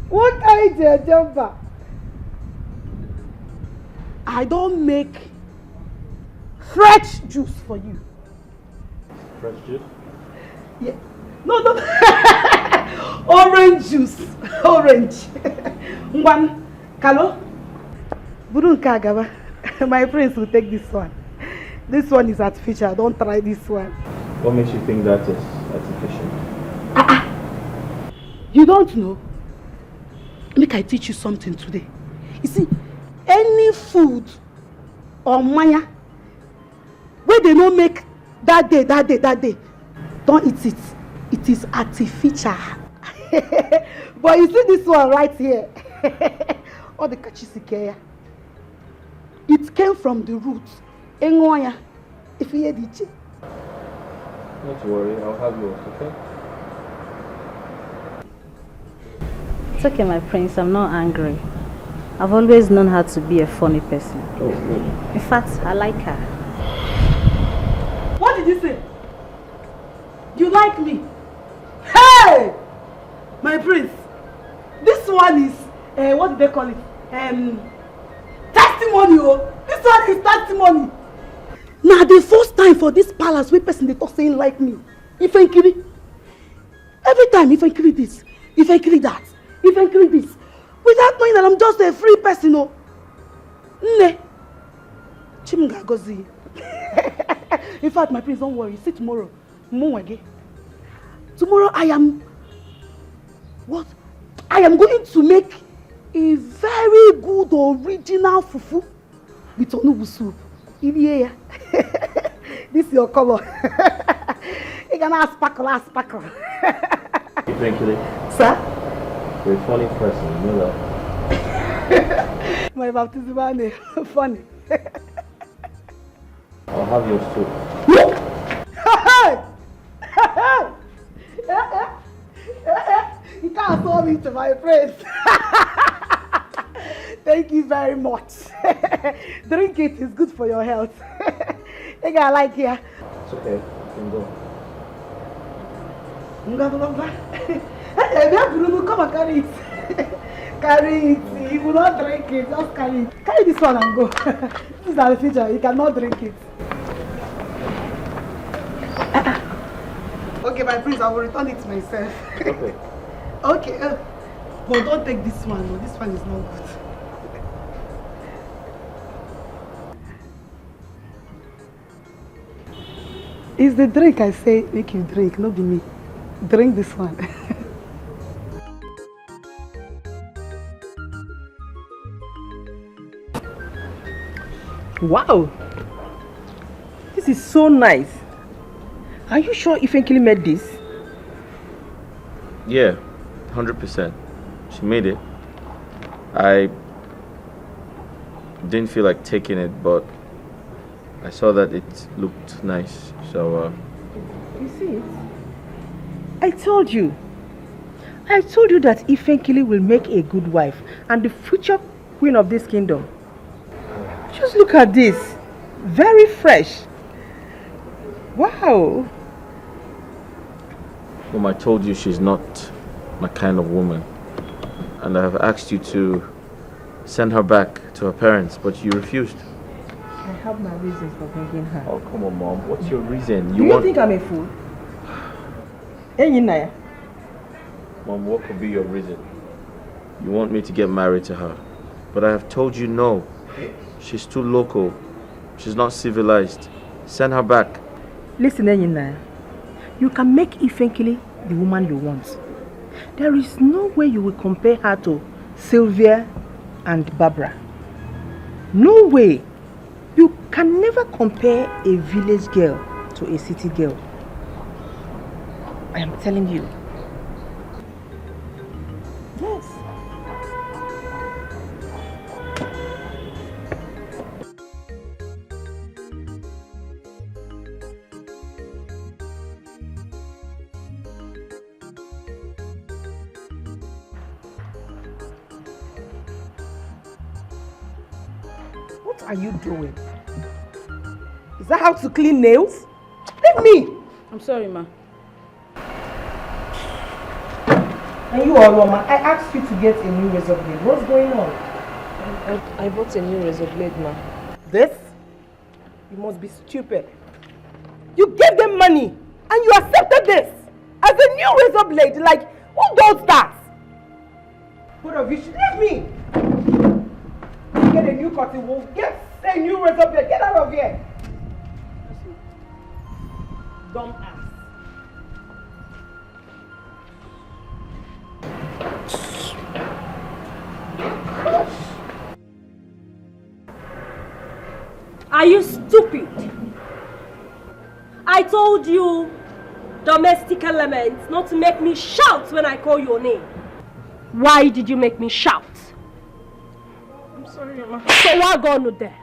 What idea, jumper? I don't make fresh juice for you. Fresh juice? Yeah. No. Orange juice. Orange. One. Kalo? Burun Kagaba. My friends will take this one. This one is artificial. Don't try this one. What makes you think that is artificial? You don't know? Make I teach you something today. You see, any food or maya where they don't make that day, don't eat it. It is artificial. But you see this one right here. All the kachisikeya. It came from the roots. Engoya. If you hear it. Not to worry, I'll have yours, okay? It's okay, my prince. I'm not angry. I've always known her to be a funny person. Oh, good. In fact, I like her. What did you say? You like me? Hey! My prince. This one is, what do they call it? Testimony. Oh. This one is testimony. Now the first time for this palace, we person they talk saying like me. If I kill it. Every time, if I kill this, if I kill that, if I kill this. Without knowing that I'm just a free person, no. Ne. Chimga gozi. In fact, my prince, don't worry. See tomorrow. Tomorrow I am... What? I am going to make a very good original fufu with onubu soup. This is your color. You're gonna sparkle. Eventually. Sir? You're a funny person, you know that. My baptism name. Funny. I'll have yours too. You can't hold me to my friends. Thank you very much. Drink it, it's good for your health. I like here. It's okay, you can go. Come and carry it. Carry it. You will not drink it. Just carry it. Carry this one and go. This is the future. You cannot drink it. Okay, my prince, I will return it myself. Okay. Okay. But don't take this one. No, this one is not good. It's the drink I say make you drink, not be me. Drink this one. Wow! This is so nice. Are you sure Ifenkili made this? Yeah, 100%. She made it. I didn't feel like taking it, but I saw that it looked nice, so You see it? I told you that Ifenkili will make a good wife and the future queen of this kingdom. Just look at this. Very fresh. Wow. Mom, I told you she's not my kind of woman. And I have asked you to send her back to her parents, but you refused. I have my reasons for bringing her. Oh, come on, Mom. What's your reason? Do you think I'm a fool? Hey, Mom, what could be your reason? You want me to get married to her. But I have told you no. She's too local. She's not civilized. Send her back. Listen, Enyinaya. You can make Ifenkili the woman you want. There is no way you will compare her to Sylvia and Barbara. No way. You can never compare a village girl to a city girl. I am telling you. Yes. What are you doing? Is that how to clean nails? Leave me! I'm sorry, ma. And you all, woman, I asked you to get a new razor blade. What's going on? I bought a new razor blade, ma. This? You must be stupid. You gave them money and you accepted this as a new razor blade. Like, who does that? Both of you should leave me. Get a new cotton wool. Get a new razor blade. Get out of here. Dumb ass. Are you stupid? I told you, domestic elements, not to make me shout when I call your name. Why did you make me shout? I'm sorry, ma. So what going on there?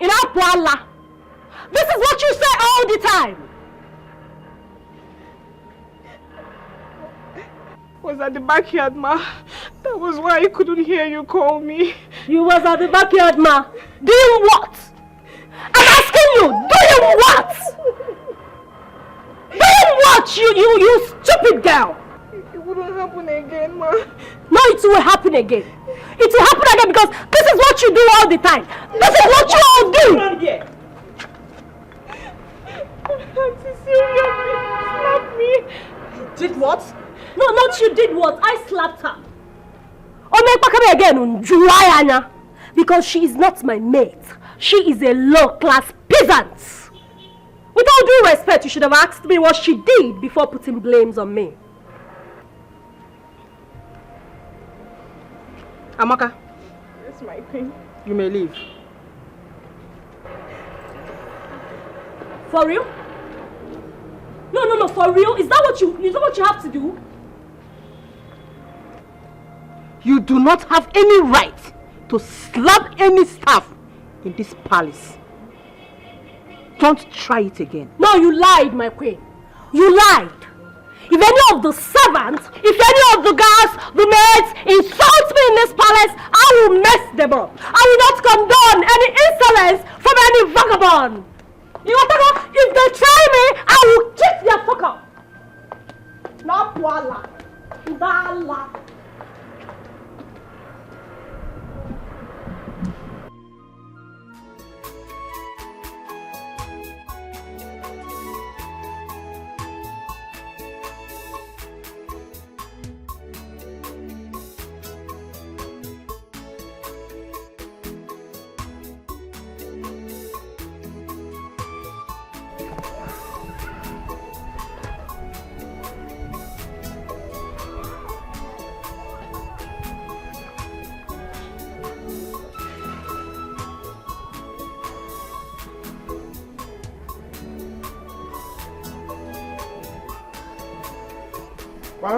In Apwala, this is what you say all the time. Was at the backyard, ma. That was why I couldn't hear you call me. You was at the backyard, ma. Doing what? I'm asking you, doing what? Doing what, you stupid girl? It wouldn't happen again, ma. No, it will happen again. It will happen again because this is what you do all the time. This is what you all do. Auntie Sylvia, slapped me. Did what? No, not you did what? I slapped her. Oh, make Pakame again, Juliana. Because she is not my mate. She is a low-class peasant. With all due respect, you should have asked me what she did before putting blames on me. Amaka. That's my queen. You may leave. For real? No, for real? Is that what you have to do? You do not have any right to slap any staff in this palace. Don't try it again. No, you lied, my queen. You lied. If any of the servants, if any of the guards, the maids insult me in this palace, I will mess them up. I will not condone any insolence from any vagabond. You know, if they try me, I will kick their fuck up. Not voila. Voila.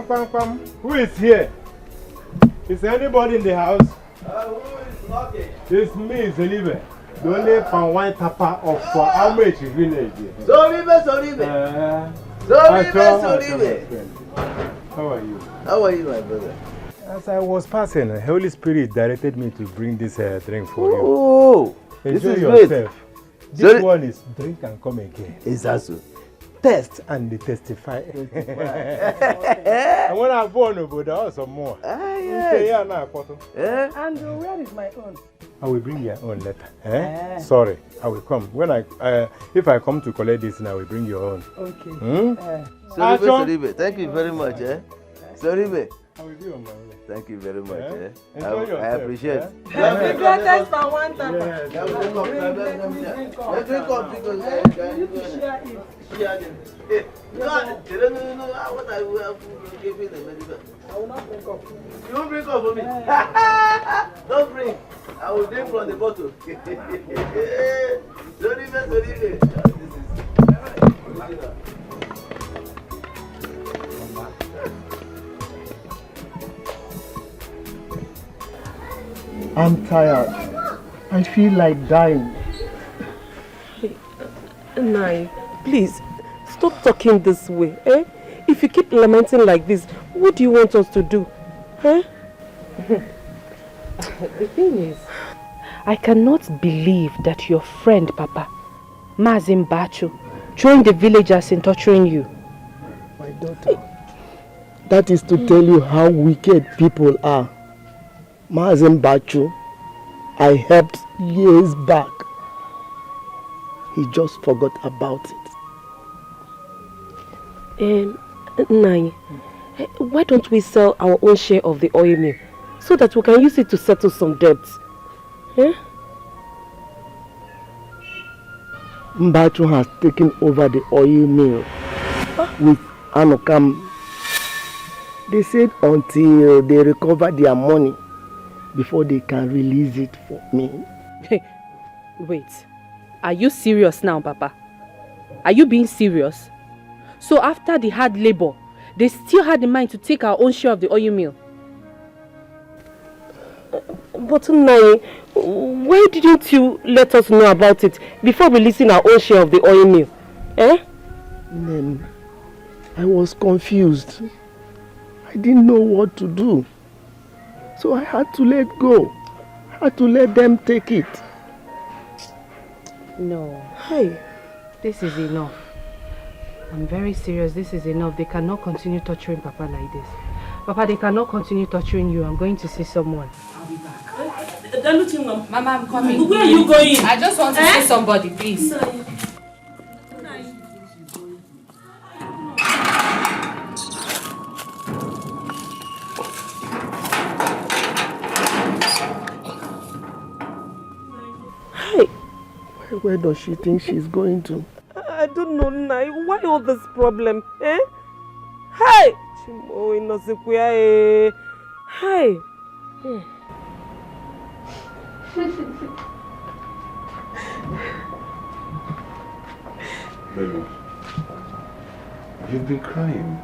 Pam. Who is here? Is anybody in the house? Who is knocking? It's me, Zelibe. The only pan wine tapper of Almechi village. Zolibe. How are you? How are you, my brother? As I was passing, the Holy Spirit directed me to bring this drink for you. Oh, Enjoy this is yourself. great. This one is drink and come again. Is that so? Test and testify. And when I born about there are some more. Yes. And where is my own? I will bring your own letter. Sorry, I will come. When if I come to collect this, I will bring your own. Okay. Soribe, thank you very much. Soribe. I will be on my way. Thank you very much. Enjoy yourself. I appreciate it. The greatest for one time. Let's drink up because no, what I will have to give you the medicine. I will not drink up. You won't drink up for me. Don't drink. I will drink from the bottle. Soribe. This is. I'm tired. I feel like dying. Nai, please, stop talking this way, eh? If you keep lamenting like this, what do you want us to do? Eh? The thing is, I cannot believe that your friend, Papa, Mazin Bacho, joined the villagers in torturing you. My daughter. That is to tell you how wicked people are. Mazen Bachu, I helped years back. He just forgot about it. Nai, why don't we sell our own share of the oil mill so that we can use it to settle some debts? Eh? Mbachu has taken over the oil mill with Anokam. They said until they recover their money before they can release it for me. Wait, are you serious now, Papa? Are you being serious? So after the hard labor, they still had the mind to take our own share of the oil mill? But Nai, why didn't you let us know about it before releasing our own share of the oil mill? Eh? Then I was confused. I didn't know what to do. So I had to let go. I had to let them take it. No. Hey. This is enough. I'm very serious. This is enough. They cannot continue torturing Papa like this. Papa, they cannot continue torturing you. I'm going to see someone. I'll be back. Mama, I'm coming. Where are you going? I just want to see somebody, please. Hey, where does she think she's going to? I don't know, Nai. Why all this problem? Eh? Hey! Chimo inosekwe eh. Hey! Baby, you've been crying.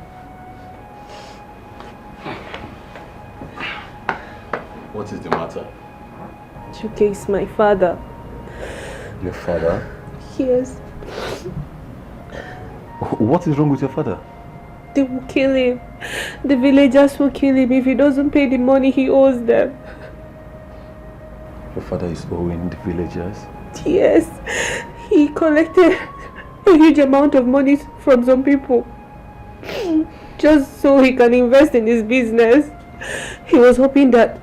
What is the matter? Chuke is my father. Your father? Yes. What is wrong with your father? They will kill him. The villagers will kill him if he doesn't pay the money he owes them. Your father is owing the villagers? Yes. He collected a huge amount of money from some people just so he can invest in his business. He was hoping that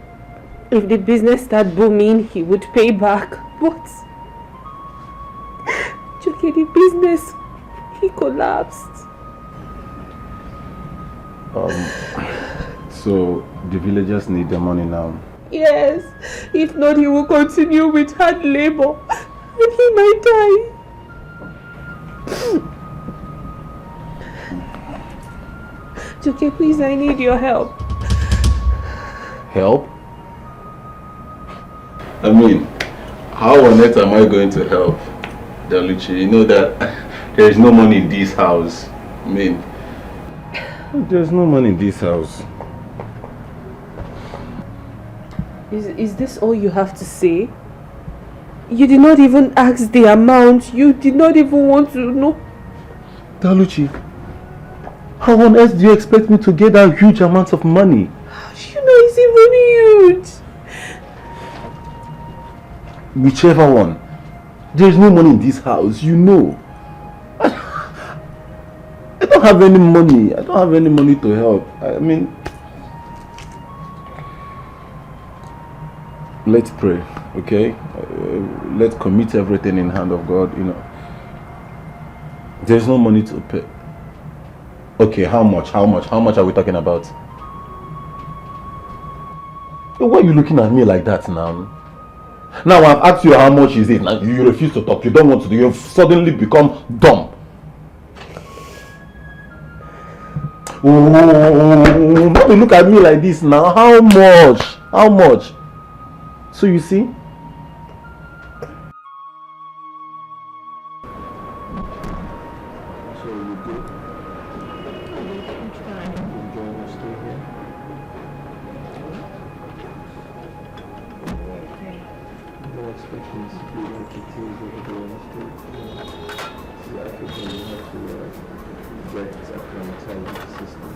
if the business started booming, he would pay back. But the business, he collapsed. So the villagers need the money now? Yes. If not, he will continue with hard labor and he might die. Joke, please, I need your help. Help? I mean, how on earth am I going to help, Daluchi? You know that there is no money in this house. I mean, there's no money in this house. Is this all you have to say? You did not even ask the amount. You did not even want to know. Daluchi, how on earth do you expect me to get that huge amount of money? You know it's even huge. Whichever one. There is no money in this house, you know. I don't have any money. I don't have any money to help. I mean, let's pray, okay? Let's commit everything in the hand of God, you know. There's no money to pay. Okay, how much? How much are we talking about? Why are you looking at me like that now? Now I've asked you how much is it, and you refuse to talk. You don't want to do. You've suddenly become dumb. Oh, not to look at me like this now. How much? How much? So you see? So you good? Enjoying your stay here? No expectations to be like it is over there in the street. See, I think you have to get acclimatized with the system.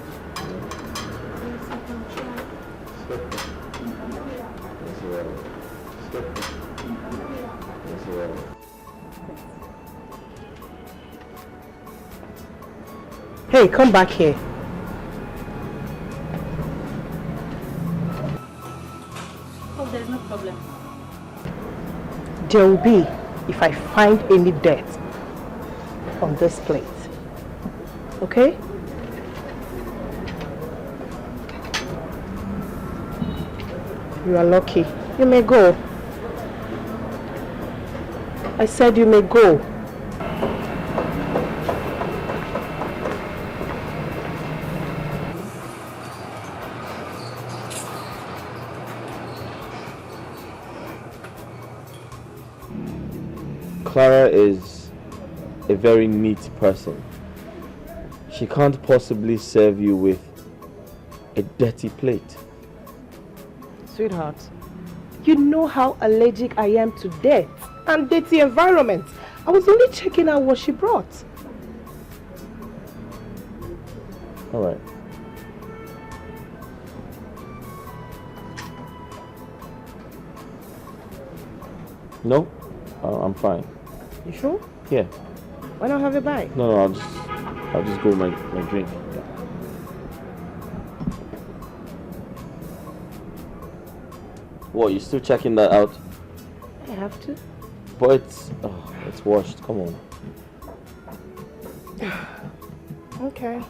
Step back. That's alright. Step back. That's alright. Hey, come back here. Oh, there's no problem. There will be if I find any dirt on this plate. Okay? You are lucky. You may go. I said you may go. Clara is a very neat person. She can't possibly serve you with a dirty plate. Sweetheart, you know how allergic I am to dirt and dirty environment. I was only checking out what she brought. All right. No, I'm fine. You sure? Yeah. Why not have a bite? No, I'll just go my drink. What, you still checking that out? I have to. But it's washed. Come on. Okay.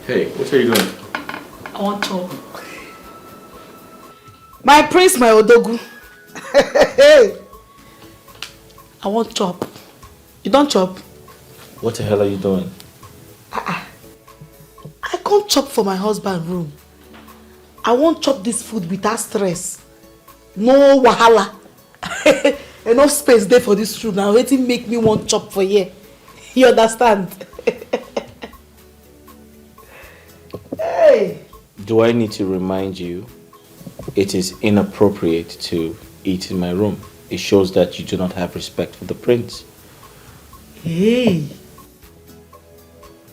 Hey, what are you doing? I want chop. My prince, my odogu. Hey, I want chop. You don't chop? What the hell are you doing? I can't chop for my husband's room. I won't chop this food without stress. No wahala. Enough space there for this room. Now waiting make me want chop for here. You understand? Hey. Do I need to remind you it is inappropriate to eat in my room? It shows that you do not have respect for the prince. Hey.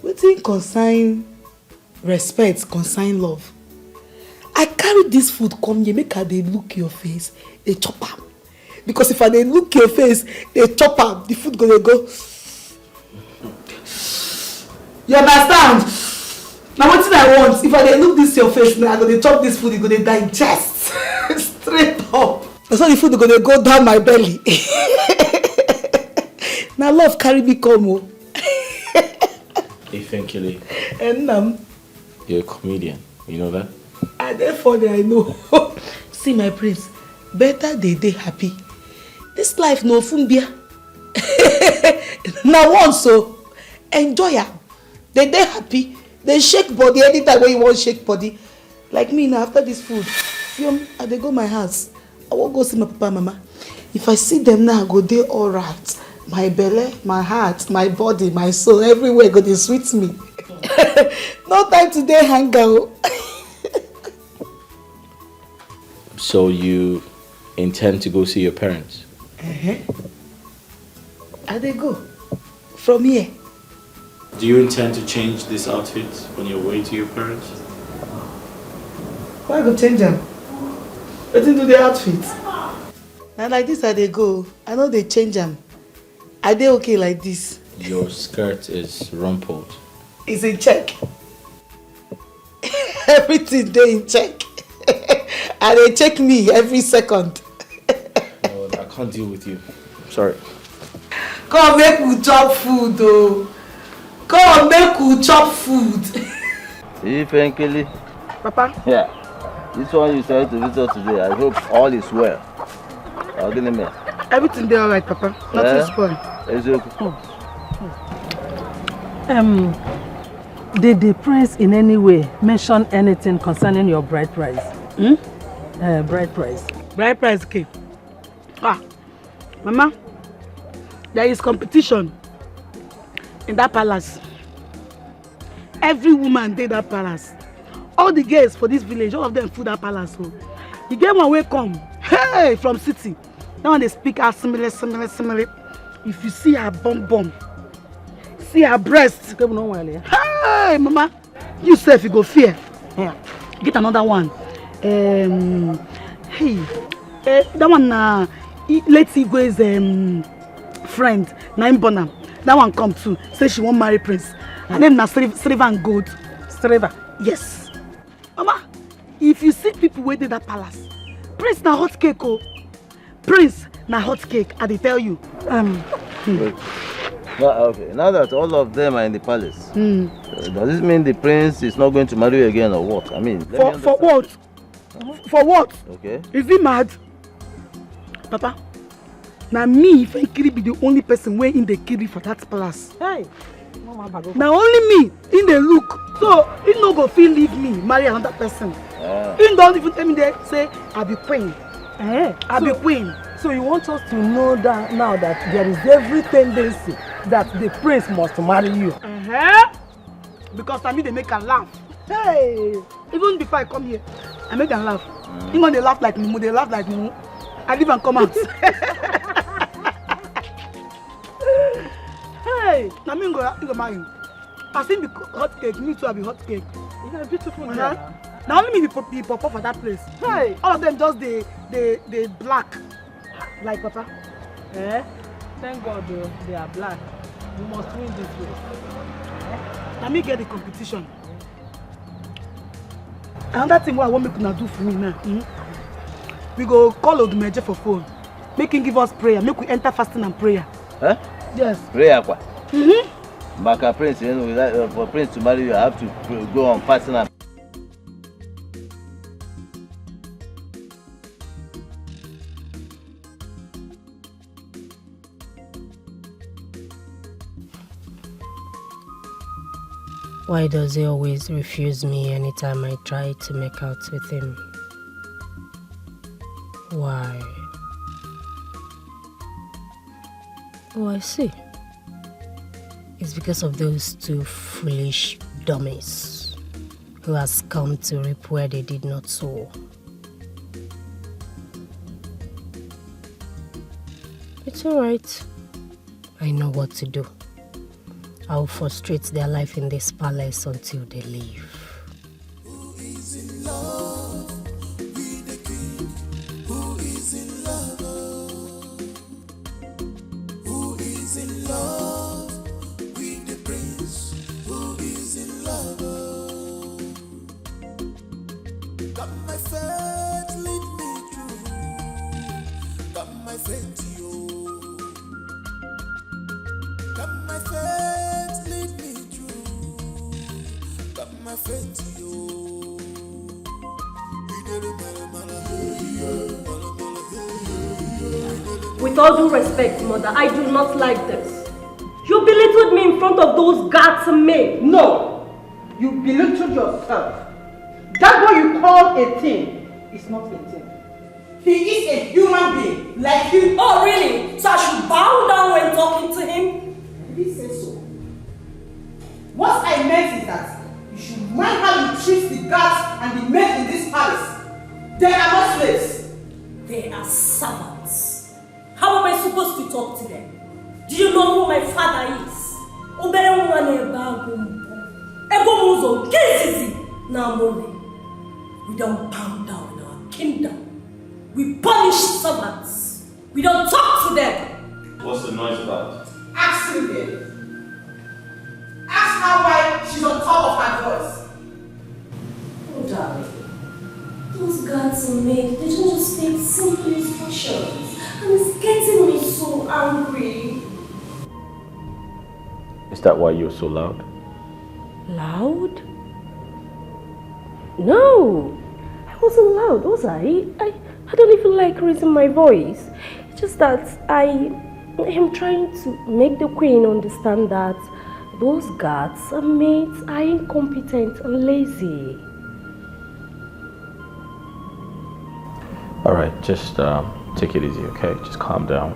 Wetin concern respect, concern love. I carry this food come here, make I dey look your face, dey chop am. Because if I dey look your face, dey chop am, the food go dey go. You understand? Now wetin I want, if I dey look this your face now, I go dey chop this food, e go dey digest straight up. That's why the food go dey go down my belly. Now love carry me come o. Ifenkele, And you're a comedian. You know that? and therefore I know. See my prince, better they happy. This life no fumbia. Now once so enjoy ya. They happy. They shake body anytime when you want shake body. Like me now after this food, I dey go my house. I won't go see my papa and mama. If I see them now, I go dey alright. My belly, my heart, my body, my soul, everywhere go dey sweet me. No time to dey hang out. So you intend to go see your parents? I dey go from here. Do you intend to change this outfit on your way to your parents? Why go change them? Wetin do the outfit? Na like this I dey go. I no dey change them. I dey okay like this. Your skirt is rumpled. It's in check. Everything dey in check. And they check me every second. No, I can't deal with you. Sorry. Come make we chop food oh. Come make we chop food. Ifenkele. Papa? Yeah. This one you started to visit today. I hope all is well. Everything there alright, Papa. Nothing spoiled. Did the prince in any way mention anything concerning your bride price? Bride price. Bride price came. Mama, there is competition in that palace. Every woman did that palace. All the girls for this village, all of them full that palace. So the girl one way come, hey, from city. Now when they speak out similar. If you see her bum, see her breast, Hey, Mama, you say if you go fear. Yeah. Get another one. Hey, that one let's see Igwe's friend, Naim Bonham. That one come too. Say she won't marry Prince. Her name na Silver and Gold. Silver? Yes. Mama, if you see people waiting that palace, Prince na hot cake, oh. Prince na hot cake, I dey tell you. Okay, now that all of them are in the palace, does this mean the prince is not going to marry you again or what? I mean, for what? For what? Okay. Is he mad? Papa, now me, if Nkiri be the only person wey in the Kiri for that palace. Hey. Now only me in the look. So he no go feel leave me, marry another person. He don't even tell me they say I be queen. I be queen. So you want us to know that now that there is every tendency that the prince must marry you. Because I mean they make her laugh. Hey, even before I come here, I make them laugh. Even when they laugh like Mumu, they laugh like Mumu. I leave and come out. Hey, now me go marry you. I think be hot cake, me too I be hot cake. You are beautiful. Now only me be pop for that place. Hey, all of them just they black. Like Papa. Thank God they are black. We must win this race. Let me get the competition. Another thing what I want me to do for me now. We go call Odumeje for phone. Make him give us prayer. Make we enter fasting and prayer. Huh? Yes. Prayer quoi? Baka prince, you know, for prince to marry you, I have to go on fasting and Why does he always refuse me anytime I try to make out with him? Why? Oh, I see. It's because of those two foolish dummies who has come to reap where they did not sow. It's alright. I know what to do. I'll frustrate their life in this palace until they leave. Who is in love with the king? Who is in love? Who is in love with the prince? Who is in love? Got my faith, lead me through. Got my faith to you. Got my faith, lead me through. Got my faith to you. With all due respect, Mother, I do not like this. You belittled me in front of those guards and maids. No, you belittled yourself. That what you call a thing is not a thing. He is a human being like you. Oh, really? So I should bow down when talking to him? I didn't say so. What I meant is that you should mind how you treat the guards and the men in this palace. They are not slaves. They are servants. How am I supposed to talk to them? Do you know who my father is? We don't bow down in our kingdom. We punish servants. We don't talk to them. What's the noise about? Ask him then. Ask her why she's on top of her voice. Oh, darling. Those guards and maids, they don't just take simple instructions. And it's getting me so angry. Is that why you're so loud? Loud? No, I wasn't loud, was I? I don't even like raising my voice. It's just that I am trying to make the queen understand that those guards and maids are incompetent and lazy. Alright, just take it easy, okay? Just calm down.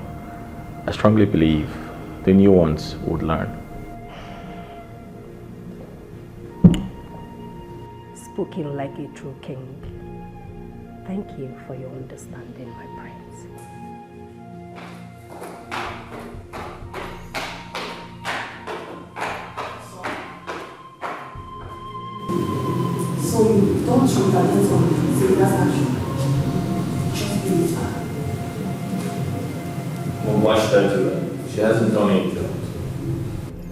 I strongly believe the new ones would learn. Spoken like a true king. Thank you for your understanding, my prince. So you don't retaliate on Sylvia's action. Just be with her. Well, why should I do that? She hasn't done anything.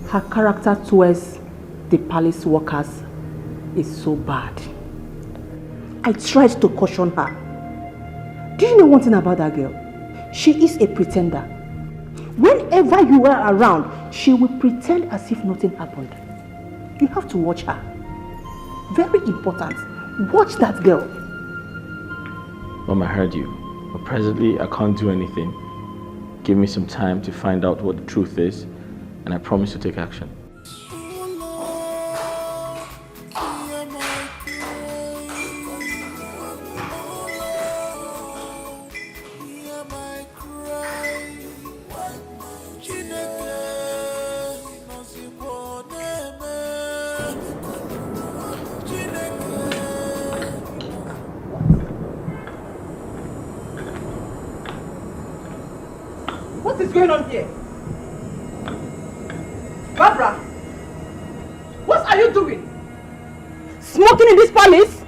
Her character towards the palace workers is so bad. I tried to caution her. Do you know one thing about that girl? She is a pretender. Whenever you are around, she will pretend as if nothing happened. You have to watch her. Very important. Watch that girl. Mom, I heard you. But presently, I can't do anything. Give me some time to find out what the truth is, and I promise to take action. What is going on here? Barbara, what are you doing? Smoking in this palace?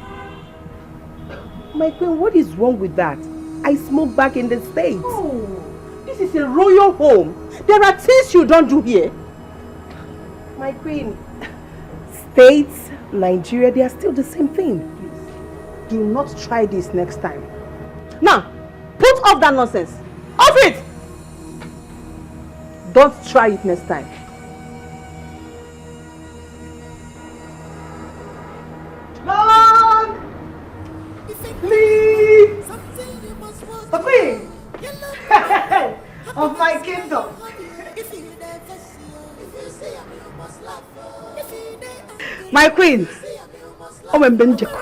My queen, what is wrong with that? I smoke back in the States. Oh, this is a royal home. There are things you don't do here. My queen, States, Nigeria, they are still the same thing. Please, do not try this next time. Now, put off that nonsense. Off it! Don't try it next time. Long! Please! The queen of my kingdom. My queen. Oh, I'm Benjaku.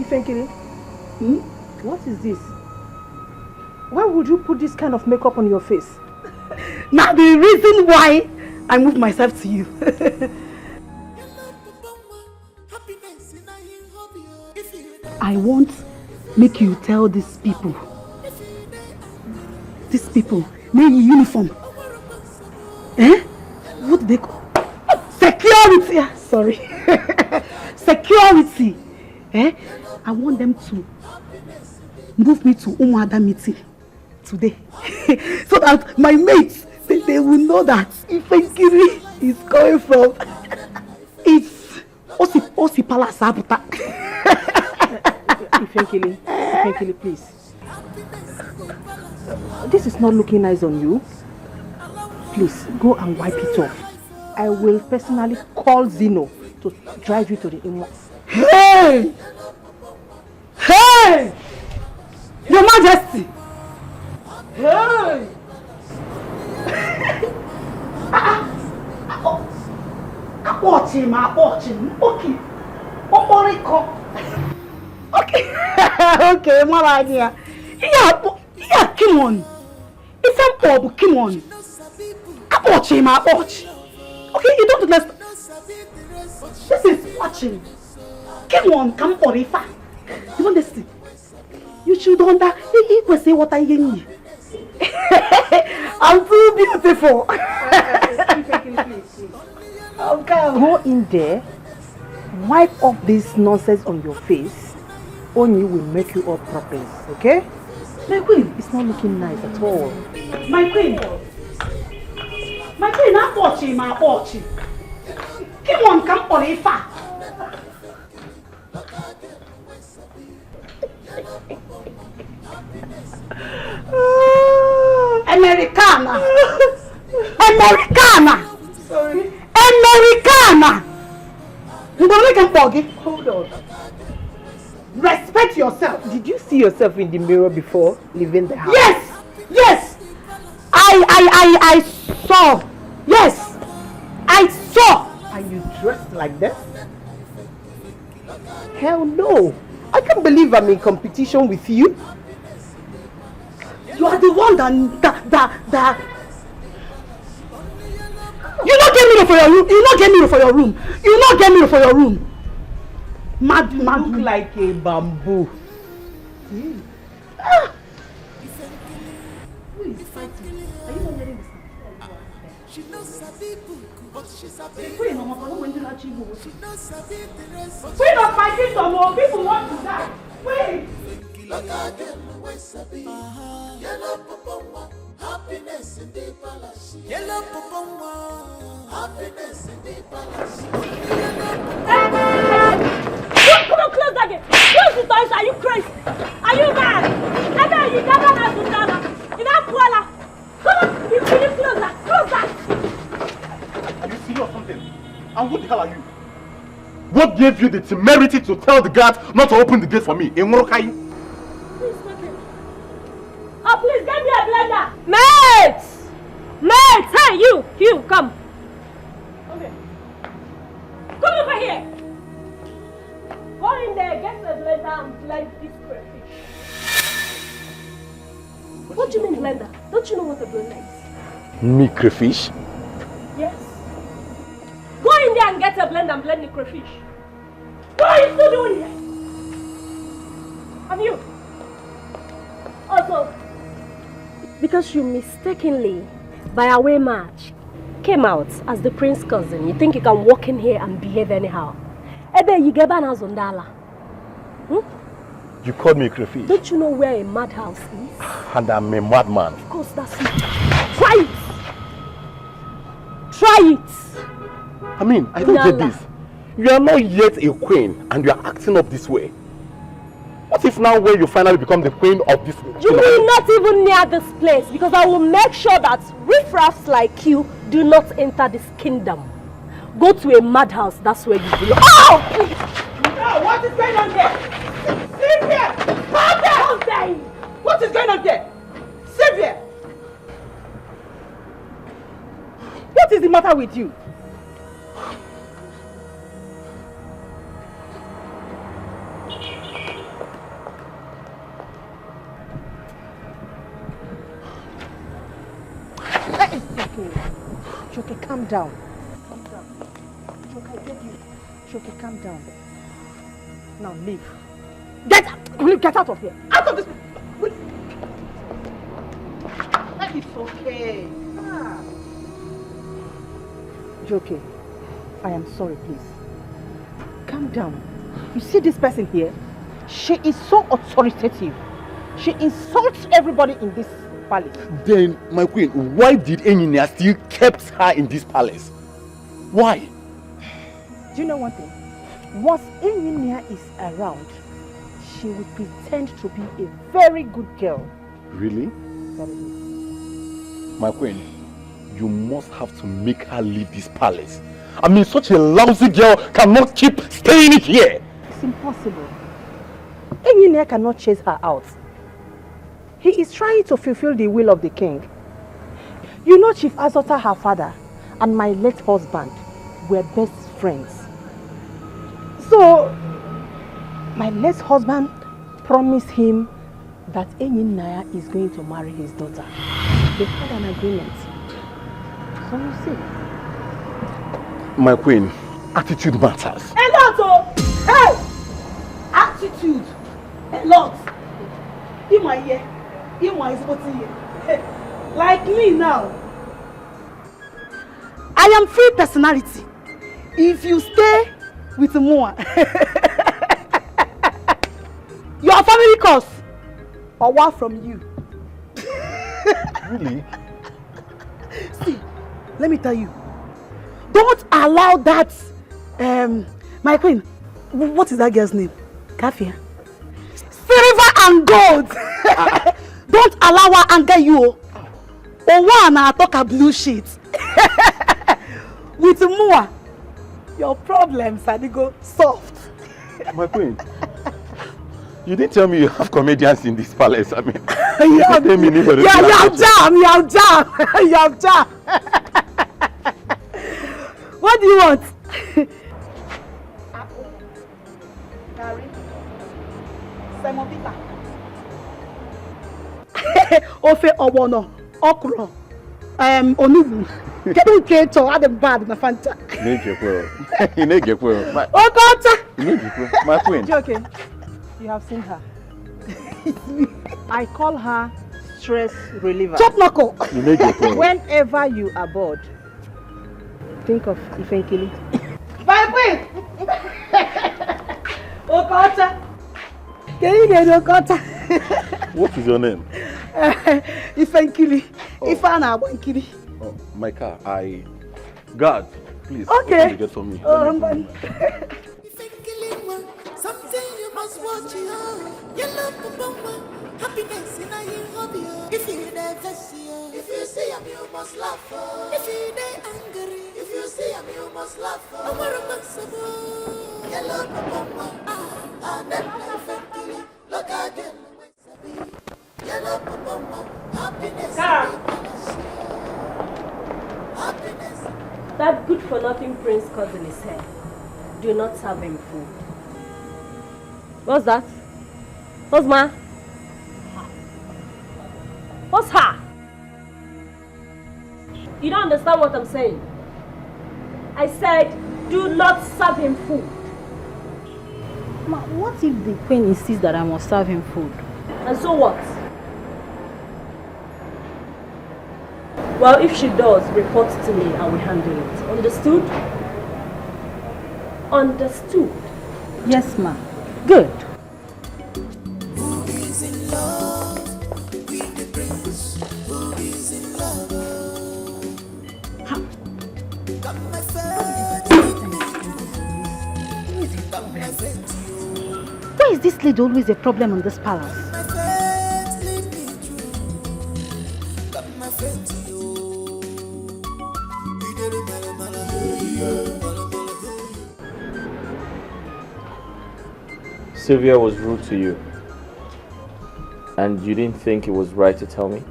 Ifenkiri? What is this? Why would you put this kind of makeup on your face? Now the reason why I moved myself to you. I want make you tell these people, maybe uniform. What do they call? Security. Sorry. Security. I want them to move me to Umuada meeting today. So that my mates, they will know that Ifenkiri is coming from it's Osi Palace Abuta. Ifenkiri, please. This is not looking nice on you. Please, go and wipe it off. I will personally call Zeno to drive you to the Imo. Hey! Hey! Your Majesty! Hey! Watch him. Okay. Okay, my idea. Yeah, come on. It's a pub, come on. Watch him. Okay, you don't understand. This is watching. Come on, come for it. You understand? You should understand. He will say what I need. I'm too beautiful. Okay. Go in there, wipe off this nonsense on your face. Only will make you up properly, okay? My queen, it's not looking nice at all. My queen, I'm watching. Come on, come for it. Americana. Sorry. Americana. Hold on. Respect yourself. Did you see yourself in the mirror before leaving the house? Yes. I saw. Yes. I saw. Are you dressed like this? Hell no. I can't believe I'm in competition with you. You are the one that you not get me for your room. You not get me for your room. Mad. Look like a bamboo. Who is fighting? Are you not hearing this? She knows a big book, but she's a big Queen of my She knows a big dress. Queen of my kingdom, people want to die. Queen! Look at them, where's a big yellow papa, happiness in the palace. Yellow papa, happiness in the palace. Come on, close that gate. Close the doors. Are you crazy? Are you mad? Ebe, you never have to tell. You don't call her. Come on, you close that. Close that. Are you serious or something? And who the hell are you? What gave you the temerity to tell the guard not to open the gate for me? In Morokai? Please, okay. Oh, please, get me a blender. Mates! Mates! Hey, you, come. Okay. Come over here. Go in there, get the blender and blend this crayfish. What do you mean blender? Don't you know what a blender is? Me crayfish? Yes. Go in there and get a blender and blend the crayfish. What are you still doing here? And you? Also, because you mistakenly, by a way match, came out as the prince's cousin, you think you can walk in here and behave anyhow. Ebe, you get ban house on Dala. You called me crayfish? Don't you know where a madhouse is? And I'm a madman. Of course, that's it. Try it! Try it! I mean, I don't get this. You are not yet a queen and you are acting up this way. What if now when you finally become the queen of this... You will not even near this place because I will make sure that riffraffs like you do not enter this kingdom. Go to a madhouse, that's where you belong. Oh! No, what is going on there? Sylvia! Come there! How dare you? What is going on there? Sylvia! What is the matter with you? Choke, calm down. Calm down. Choke, I beg you. Choke, calm down. Now leave. Get out! Will you get out of here? Out of this! It's okay. Joke, I am sorry, please. Calm down. You see this person here? She is so authoritative. She insults everybody in this palace. Then, my queen, why did Enyinia still kept her in this palace? Why? Do you know one thing? Once Enyinia is around, she will pretend to be a very good girl. Really? Very good. My queen, you must have to make her leave this palace. I mean, such a lousy girl cannot keep staying here. It's impossible. Enyinia cannot chase her out. He is trying to fulfill the will of the king. You know Chief Azota, her father, and my late husband were best friends. So, my late husband promised him that Enyinia is going to marry his daughter. They had an agreement. So you see. My queen, attitude matters. A lot, oh! Hey! Attitude! A lot! In my ear. In my ear. Like me now. I am free personality. If you stay with Moa, your family cost or what from you. Really? See, let me tell you. Don't allow that, my queen, what is that girl's name? Kafia. Silver and gold. Don't allow her anger you. Or one I talk a blue sheet. With Mua, your problems are go soft. My queen, you didn't tell me you have comedians in this palace. I mean, you're jam. What do you want? Semovita. Ofe obono, okro, onubu. Kedu nke to add bad na Fanta. My queen. Okay, you have seen her. I call her stress reliever. Chop knuckle. Whenever you are bored, think of Ifenkili. My queen! Okota! Can you get Okota? What is your name? Ifenkili. Ifana Wankili. Oh, my car. God, please. Okay. Open the gate for me. Something you must watch, you love happiness in a hobby. If you never see her, if you see him, you must laugh her. If you angry, if you see him, you must laugh her. I'm a you love and then look again. You love happiness. Happiness. That good-for-nothing prince cousin is here. Do not serve him food. What's that? What's ma? What's her? You don't understand what I'm saying. I said, do not serve him food. Ma, what if the queen insists that I must serve him food? And so what? Well, if she does, report to me and we handle it. Understood? Understood? Yes, ma. Good. Who is in love with the prince? Who is in love? Got my friend. Why is this lady always a problem in this palace? My friend, lead me through. Got my friend to you. Sylvia was rude to you, and you didn't think it was right to tell me?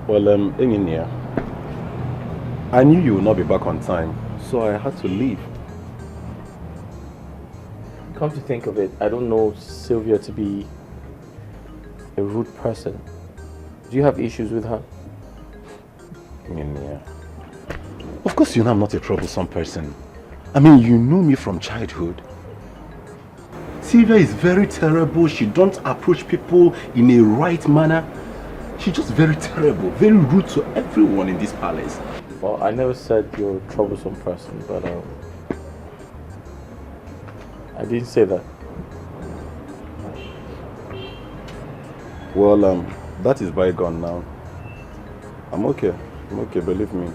Well, Engineer, I knew you would not be back on time, so I had to leave. Come to think of it, I don't know Sylvia to be a rude person. Do you have issues with her? Engineer, of course you know I'm not a troublesome person. I mean, you know me from childhood. Sylvia is very terrible. She don't approach people in a right manner. She's just very terrible, very rude to everyone in this palace. Well, I never said you're a troublesome person, but I didn't say that. Well, that is bygone now. I'm okay, believe me.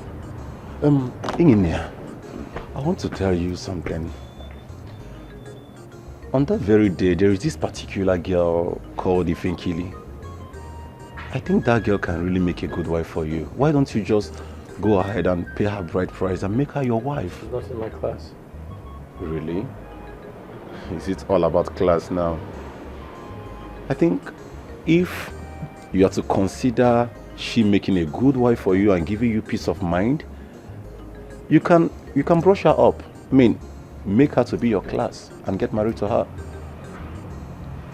Engineer, I want to tell you something. On that very day, there is this particular girl called Ifenkili. I think that girl can really make a good wife for you. Why don't you just go ahead and pay her bride price and make her your wife? She's not in my class. Really? Is it all about class now? I think if you are to consider she making a good wife for you and giving you peace of mind, you can brush her up. I mean, make her to be your class and get married to her.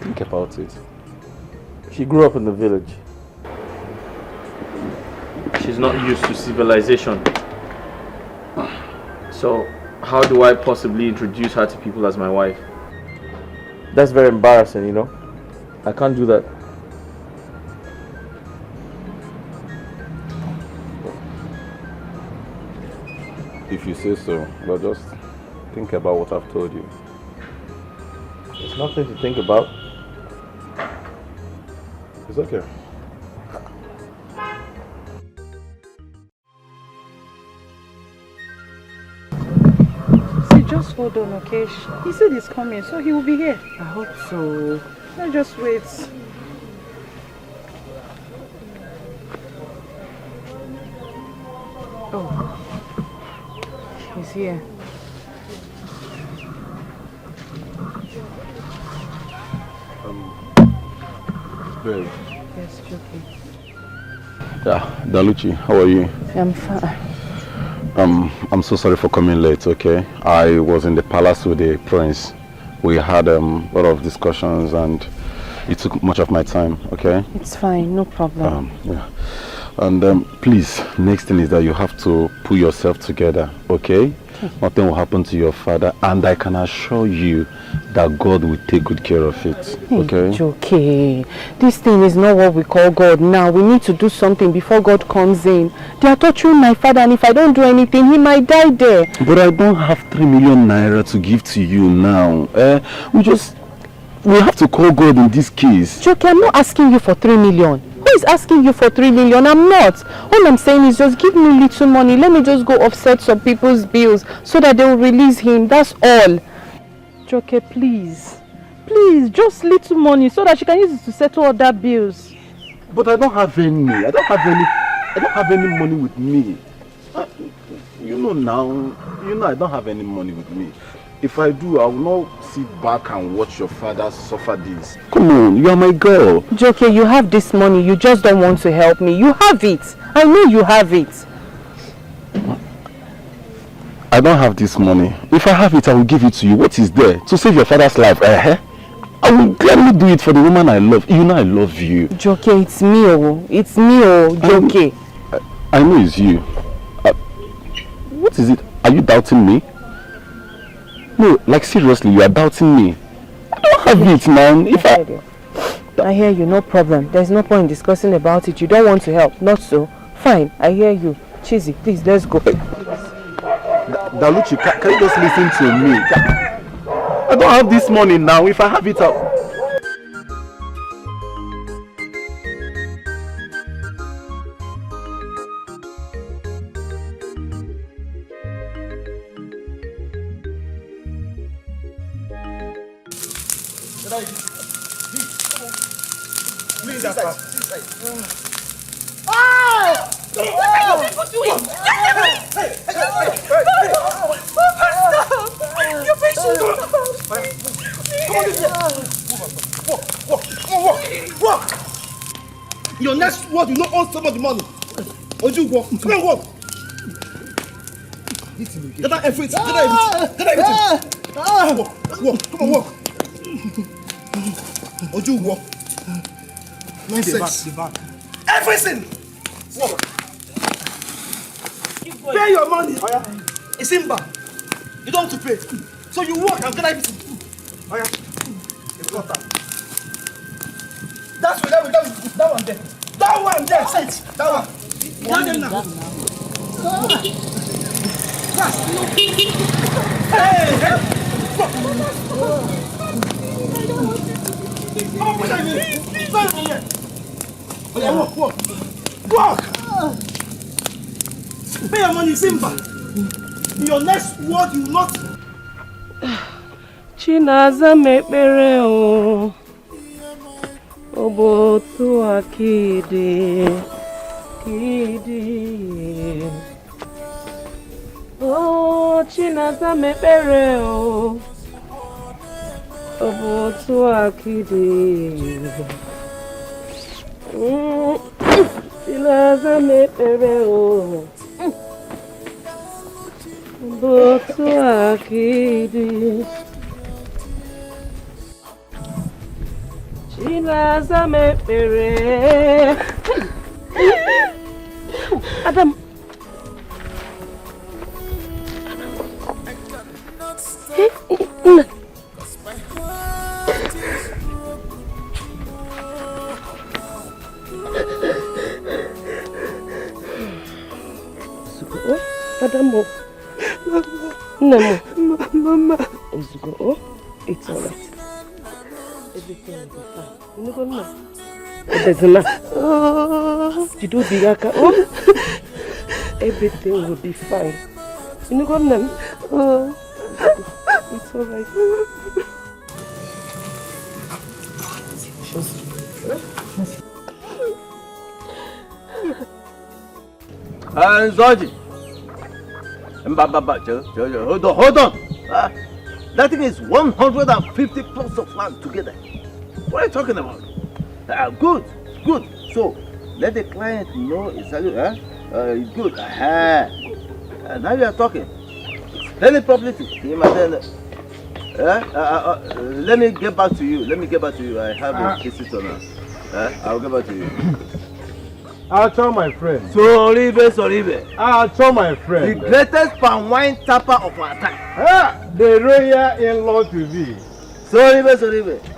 Think about it. She grew up in the village. She's not used to civilization. So, how do I possibly introduce her to people as my wife? That's very embarrassing, you know? I can't do that. If you say so, but just think about what I've told you. There's nothing to think about. It's okay. See, just hold on, okay? He said he's coming, so he will be here. I hope so. Let's just wait. Oh, he's here. Babe. Yes, Chucky. Yeah, Daluchi, how are you? I'm fine. I'm so sorry for coming late, okay? I was in the palace with the prince. We had a lot of discussions and it took much of my time, okay? It's fine, no problem. Yeah. And please, next thing is that you have to pull yourself together, okay? Nothing will happen to your father, and I can assure you that God will take good care of it. Okay? It's okay. This thing is not what we call God now. We need to do something before God comes in. They are torturing my father, and if I don't do anything, he might die there. But I don't have 3 million naira to give to you now. We have to call God in this case. Joke, I'm not asking you for 3 million. Who is asking you for 3 million? I'm not. All I'm saying is just give me little money. Let me just go offset some people's bills so that they will release him. That's all. Joke, please. Please, just little money so that she can use it to settle other bills. But I don't have any. I don't have any money with me. You know I don't have any money with me. If I do, I will not sit back and watch your father suffer this. Come on, you are my girl. Joke, you have this money. You just don't want to help me. You have it. I know you have it. I don't have this money. If I have it, I will give it to you. What is there? To save your father's life, I will gladly do it for the woman I love. You know I love you. Joke, it's me, oh. It's me, oh. Joke. I know it's you. What is it? Are you doubting me? No, like seriously, you are doubting me. I don't have it, man. I hear you, no problem. There's no point in discussing about it. You don't want to help, not so. Fine, I hear you. Chizzy, please, let's go. Daluchi, can you just listen to me? I don't have this money now. If I have it, Please, that fast. Ah! What are you people doing? You're patient. Walk. Your next word will not earn some of the money. Oju, walk. Come on, walk. Get that everything. Walk. Come on, walk. Oju, walk. The back. Everything! Walk. Pay your money. It's in back. You don't have to pay. So you walk and get everything. It's got that. That's that one there. That one there. Sit. That one. That them now. Hey. Come on, put that in. Walk! Pay your money, Simba. Your next word you will not. Chinaza mekpere o. Obotu akide. Oh, Chinaza mekpere o. Obotu akide. Chinaza mekpere o. Obotu akide. Chinaza mekpere. Adam. Adamo. Mama. Ozugo. It's all right. Everything will be fine. You know what? There's enough. You do the yaka. Everything will be fine. You know what? It's all right. Zoji. Hold on. That thing is 150 plots of land together. What are you talking about? Good. So, let the client know exactly. It's good. Now you are talking. Let me properly him and then. Let me get back to you. I have a visitor now. I'll get back to you. I'll tell my friend. Soribe. I'll tell my friend. The greatest palm wine tapper of our time. The royal in-law to be. Soribe.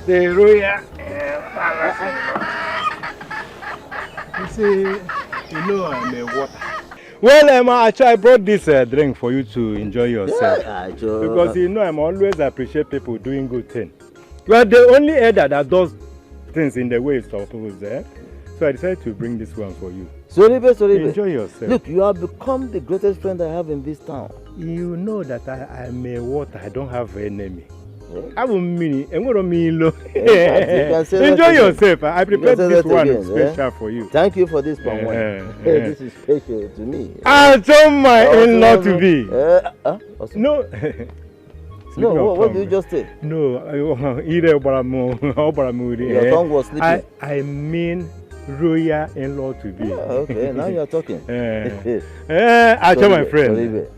The royal. You see, you know I'm a water. Well, Emma, I brought this drink for you to enjoy yourself. Because you know, I'm always appreciate people doing good things. You are the only elder that does things in the way it's supposed to. So I decided to bring this one for you. Soribe. Enjoy yourself. Look, you have become the greatest friend I have in this town. You know that I'm a water. I don't have an enemy. I will mean it. Enjoy yourself. I prepared this one special for you. Thank you for this palm wine. This is special to me. I'll tell my in-law to be. No. No, what did you just say? No, your tongue was sleeping. I mean royal in-law to be. Okay, now you are talking. I tell my friend.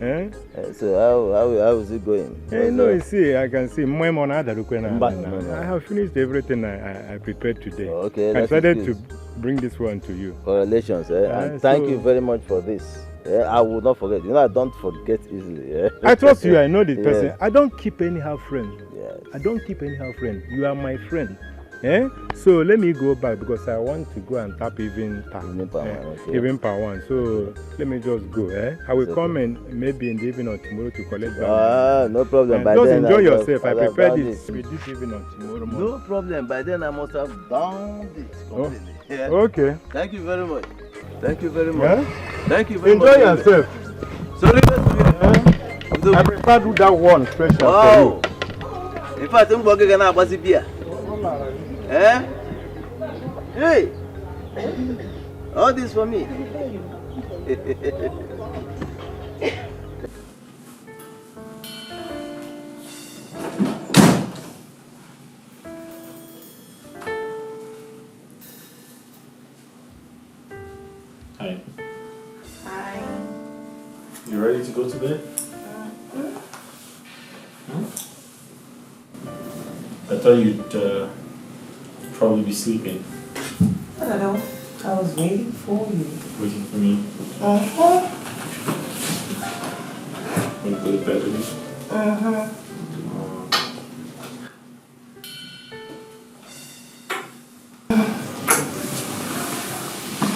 So how is it going? No, you see, I can see. I have finished everything I prepared today. Okay, I decided to bring this one to you. Congratulations, and thank you very much for this. I will not forget. You know, I don't forget easily. I trust you. I know this person. I don't keep anyhow friend. I don't keep anyhow friend. You are my friend. So let me go back because I want to go and tap even per one. So let me just go. I will come and maybe in the evening or tomorrow to collect back. No problem. Just enjoy yourself. I prepared this with this evening or tomorrow morning. No problem. By then I must have done this completely. Okay. Thank you very much. Thank you very much. Thank you very Enjoy much. Enjoy yourself. Sorry, I prefer to do that one special for you. In fact, I'm going to buy beer. Hey! All this for me. Hi. You ready to go to bed? I thought you'd probably be sleeping. I don't know. I was waiting for you. Waiting for me? Want to go to bed with me?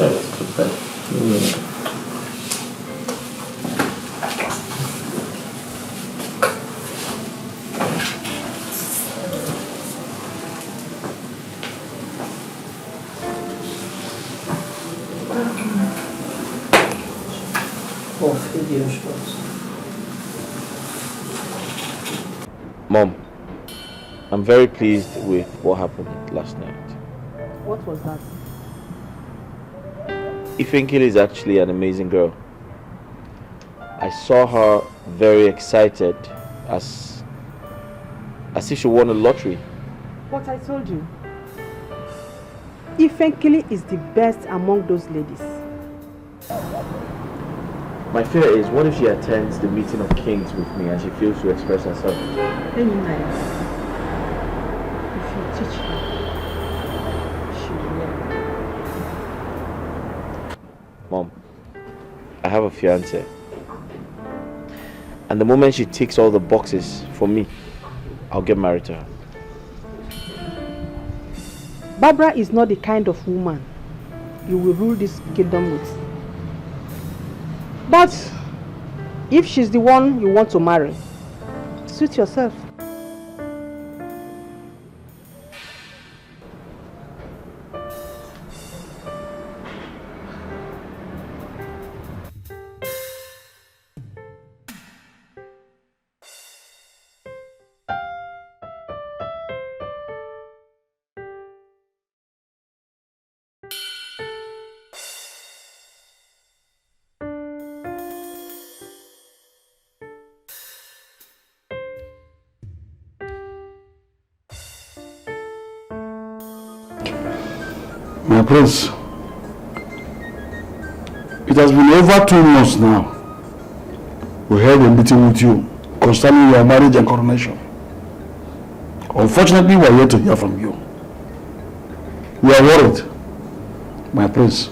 Let's go to bed. Mom, I'm very pleased with what happened last night. What was that? Ifenkele is actually an amazing girl. I saw her very excited as if she won a lottery. What I told you. Ifenkele is the best among those ladies. My fear is, what if she attends the meeting of kings with me and she fails to express herself? If you teach her, she will learn. Mom, I have a fiancé. And the moment she ticks all the boxes for me, I'll get married to her. Barbara is not the kind of woman you will rule this kingdom with. But if she's the one you want to marry, suit yourself. My prince, it has been over 2 months now. We held a meeting with you concerning your marriage and coronation. Unfortunately, we are yet to hear from you. We are worried. My prince,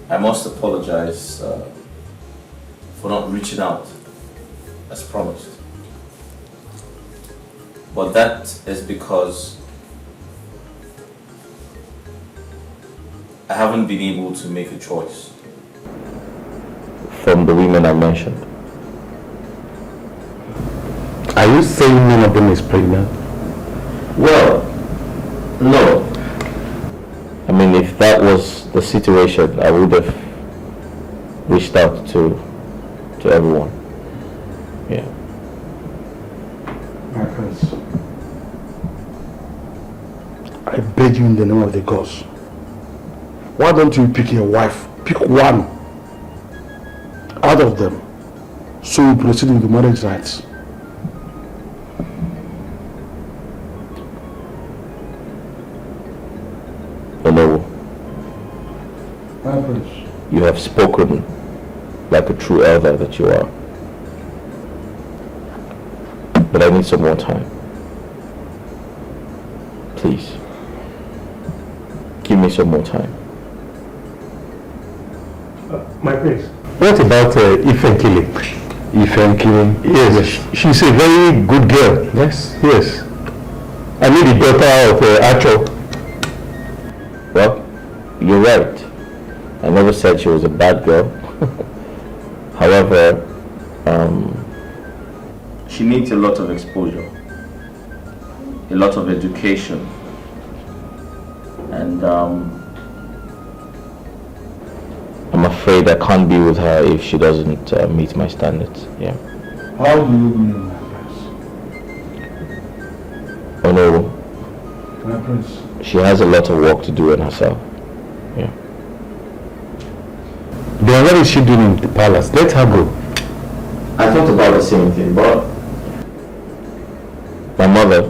I must apologize for not reaching out as promised. But that is because I haven't been able to make a choice from the women I mentioned. Are you saying none of them is pregnant? Well, no. I mean, if that was the situation, I would have reached out to everyone. Yeah. My friends, I beg you in the name of the gods, why don't you pick your wife? Pick one out of them so we proceed with the marriage rights. Hello. My friends, You have spoken like a true elder that you are. But I need some more time. Please. Give me some more time. my prince. What about Ifenkili? Ifenkili? Yes, she's a very good girl. Yes? Yes. I mean the daughter of Acho. Well, you're right. I never said she was a bad girl. However, she needs a lot of exposure, a lot of education, and I'm afraid I can't be with her if she doesn't meet my standards. Yeah. How do you mean, my prince? Oh no. My prince. She has a lot of work to do on herself. Yeah. Then what is she doing in the palace? Let her go. I thought about the same thing, but my mother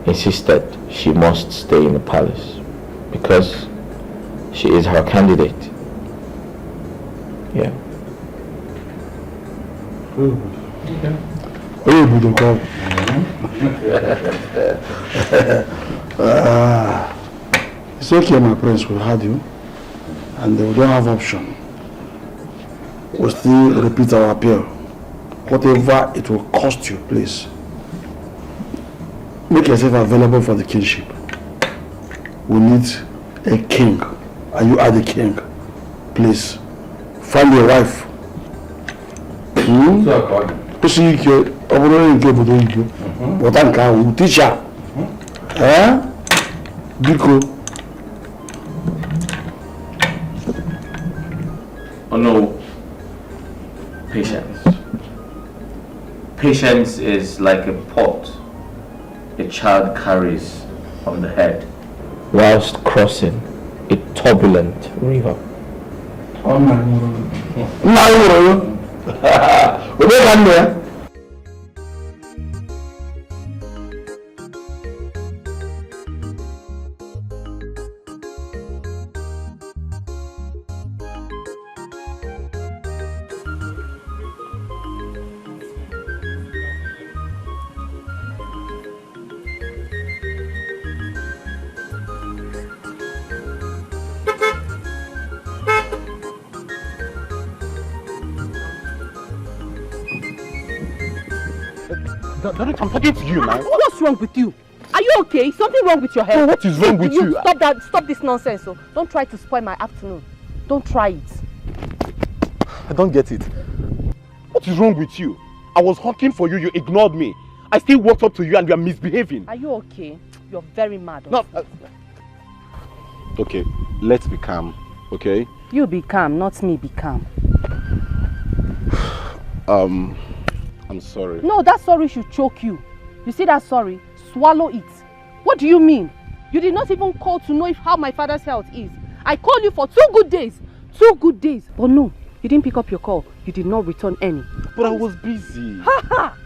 insisted she must stay in the palace because she is her candidate. Yeah. Okay. It's okay, my prince, we had you, and we don't have option. We'll still repeat our appeal. Whatever it will cost you, please. Make yourself available for the kingship. We need a king, and you are the king. Please, find your wife. But I will teach her. Biko. Oh no. Patience. Patience is like a pot a child carries on the head whilst crossing a turbulent river. Oh my God. Darling, I'm talking to you, man. What's wrong with you? Are you okay? Something wrong with your head? No, what is wrong with you? Stop that. Stop this nonsense. So don't try to spoil my afternoon. Don't try it. I don't get it. What is wrong with you? I was honking for you, you ignored me. I still walked up to you and you are misbehaving. Are you okay? You're very mad. No. Okay, let's be calm, okay? You be calm, not me be calm. I'm sorry. No, that sorry should choke you. You see that sorry? Swallow it. What do you mean? You did not even call to know how my father's health is. I called you for 2 good days. 2 good days. But no, you didn't pick up your call. You did not return any. But I was busy.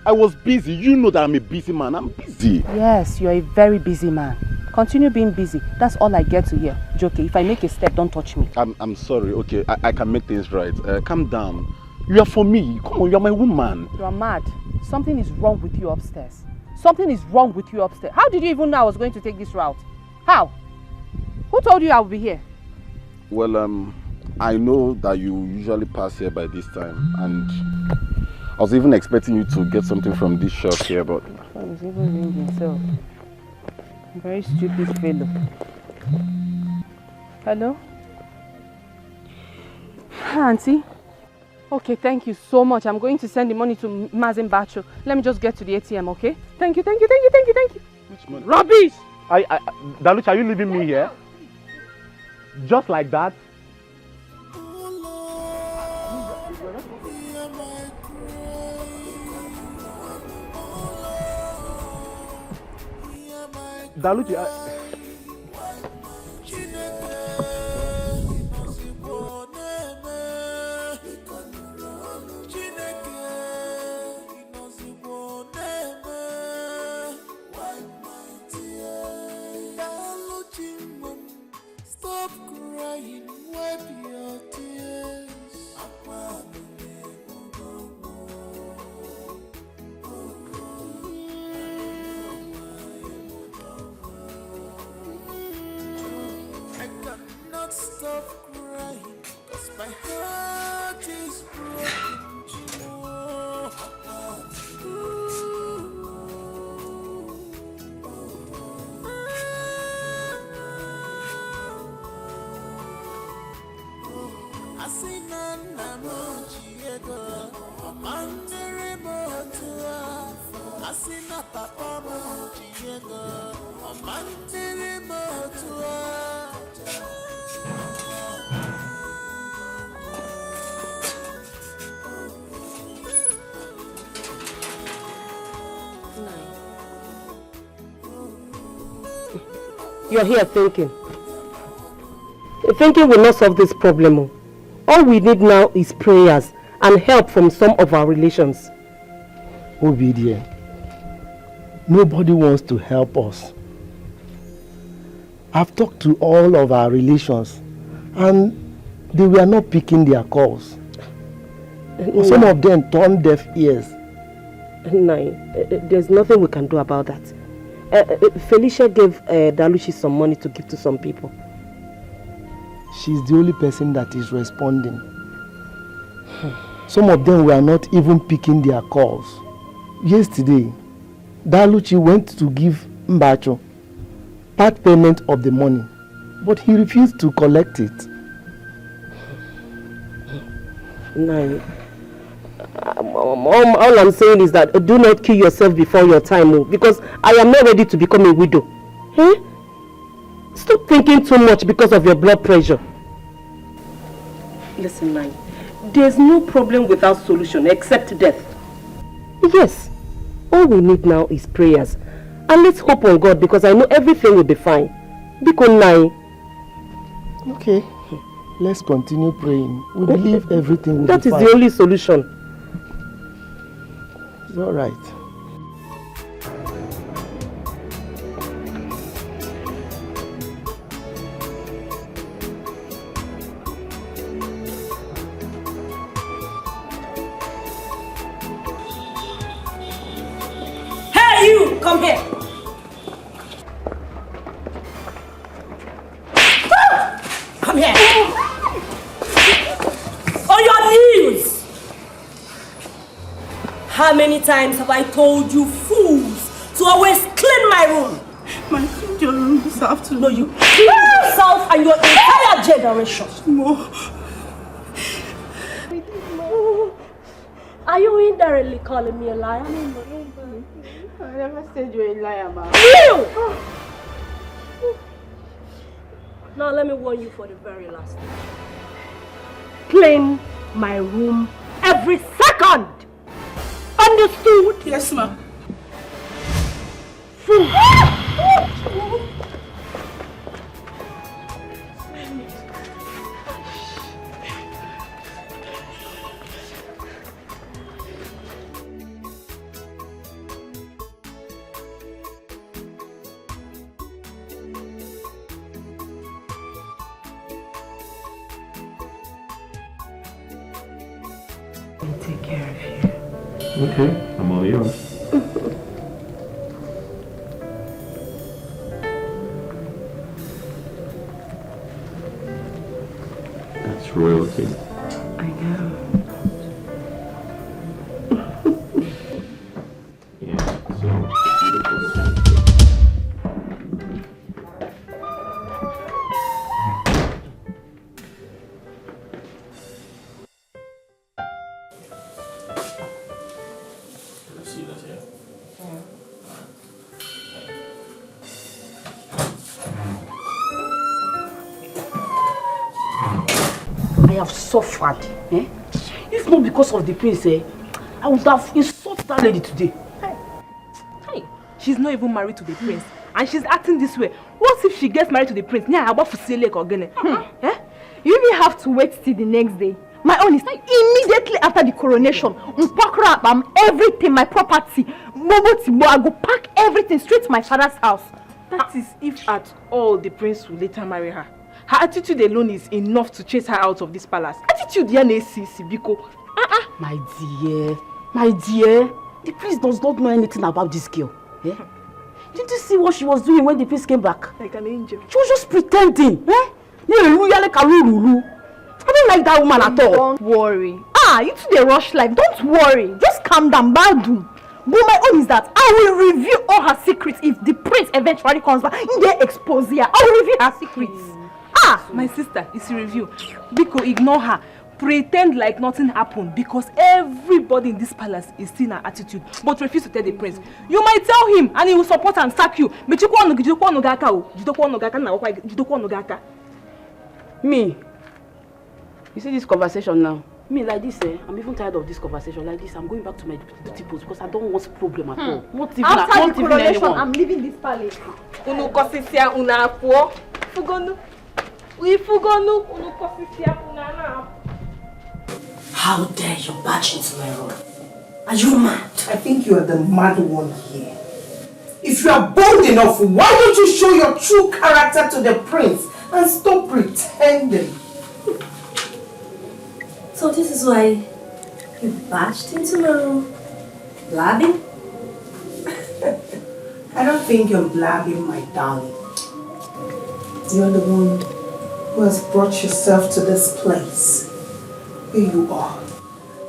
I was busy. You know that I'm a busy man. I'm busy. Yes, you're a very busy man. Continue being busy. That's all I get to hear. Joke, if I make a step, don't touch me. I'm sorry. Okay, I can make things right. Calm down. You are for me. Come on, you're my woman. You are mad. Something is wrong with you upstairs. Something is wrong with you upstairs. How did you even know I was going to take this route? How? Who told you I would be here? Well, I know that you usually pass here by this time, and I was even expecting you to get something from this shop here, but... I was even ringing himself. Very stupid fellow. Hello? Auntie? Okay, thank you so much. I'm going to send the money to Mazin Bacho. Let me just get to the ATM, okay? Thank you. Which money? Rubbish! Daluchi, are you leaving me here? Just like that? Daluchi, Stop crying, wipe your tears. I cannot stop crying, 'cause my heart is broken. Asina mojiego, amandere motua. Asina papa mojiego, amandere motua. You're here thinking. Thinking will not solve this problem. All we need now is prayers and help from some of our relations. Obedient. Nobody wants to help us. I've talked to all of our relations and they were not picking their calls. Some of them turned deaf ears. There's nothing we can do about that. Felicia gave Daluchi some money to give to some people. She's the only person that is responding. Some of them were not even picking their calls. Yesterday, Daluchi went to give Mbacho part payment of the money, but he refused to collect it. All I'm saying is that do not kill yourself before your time, because I am not ready to become a widow. Stop thinking too much because of your blood pressure. Listen, Nai, there's no problem without solution except death. Yes, all we need now is prayers. And let's hope on God, because I know everything will be fine. Because Nai. Okay, let's continue praying. We believe everything will That be fine. is the only solution. It's all right. Hey, you! Come here! Come here! On your knees! How many times have I told you fools to always clean my room? My children this afternoon. No, you kill yourself and your entire generation. No. Are you indirectly calling me a liar? I never said you're a liar, ma. You! Now let me warn you for the very last time. Clean my room every second. Understood? Yes, ma'am. I'll take care of you. Okay, I'm all yours. okay? I am. Yeah, so... See that here? I have suffered. Eh? If not because of the prince, I would have insulted that lady today. Hey, she's not even married to the prince, and she's acting this way. What if she gets married to the prince? Yeah, about to say like again. Eh? You even have to wait till the next day. My own is immediately after the coronation. Everything, my property. I go pack everything straight to my father's house. That is if at all the prince will later marry her. Her attitude alone is enough to chase her out of this palace. Attitude, Biko. My dear, the prince does not know anything about this girl. Eh? Didn't you see what she was doing when the prince came back? Like an angel. She was just pretending. Eh? I don't like that woman at all. Don't worry. You two they rush life. Don't worry. Just calm down, Badu. But my own is that I will reveal all her secrets if the prince eventually comes back. In their expose here, I will reveal her secrets. My sister, it's a review. Biko, ignore her. Pretend like nothing happened because everybody in this palace is seeing her attitude but refuse to tell the prince. You might tell him and he will support and sack you. Me? You see this conversation now? Me like this, I'm even tired of this conversation like this. I'm going back to my duty post because I don't want problem at all. Not even, After the coronation, anyone. I'm leaving this palace. How dare you barge into my room? Are you mad? I think you are the mad one here. If you are bold enough, why don't you show your true character to the prince and stop pretending? So this is why you barged into my room? Blabbing? I don't think you're blabbing, my darling. You're the one who has brought yourself to this place. Here you are.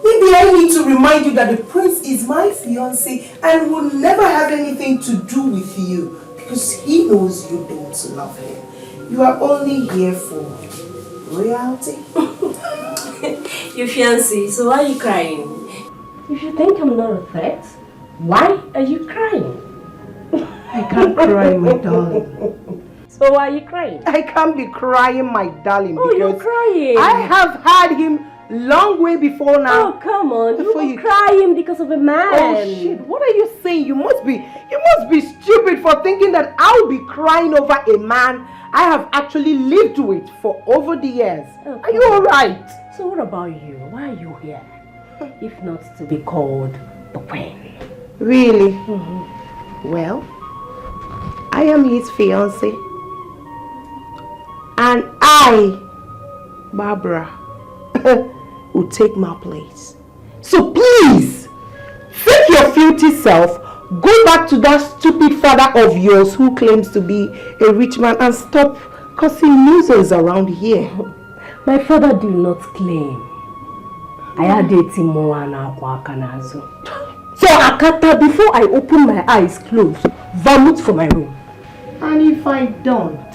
Maybe I need to remind you that the prince is my fiancé and will never have anything to do with you because he knows you don't love him. You are only here for reality. Your fiancé, so why are you crying? If you think I'm not a threat, why are you crying? I can't cry, my darling. So why are you crying? I can't be crying, my darling, because you're crying. I have had him long way before now. Oh, come on. You were crying because of a man. Oh, shit. What are you saying? You must be stupid for thinking that I'll be crying over a man I have actually lived with for over the years. Oh, are you alright? So what about you? Why are you here? If not to be called the queen. Really? Well, I am his fiancé. And I, Barbara, will take my place. So please, take your filthy self, go back to that stupid father of yours who claims to be a rich man and stop causing nuisance around here. My father did not claim. I had dating more and Akanazo. So Akata, before I open my eyes closed, vomit for my room. And if I don't?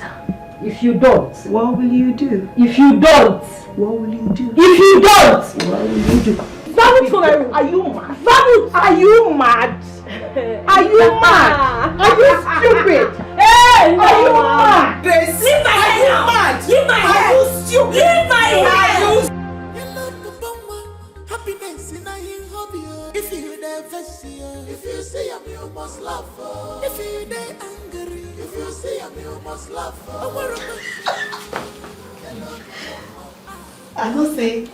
If you don't, what will you do? If you don't, what will you do? If you don't, what will you do? vomit for my room. Are you mad? Vomit! Are you mad? Are you mad? Are you stupid? Hey! Are you mad? Leave my head now! Leave my head! Are you stupid? Leave my head! Happiness in a hobby. If you never see her, if you see him, you must love her. If you they angry, if you see him, you must love her. I don't say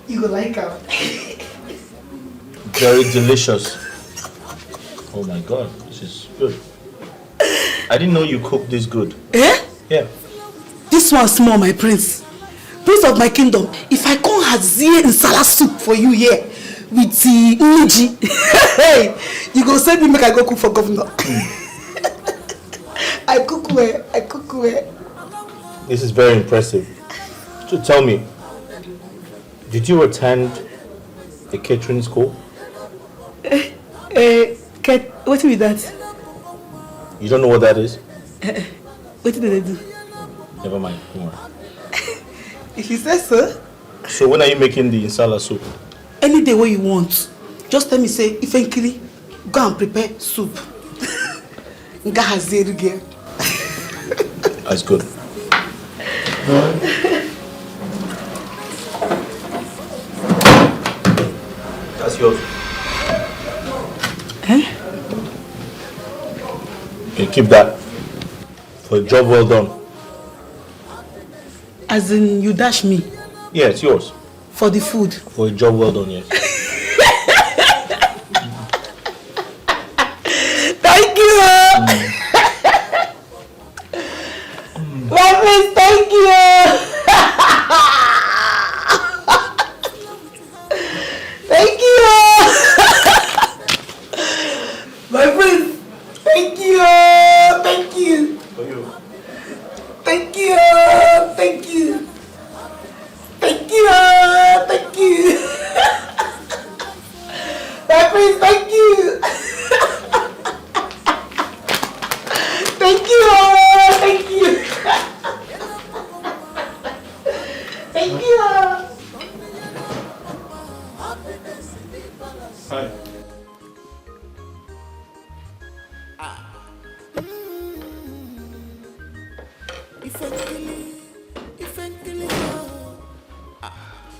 you go like her. Very delicious. Oh my god, this is good. I didn't know you cooked this good. Eh? Yeah. This one small, my prince. Prince of my kingdom. If I come hazie and salad soup for you here with the uji, hey, you go send me make I go cook for governor. I cook well. I cook well. This is very impressive. So tell me, Did you attend a catering school? What is that? You don't know what that is? What did they do? Never mind. Don't worry. If you say so. So when are you making the insala soup? Any day what you want. Just tell me, say, if Nkili, go and prepare soup. That's good. That's yours. Eh? You keep that for a job well done. As in, you dash me? Yeah, it's yours. For the food? For a job well done, yes. Thank you! My friends, thank you! Thank you! My friends, thank you! Thank you! For you. Thank you! Thank you! Thank you! Thank you! My friends, thank you! Thank you! Thank you! Thank you! Hi.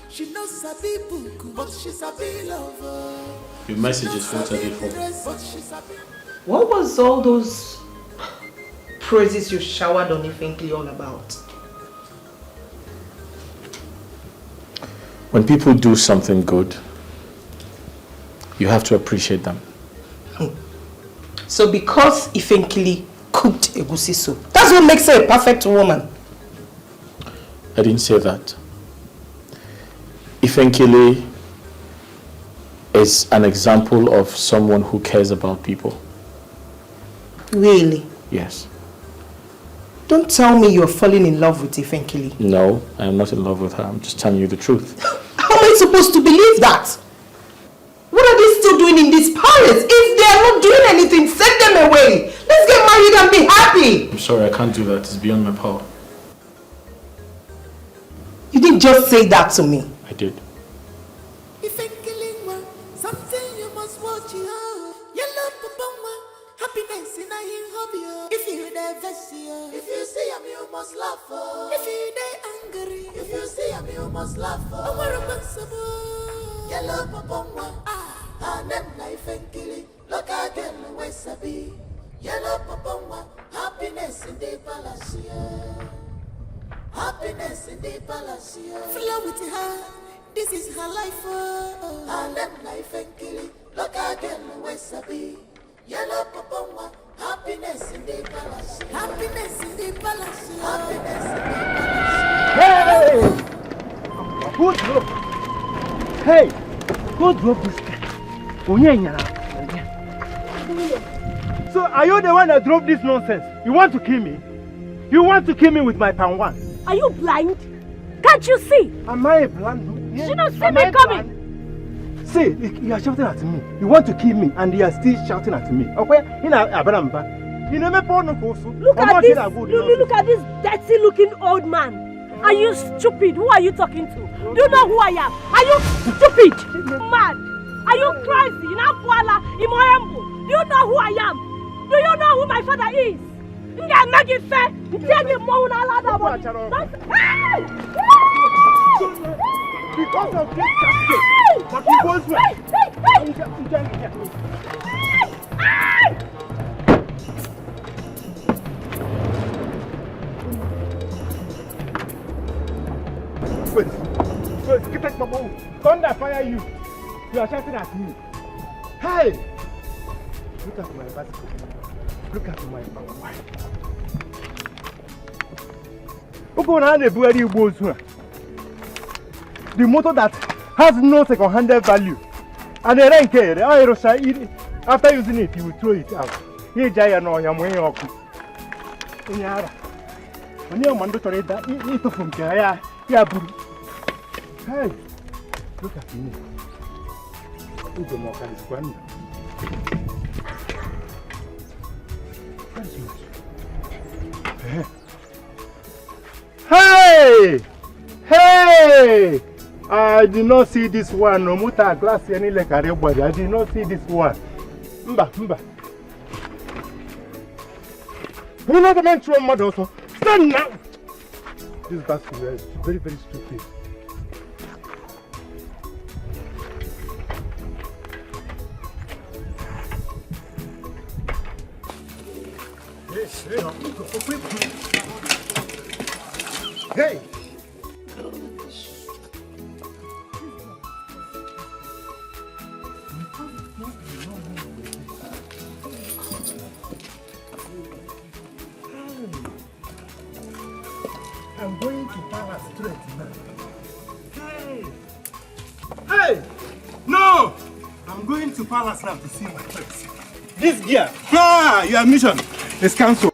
She knows Sabi Buku, but she's a bit lover. Your message is filtered for. What was all those praises you showered on Ifenkili all about? When people do something good, you have to appreciate them. So because Ifenkili cooked egusi soup, that's what makes her a perfect woman. I didn't say that. Ifenkili is an example of someone who cares about people. Really? Yes. Don't tell me you're falling in love with Ifenkili. No, I am not in love with her. I'm just telling you the truth. How am I supposed to believe that? What are they still doing in this palace? If they are not doing anything, send them away. Let's get married and be happy. I'm sorry, I can't do that. It's beyond my power. You didn't just say that to me. I did. Something you must watch you. Yellow papa, happiness in a hobby. If you divest you, if you see him, you must laugh. If you angry, if you see him, you must laugh. Yellow papa, and them life and killing. Look again, where Sabi. Yellow papa, happiness in the palace. Happiness in the palace. Flow with her. This is her life, and them life and killing. Look again, where Sabi. Yellow papa, happiness in the palace. Happiness in the palace. Happiness in the palace. Hey! Who drove? Hey! Who drove this car? So are you the one that drove this nonsense? You want to kill me? You want to kill me with my pan one? Are you blind? Can't you see? Am I blind? Yes. You don't see me coming. See, you are shouting at me. You want to kill me and you are still shouting at me. Okay? Look at this. Look at this dirty looking old man. Are you stupid? Who are you talking to? Do you know who I am? Are you stupid? Mad? Are you crazy? Do you know who I am? Do you know who my father is? Because of this casket, but he goes well. Wait, get back my bone. Thunder fire you. You are shouting at me. Hey! Look at my bicycle. Look at my wife. The motor that has no second-hand value. And they don't care. After using it, you will throw it out. Hey, Jaya, no, I'm way off. When you're mandatory, that eat from Jaya, yeah, hey, Look at me. Ugomoka is one. Hey! Hey! I did not see this one. No muta glass any like a body. I did not see this one. Mba. You know the man from mother also. Stand now! This bastard is very, very stupid. Hey! I'm going to Palace straight now. Hey! No! I'm going to Palace now to see my friends. This girl, your mission is cancelled.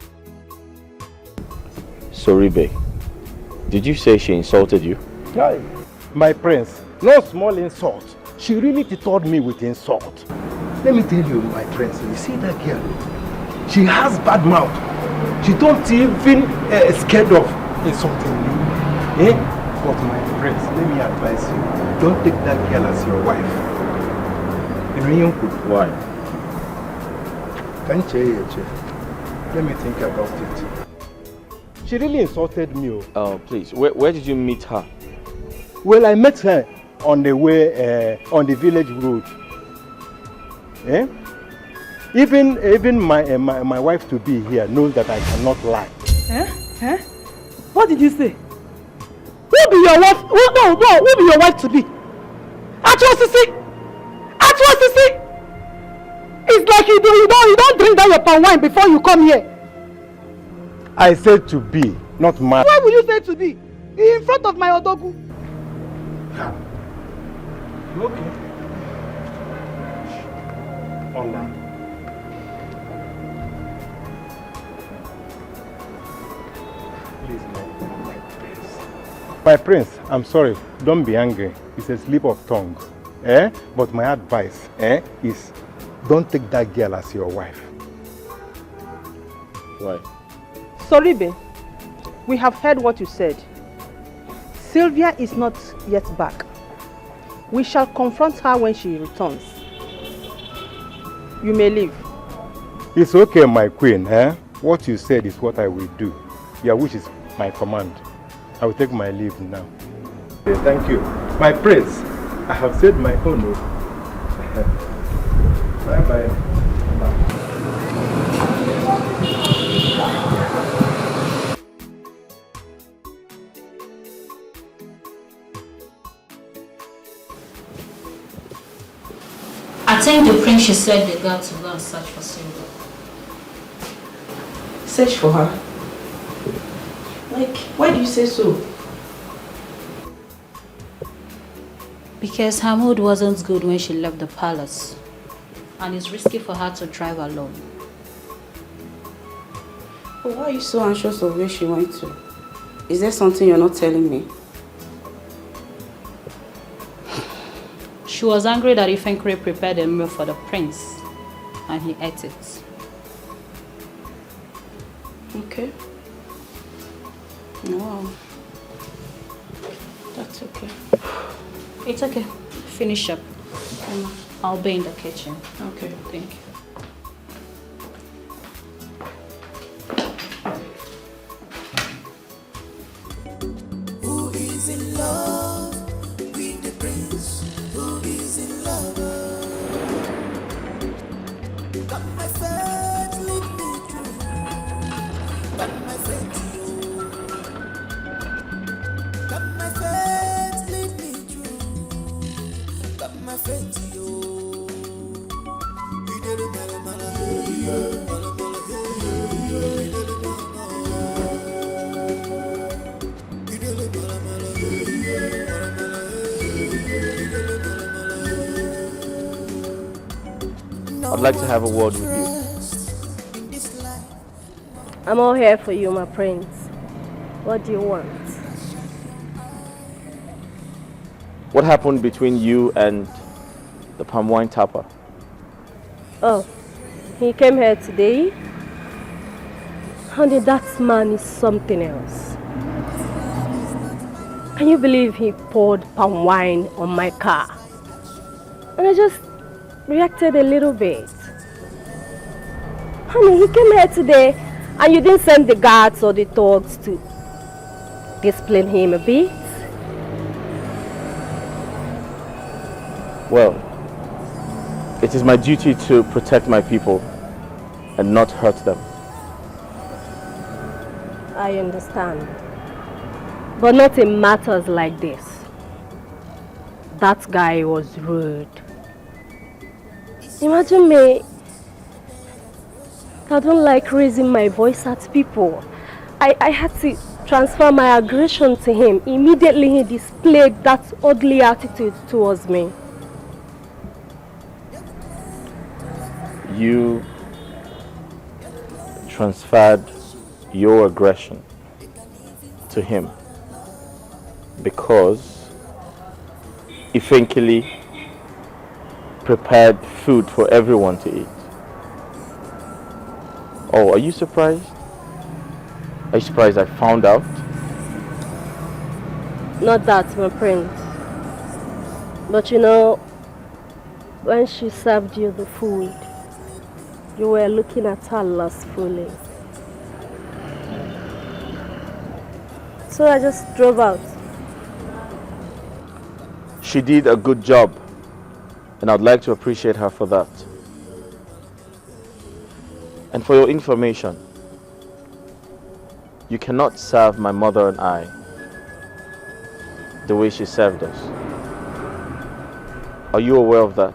Soribe, did you say she insulted you? Hi. My prince, no small insult. She really deterred me with insult. Let me tell you, my prince, you see that girl? She has bad mouth. She don't even scared of insulting you. But my prince, let me advise you, don't take that girl as your wife. Why? Can't you? Let me think about it. She really insulted me. Oh, please. Where did you meet her? Well, I met her on the way, on the village road. Even my wife to be here knows that I cannot lie. What did you say? Who be your wife? No, who be your wife to be? Atrocity! It's like you don't drink down your palm wine before you come here. I said to be, not marry. Why will you say to be? In front of my odogu. Okay. Online. Please, my prince, I'm sorry. Don't be angry. It's a slip of tongue. But my advice is don't take that girl as your wife. Why? Soribe, we have heard what you said. Sylvia is not yet back. We shall confront her when she returns. You may leave. It's okay, my queen. What you said is what I will do. Your wish is my command. I will take my leave now. Thank you. My prince, I have said my own. Bye-bye. I think the prince said they got to go and search for Sylvia. Search for her? Like, why do you say so? Because her mood wasn't good when she left the palace. And it's risky for her to drive alone. But why are you so anxious of where she went to? Is there something you're not telling me? She was angry that Ifenkre prepared a meal for the prince. And he ate it. Okay. Wow. That's okay. It's okay. Finish up. I'll be in the kitchen. Okay. Thank you. Who is in love with the prince? Who is in love? Got my friends lead me through. Got my friends you. Got my friends lead me through. Got my friends you. We did it, mala mala, mala mala, we did it, I'd like to have a word with you. I'm all here for you, my prince. What do you want? What happened between you and the palm wine tapper? Oh, he came here today. Honey, that man is something else. Can you believe he poured palm wine on my car? And I just reacted a little bit. Honey, he came here today and you didn't send the guards or the thugs to discipline him a bit? Well, it is my duty to protect my people and not hurt them. I understand. But not in matters like this. That guy was rude. Imagine me. I don't like raising my voice at people. I had to transfer my aggression to him. Immediately he displayed that ugly attitude towards me. You transferred your aggression to him because Ifenkili prepared food for everyone to eat. Oh, are you surprised? Are you surprised I found out? Not that, my prince. But you know, when she served you the food, you were looking at her lustfully. So I just drove out. She did a good job, and I'd like to appreciate her for that. And for your information, you cannot serve my mother and I the way she served us. Are you aware of that?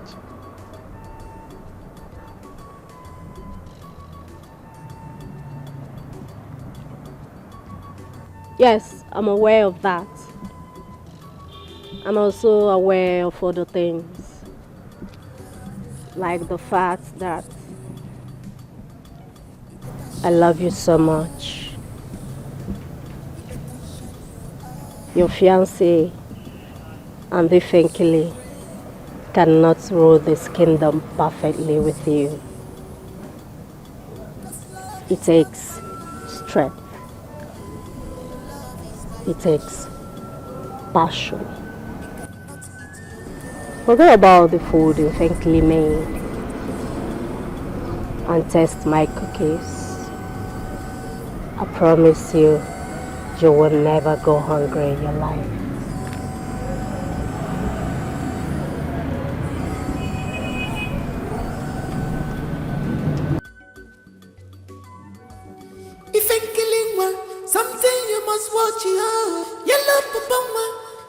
Yes, I'm aware of that. I'm also aware of other things, like the fact that I love you so much. Your fiancé and Ifenkili cannot rule this kingdom perfectly with you. It takes strength. It takes passion. Forget about the food Ifenkili made and taste my cookies. I promise you, you will never go hungry in your life. Something you must watch, yo. Yellow papa,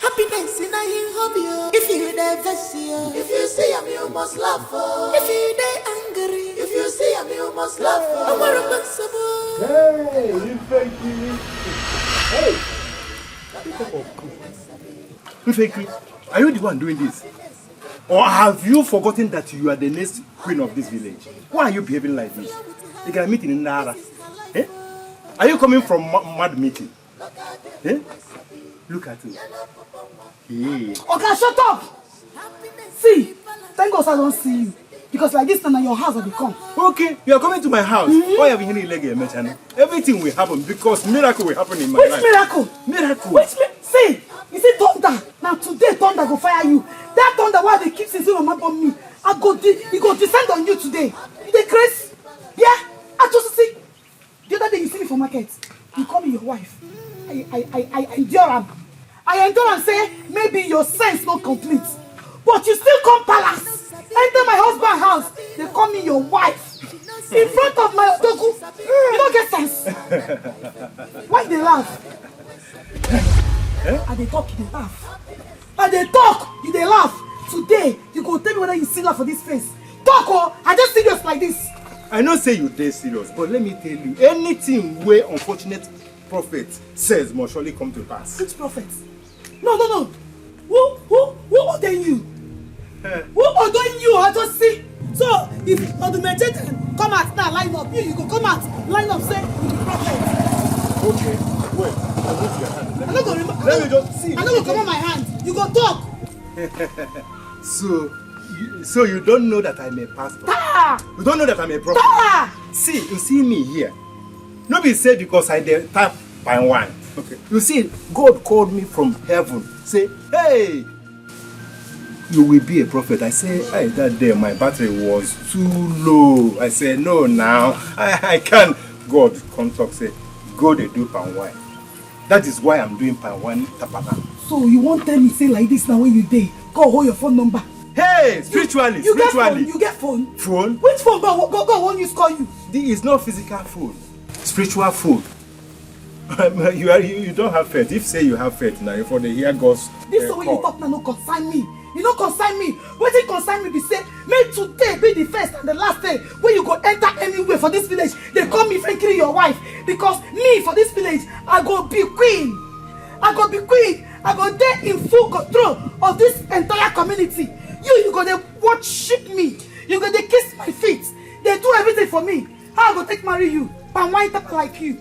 happiness in a hobby. If you divest, if you see him, you must laugh. If you die angry, if you see him, you must laugh. Hey, you thank you. Hey, Ifenkili, are you the one doing this? Or have you forgotten that you are the next queen of this village? Why are you behaving like this? You can meet in Nara. Eh? Are you coming from mad meeting? Eh? Look at you. Hey. Okay, shut up! See, thank God I don't see you. Because like this time your house will become. Okay, you are coming to my house. Why have you any leg here, man? Everything will happen because miracle will happen in my life. Which miracle? Miracle. Which see, you see thunder. Now today thunder go fire you. That thunder why they keep saying on me. It go descend on you today. You dey crazy? Yeah? I just see. The other day you see me for market. You call me your wife. I endure am. I endure and say maybe your sense not complete. But you still come palace. Enter my husband's house. They call me your wife. In front of my dogu. You don't get sense. Why they laugh? And they talk, you they laugh. And they talk, you they laugh. Today, you go tell me whether you see laugh for this face. Talk or I just serious like this. I know say you dead serious, but let me tell you, anything where unfortunate prophet says must surely come to pass. Which prophet? No. Who ordain you? Who ordain you? I just see. So if Odumejete come out now, line up. You go come out, line up, say you be prophet. Okay, wait. I'll move your hand. I'm not gonna let me just see. I'm not gonna come on my hand. You go talk. So you don't know that I'm a pastor? You don't know that I'm a prophet? See, you see me here. Nobody said because I did tap by one. Okay. You see, God called me from heaven. Say, hey, you will be a prophet. I say, hey, that day my battery was too low. I say, no, now I can't. God come talk, say, go they do pan wine. That is why I'm doing pan wine tapana. So you won't tell me say like this now when you day? Go hold your phone number. Hey, spiritually. You get phone? You get phone? Phone? Which phone? God won't use call you. This is not physical phone. Spiritual phone. You don't have faith. If say you have faith now, for the hear God's this way you talk now no concern me. You don't concern me. What it concern me be say, may today be the first and the last day when you go enter anywhere for this village. They call me frankly your wife. Because me for this village, I go be queen. I go be queen. I go there in full control of this entire community. You go there worship me. You go there kiss my feet. They do everything for me. How I go take marry you? But why top like you?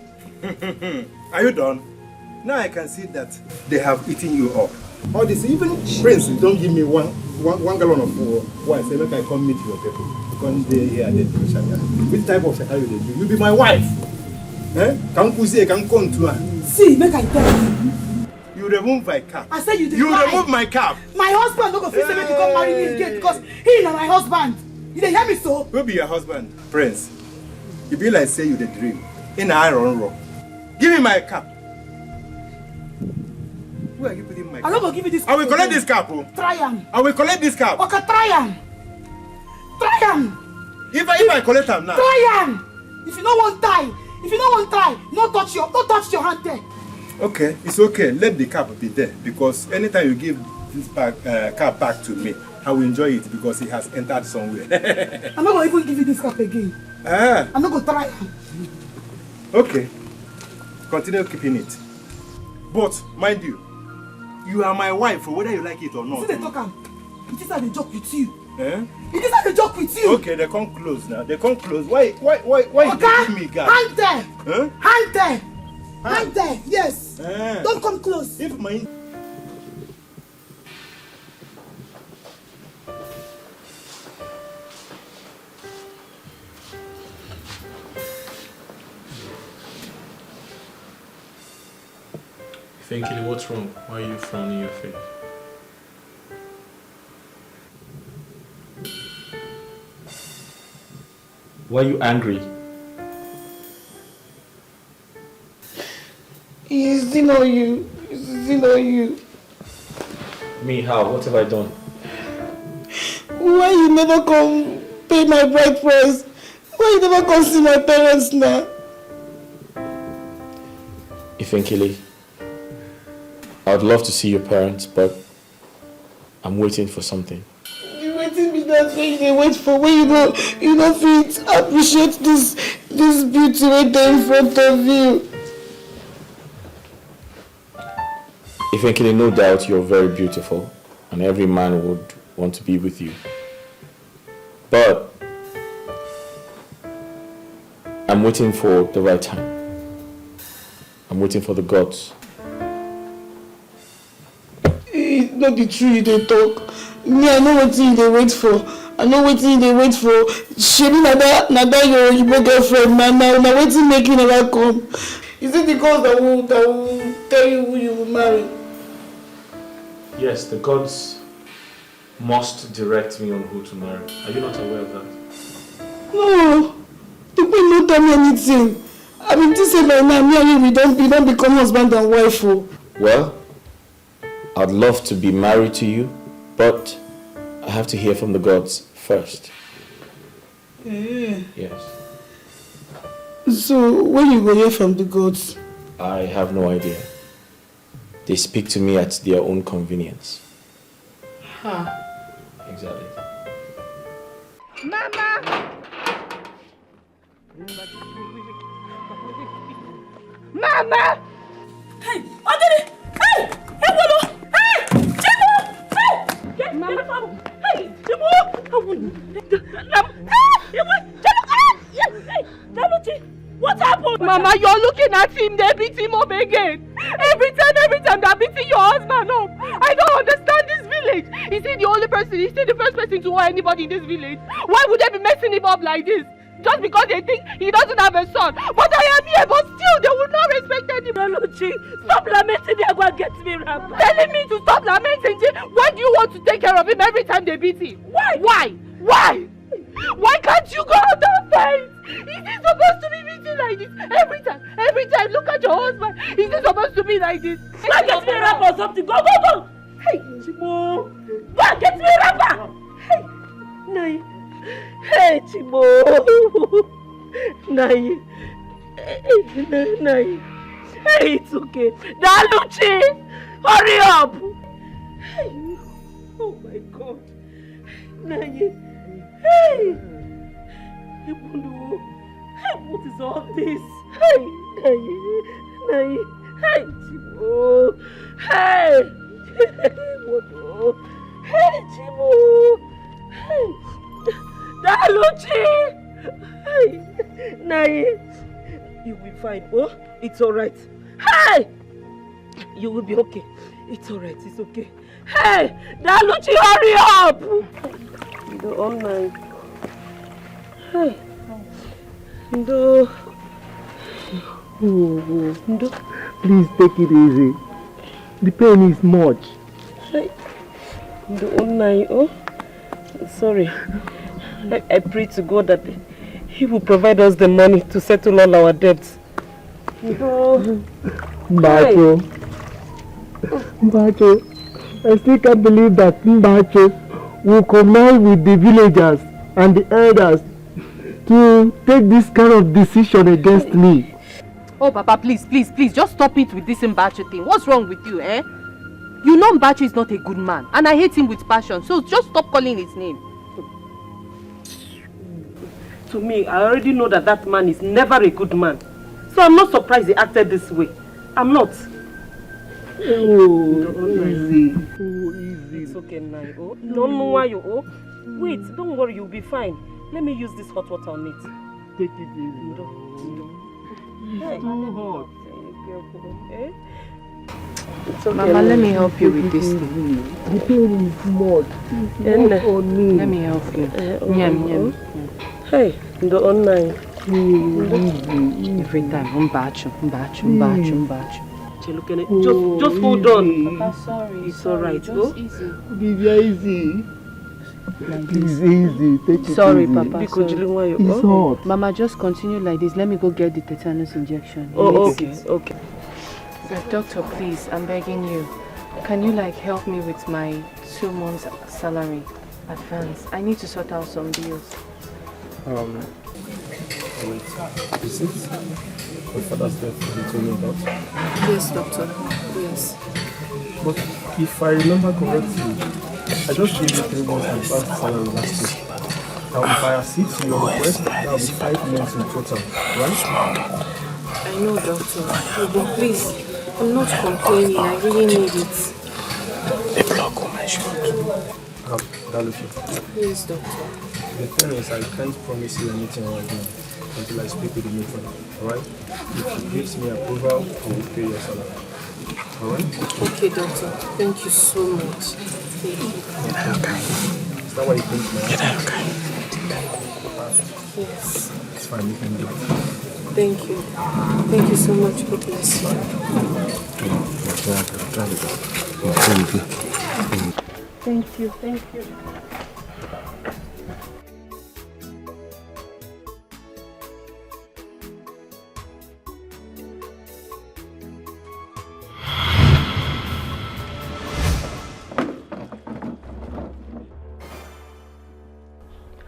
Are you done? Now I can see that they have eaten you up. All this, even Prince, don't give me one gallon of wine. Say, look, I come meet your people. Come there here and then. Which type of shaka you do? You be my wife. Eh? See, make I tell you. You remove my cap. I said you did. You remove my cap. My husband don't go feel say make you come marry me again because he is my husband. You dey hear me so? Who be your husband? Prince. You be like say you the dream. In iron rock. Give me my cap. Where are you putting my cap? I'm not gonna give you this cap. I will collect this cap. Oh. Try am. I will collect this cap. Okay, try am. Try am. If I collect them now. Try am. If you don't want try, no touch your hand there. Okay, it's okay. Let the cap be there because anytime you give this cap back to me, I will enjoy it because it has entered somewhere. I'm not gonna even give you this cap again. I'm not gonna try. Okay, continue keeping it. But mind you, you are my wife, whether you like it or not. See the talk am. It is how they joke with you. Eh? It is how they joke with you. Okay, they come close now. They come close. Why okay? You give me gas? Hand there. Huh? Hand there. Hand there. Yes. Don't come close. If my Thankfully, what's wrong? Why are you frowning your face? Why are you angry? It's still on you. It's still on you. Me, how? What have I done? Why you never come pay my bride price? Why you never come see my parents now? Ifenkele, I would love to see your parents, but I'm waiting for something. You waiting me that way they wait for when you don't fit appreciate this beauty right there in front of you. Ifenkele, no doubt you're very beautiful and every man would want to be with you. But I'm waiting for the right time. I'm waiting for the gods. It's not the truth they talk. Me, I know what thing they wait for. I know what thing they wait for. Shebi nada your Igbo girlfriend. Now waiting make you never come. Is it the gods that will tell you who you will marry? Yes, the gods must direct me on who to marry. Are you not aware of that? No, the queen don't tell me anything. I mean, this is like now, me and you, we don't become husband and wife. Oh. Well, I'd love to be married to you, but I have to hear from the gods first. Yes. So, when you go hear from the gods? I have no idea. They speak to me at their own convenience. Exactly. Mama! Mama! Hey, Adele! Hey! Hey, Bolo! Hey! Jimo! Hey! Mama! Hey, Jimo! Hey! What happened? Mama, you're looking at him, they beat him up again. Every time they're beating your husband up. I don't understand this village. village? Is he the only person? Is he the first person to owe anybody in this village? Why would they be messing him up like this? Just because they think he doesn't have a son. But I am here, but still they will not respect anybody. Oluchi, stop lamenting, they are going to get me rapper. Telling me to stop lamenting. Why do you want to take care of him every time they beat him? Why? Why? Why can't you go out and fight? Is he supposed to be beaten like this? Every time. Look at your husband. Is he supposed to be like this? Go and get me a rapper or something. Go. Hey, Chimo. Go and get me a rapper. Hey, Nai. Hey, Chimo. Nai. Hey, it's okay. Daluchi, hurry up. Hey. Oh my God. Nai. Hey! Ebundu! Hey, what is all this? Hey! Hey, Chimo! Hey! Hey, Chimo! Hey! Daluchi! Hey! Nai! You will be fine, oh? It's alright. Hey! You will be okay. It's alright, it's okay. Hey! Daluchi, hurry up! All night. Hey. Ndo. Please take it easy. The pain is much. Hey. Ndo all night. Oh, sorry. I pray to God that He will provide us the money to settle all our debts. Ndo. Mbacho. I still can't believe that Mbacho will connive with the villagers and the elders to take this kind of decision against me. Oh, Papa, please, just stop it with this Mbacho thing. What's wrong with you, eh? You know Mbacho is not a good man, and I hate him with passion, so just stop calling his name. To me, I already know that man is never a good man. So I'm not surprised he acted this way. I'm not. Oh, easy. It's okay now. Oh, don't know why you. Oh, wait, don't worry, you'll be fine. Let me use this hot water on it. Take it easy. It's too hot. Eh? It's okay. Mama, let me help you with this thing. The pain is much. Let me help you. Nyam. Hey, the online. Every time, Mbacho. Just hold on. Papa, sorry. It's alright. Just easy. Easy. Please, easy. Take it sorry, easy. Papa. Sorry. It's hot. Mama, just continue like this. Let me go get the tetanus injection. Oh, okay. Doctor, please, I'm begging you. Can you help me with my 2 months salary advance? I need to sort out some bills. Wait, is it your father's death you told me about? Yes, doctor. Yes. But if I remember correctly, I just gave you 3 months advance salary last week. Now if I accede to your request, that will be 5 months in total, right? I know, doctor. But please, I'm not complaining. I really need it. The block on my shirt. Yes, doctor. The thing is, I can't promise you anything right now until I speak with the matron, alright? If she gives me approval, I will pay your salary. Alright? Okay, doctor. Thank you so much. Thank you. Is that what you think, man? Yes. It's fine, you can do it. Thank you. Thank you so much. God bless you. Thank you.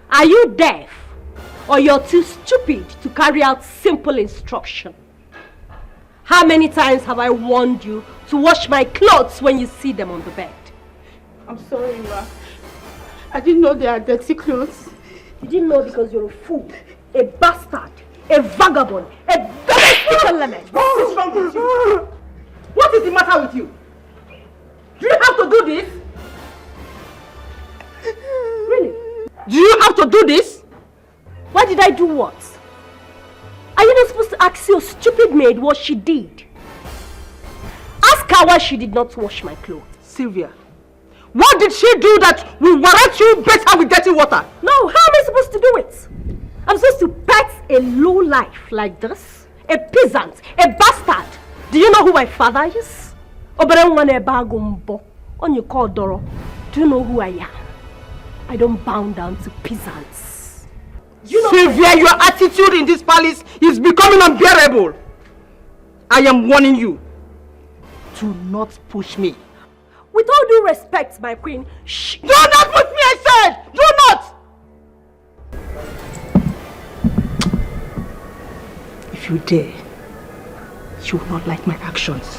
Are you deaf? Or you're too stupid to carry out simple instruction? How many times have I warned you to wash my clothes when you see them on the bed? I'm sorry, Ma. I didn't know they are dirty clothes. You didn't know because you're a fool, a bastard, a vagabond, a domestic element. What is wrong with you? What is the matter with you? Do you have to do this? Really? Do you have to do this? Why did I do what? Are you not supposed to ask your stupid maid what she did? Ask her why she did not wash my clothes. Sylvia, What did she do that will warrant you better with dirty water? No, how am I supposed to do it? I'm supposed to pet a low life like this? A peasant, a bastard. Do you know who my father is? On you call Doro. Do you know who I am? I don't bow down to peasants. You know, Sylvia, your attitude in this palace is becoming unbearable. I am warning you. Do not push me. With all due respect, my queen, shh. Do not push me, I said! Do not! If you dare, you will not like my actions.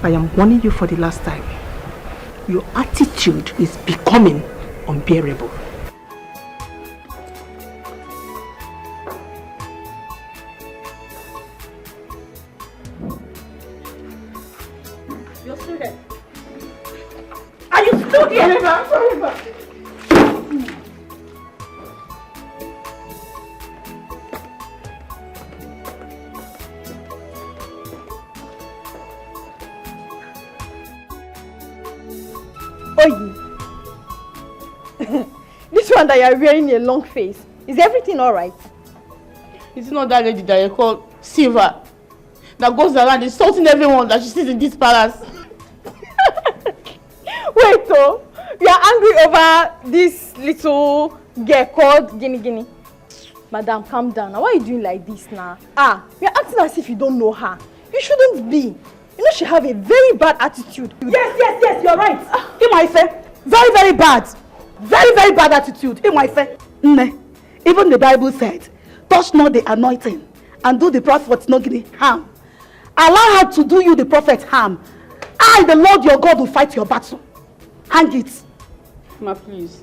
I am warning you for the last time. Your attitude is becoming unbearable. You're still here. Are you still here? This one that you're wearing a long face, is everything alright? It's not that lady that you call Silver that goes around insulting everyone that she sees in this palace. Wait, so you are angry over this little girl called Guinea? Madam, calm down. Now, why are you doing like this now? You're acting as if you don't know her. You shouldn't be. You know she have a very bad attitude. Yes, you're right. Imaife, very, very bad. Very, very bad attitude. Imaife. Even the Bible said, touch not the anointing and do the prophet no harm. Allow her to do you the prophet harm. I, the Lord your God, will fight your battle. Hang it. Ma, please.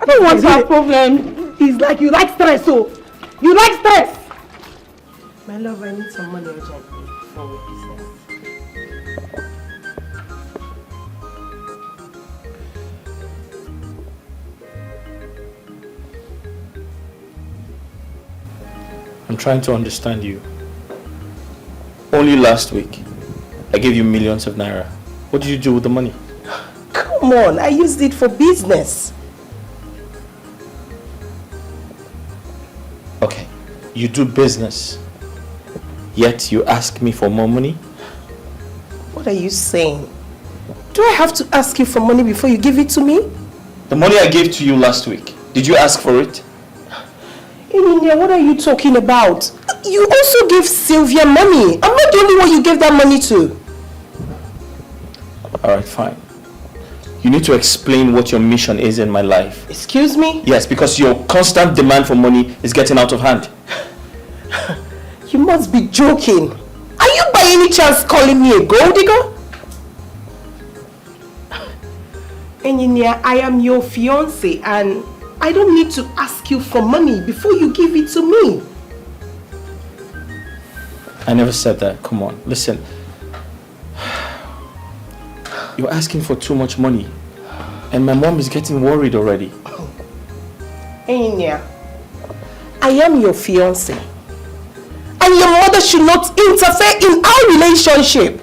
I don't want to have problem. It's like you like stress, so. You like stress. My love, I need some money urgently for business. I'm trying to understand you. Only last week, I gave you millions of naira. What did you do with the money? Come on, I used it for business. Okay, you do business, yet you ask me for more money? What are you saying? Do I have to ask you for money before you give it to me? The money I gave to you last week, did you ask for it? In India, what are you talking about? You also gave Sylvia money. I'm not the only one you gave that money to. Alright, fine. You need to explain what your mission is in my life. Excuse me? Yes, because your constant demand for money is getting out of hand. You must be joking. Are you by any chance calling me a gold digger? Engineer, I am your fiancé and I don't need to ask you for money before you give it to me. I never said that. Come on, listen. You're asking for too much money. And my mom is getting worried already. Engineer, I am your fiancé. And your mother should not interfere in our relationship.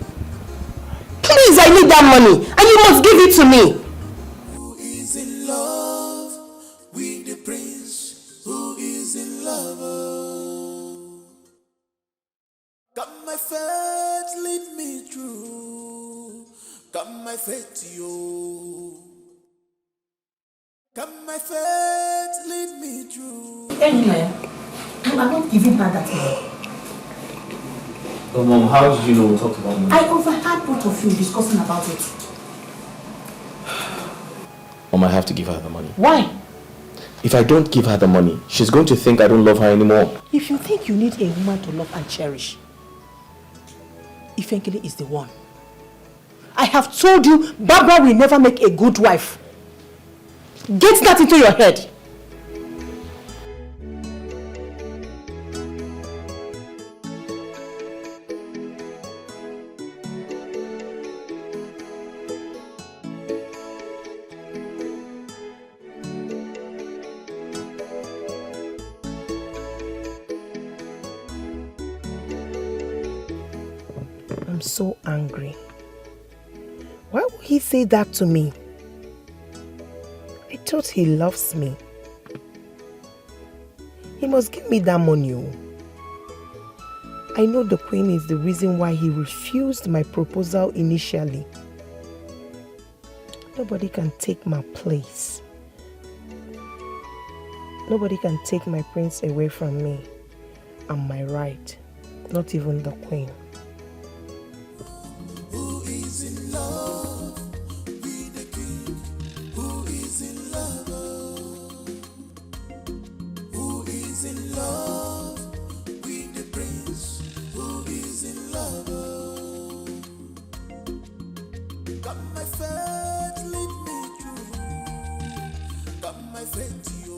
Please, I need that money. And you must give it to me. Who is in love with the prince? Who is in love? Come my faith, lead me through. Come my faith to you. Come my faith, lead me through. Anyway, I'm not giving her that money. Oh, Mom, how did you know we talked about money? I overheard both of you discussing about it. Mom, I have to give her the money. Why? If I don't give her the money, she's going to think I don't love her anymore. If you think you need a woman to love and cherish, Ifenkele is the one. I have told you, Barbara will never make a good wife. Get that into your head. I'm so angry. Why would he say that to me? thought he loves me. He must give me that money. Oh. I know the Queen is the reason why he refused my proposal initially. Nobody can take my place. Nobody can take my prince away from me and my right. Not even the Queen. Who is in love with the king? Who is in love? Who is in love with the prince? Who is in love? Got my faith, lead me through. Got my faith, yo.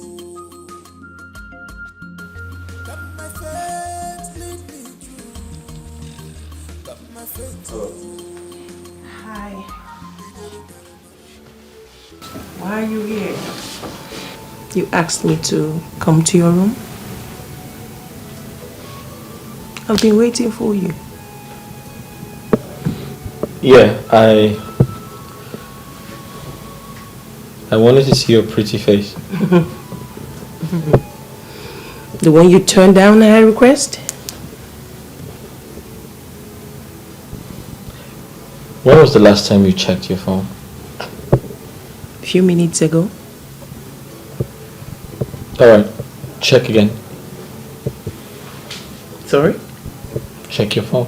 Got my faith, lead me through. Got my faith, yo. Hi. Why are you here? You asked me to come to your room? I've been waiting for you. Yeah, I wanted to see your pretty face. The one you turned down at request? When was the last time you checked your phone? A few minutes ago. Alright, check again. Sorry? Check your phone.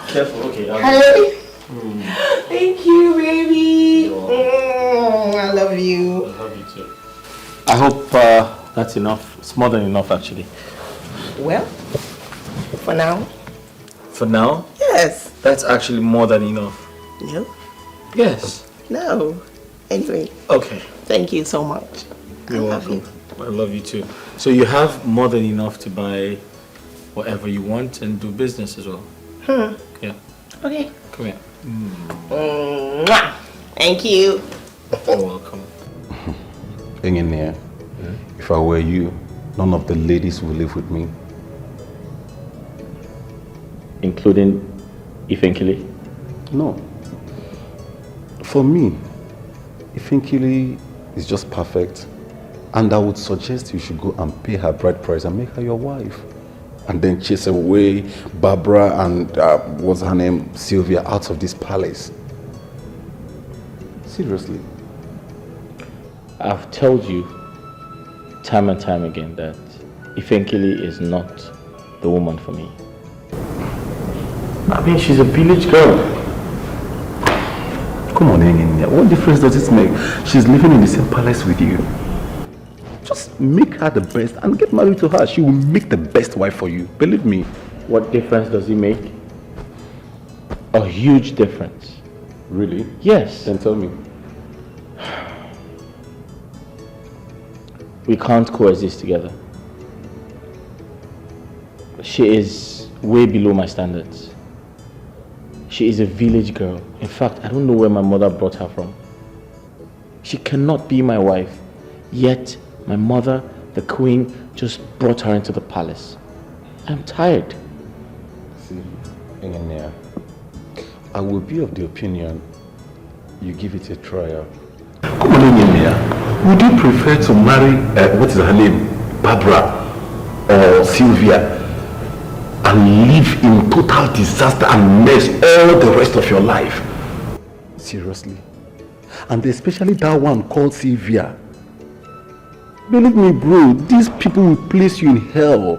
Careful, okay. Hey. Thank you, baby. I love you. I love you too. I hope that's enough. It's more than enough, actually. Well, for now. For now? Yes. That's actually more than enough. No? Yes. No. Anyway. Okay. Thank you so much. You're welcome. I love you too. So you have more than enough to buy whatever you want and do business as well. Yeah. Okay. Come here. Mwah. Thank you. You're welcome. Hang in there. If I were you, none of the ladies will live with me. Including Ifenkili? No. For me, Ifenkili is just perfect. And I would suggest you should go and pay her bride price and make her your wife. And then chase away Barbara and, what's her name, Sylvia, out of this palace. Seriously. I've told you time and time again that Ifenkili is not the woman for me. I mean, she's a village girl. Come on, hang in there. What difference does it make? She's living in the same palace with you. Just make her the best and get married to her. She will make the best wife for you. Believe me. What difference does it make? A huge difference. Really? Yes. Then tell me. We can't coexist together. She is way below my standards. She is a village girl. In fact, I don't know where my mother brought her from. She cannot be my wife, yet my mother, the queen, just brought her into the palace. I'm tired. See, hang in there. I will be of the opinion you give it a trial. Come on, hang in there. Would you prefer to marry, what is her name, Barbara or Sylvia, and live in total disaster and mess all the rest of your life? Seriously? And especially that one called Sylvia. Believe me, bro, these people will place you in hell.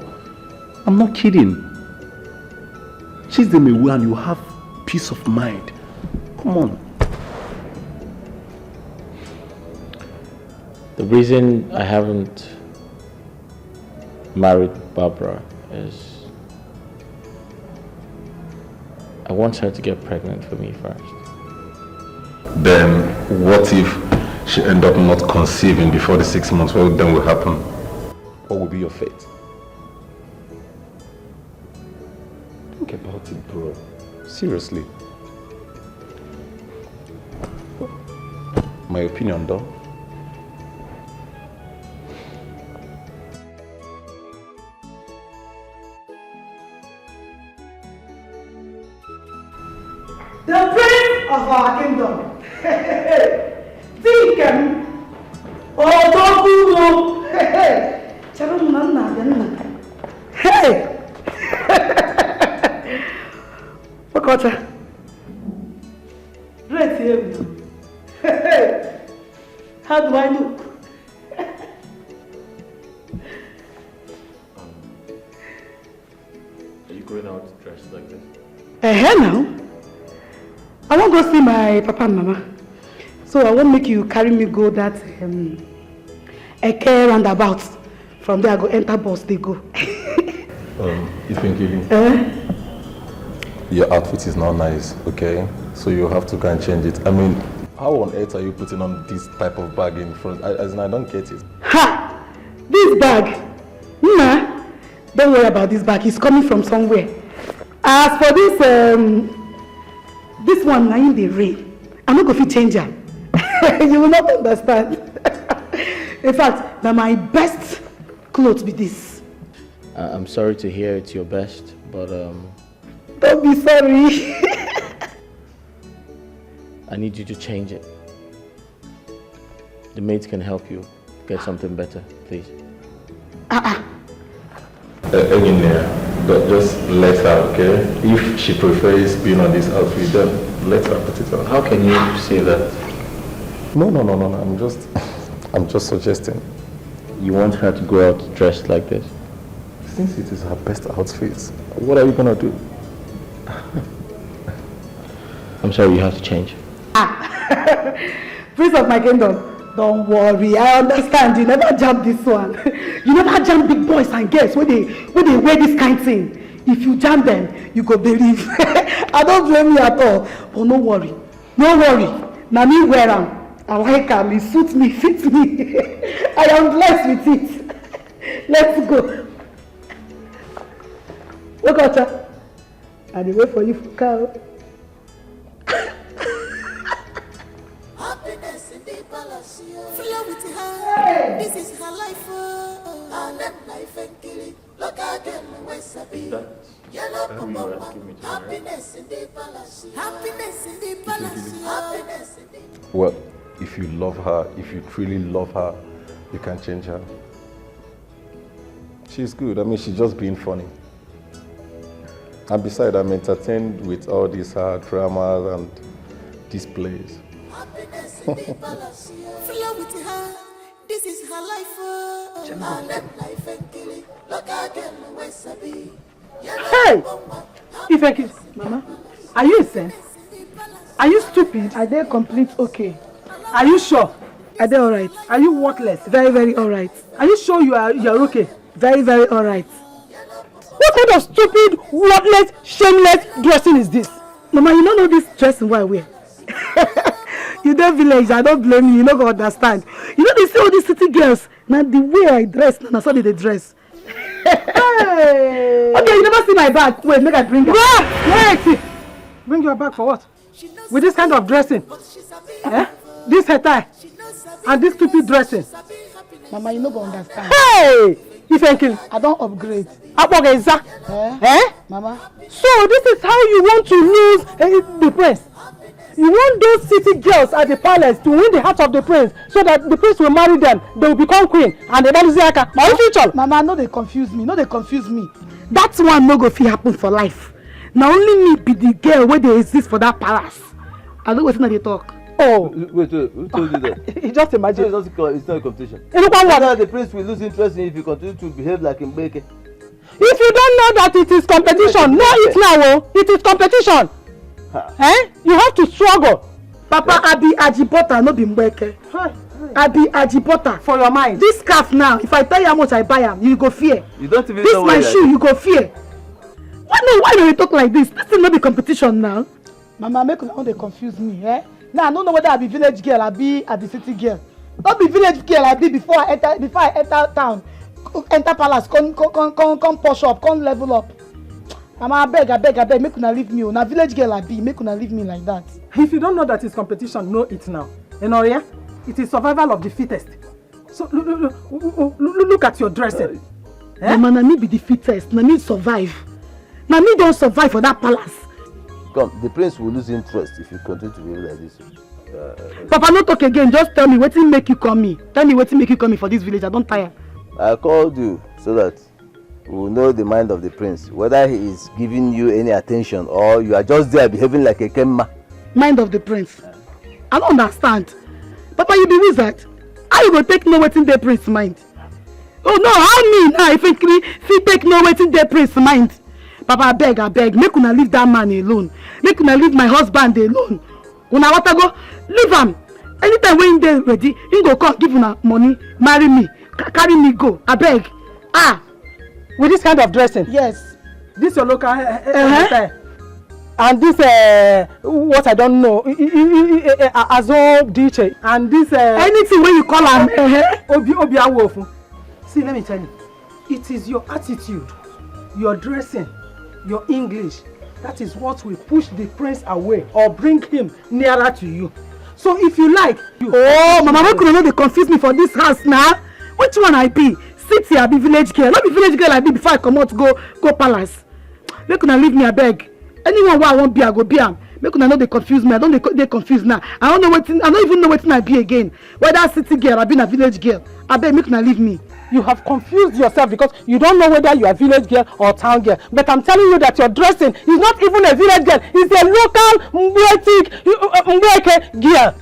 I'm not kidding. Chase them away and you have peace of mind. Come on. The reason I haven't married Barbara is I want her to get pregnant for me first. Then what if she end up not conceiving before the 6 months? What then will happen? What will be your fate? Think about it, bro. Seriously. My opinion, though, The prince of our kingdom. Deacon. Oh, hey! Fakota. Right here. How do I look? Are you going out dressed like this? Now. I won't go see my papa and mama. So I won't make you carry me go that a care roundabout. From there I go enter bus, they go. You think your outfit is not nice, okay? So you have to go and change it. I mean, how on earth are you putting on this type of bag in front? I don't get it. Ha! This bag? Nah, don't worry about this bag. It's coming from somewhere. As for this one, now in the rain. I'm not going to change her. You will not understand. In fact, now my best clothes be this. I'm sorry to hear it's your best, but don't be sorry. I need you to change it. The maids can help you get something better, please. Just let her, okay? If she prefers being on this outfit, then let her put it on. How can you say that? No. I'm just suggesting. You want her to go out dressed like this? Since it is her best outfit, what are you gonna do? I'm sorry, you have to change. Prince of my kingdom, don't worry, I understand. You never jump this one. You never jump big boys and girls when they wear this kind of thing. If you jump them, you go believe. I don't blame you at all. But no worry. Now me wear them. I like them. It suits me, fits me. I am blessed with it. Let's go. Look at her. I dey wait for you for car. Happiness in the palace, flow with her. This is her life, I let life and kill it. Look again, where's Sabi? Yellow Pomoma. Happiness in the palace, happiness in the palace, happiness in the. Well, if you love her, if you truly love her, you can change her. She's good. I mean, she's just being funny. And besides, I'm entertained with all these dramas and displays. Happiness in the palace, flow with her. This is her life, I let life and kill it. Look again, where's Sabi? Hey! Ifeki, Mama, are you insane? Are you stupid? Are they complete okay? Are you sure? Are they alright? Are you worthless? Very, very alright. Are you sure you are okay? Very, very alright. What kind of stupid, worthless, shameless dressing is this? Mama, you don't know this dressing what I wear. You don't village, I don't blame you, you don't go understand. You know they say all these city girls, now the way I dress, now so they dress. Hey. Okay, you never see my bag. Wait, make I bring it. Wait! Bring your bag for what? With this kind of dressing? Eh? This hair tie? And this stupid dressing? Mama, you no go understand. Hey! Ifenkin, I don't upgrade. Mama. So this is how you want to lose the prince? You want those city girls at the palace to win the heart of the prince so that the prince will marry them, they will become queen, and they will Ziaka. My future. Mama, no, they confuse me. That one no go fit happen for life. Now only me be the girl where they exist for that palace. I don't wait till they talk. Oh. Wait, who told you that? Just imagine. It's not a competition. The prince will lose interest in if you continue to behave like him. If you don't know that it is competition, know it now. It is competition. You have to struggle. Papa, I be Ajibota, no be Mbeke. I be Ajibota. For your mind. This scarf now, if I tell you how much I buy them, you go fear. You don't even this know my shoe, you go fear. Why do you talk like this? This is not the competition now. Mama, make they confuse me, Now I don't know whether I be village girl, I be city girl. Not be village girl, I be before I enter town, enter palace, come push up, come level up. Mama, I beg, make una leave me. Now village girl I be, make una leave me like that. If you don't know that it's competition, know it now. Enoria, it is survival of the fittest. So look at your dressing. Mama, na me be the fittest, na me survive. Na me don't survive for that palace. Come, the prince will lose interest if you continue to behave like this. Papa, no talk again. Just tell me wetin make you call me. Tell me wetin make you call me for this village. I don't tire. I called you so that we will know the mind of the prince, whether he is giving you any attention or you are just there behaving like a kemma. Mind of the prince? I don't understand. Papa, you be wizard. How you go take know wetin the prince mind? Oh no, how me now if he take know wetin the prince mind? Papa, I beg, make una leave that man alone. Make una leave my husband alone. Una want to go? Leave him. Anytime when they ready, he go come give una money, marry me, carry me go. I beg. With this kind of dressing? Yes. This your local hair? And this what I don't know, Azo DJ. And this anything when you call him Obi Awofu. See, let me tell you, it is your attitude, your dressing, your English, that is what will push the prince away or bring him nearer to you. So if you like, Mama, how could you not confuse me for this house now? Which one I be? City I be village girl. Not be village girl I be before I come out go palace. Make una leave me, I beg. Anyone where I won't be, I go be am. Make una know they confuse me. I don't they confuse now. I don't even know what I be again. Whether city girl I be a village girl. I beg, make una leave me. You have confused yourself because you don't know whether you are village girl or town girl. But I'm telling you that your dressing is not even a village girl. It's a local girl.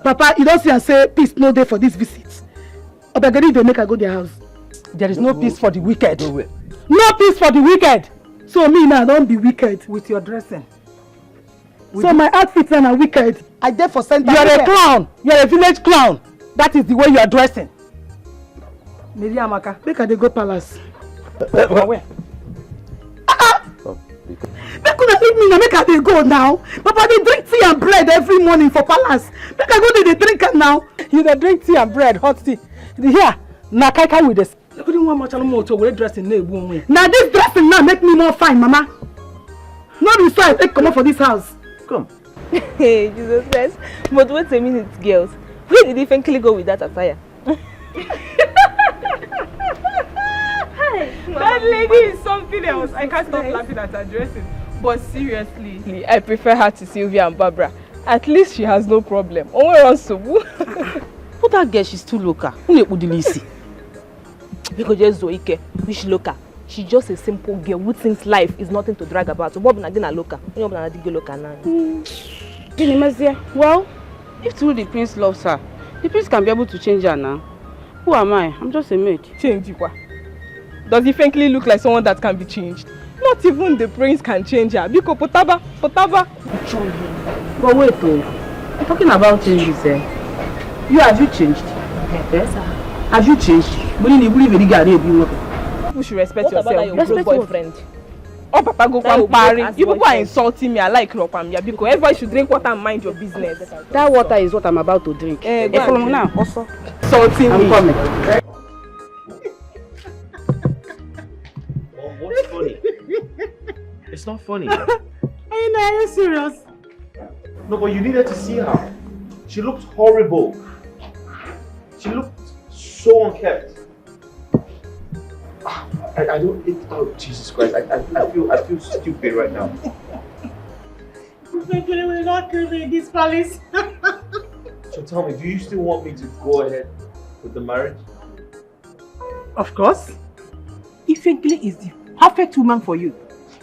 Papa, you don't see and say peace no day for this visit. Obegadi they make I go their house. There is no peace for the wicked. No peace for the wicked. So me now don't be wicked with your dressing. So my outfit now are wicked. I there for center. You are a clown. You are a village clown. That is the way you are dressing. Miriamaka, make I go palace. Where? Make una leave me now. Make I go now. Papa, they drink tea and bread every morning for palace. Make I go there, they drink it now. You dey drink tea and bread, hot tea. Here, na kai with this. You couldn't want much motor with dressing now this dressing now make me more fine, Mama. Not be so I take come up for this house. Come. Hey, Jesus Christ. But wait a minute, girls. Where did he frankly go with that attire? That lady is something else. I can't stop laughing at her dressing. But seriously, I prefer her to Sylvia and Barbara. At least she has no problem. But that girl, she's too local. Because just Zoike, which local? She's just a simple girl who thinks life is nothing to brag about. So what na local? Well, if truly the prince loves her, the prince can be able to change her now. Who am I? I'm just a maid. Change what? Does he frankly look like someone that can be changed? Not even the prince can change her. Biko potaba. But wait, I'm talking about changes. You have you changed? Yes, sir. Have you changed? You should respect yourself. Respect your boyfriend. Oh, Papa, go come party. You people are insulting me. I like Ropamia because everybody should drink water and mind your business. That water is what I'm about to drink. Follow me now. Also, insulting me. I'm coming. What's funny? It's not funny. Are you serious? No, but you needed to see her. She looked horrible. She looked so unkept. I don't. Oh Jesus Christ! I feel stupid right now. You will not kill me in this palace. So tell me, do you still want me to go ahead with the marriage? Of course. Ifenkele is the perfect woman for you.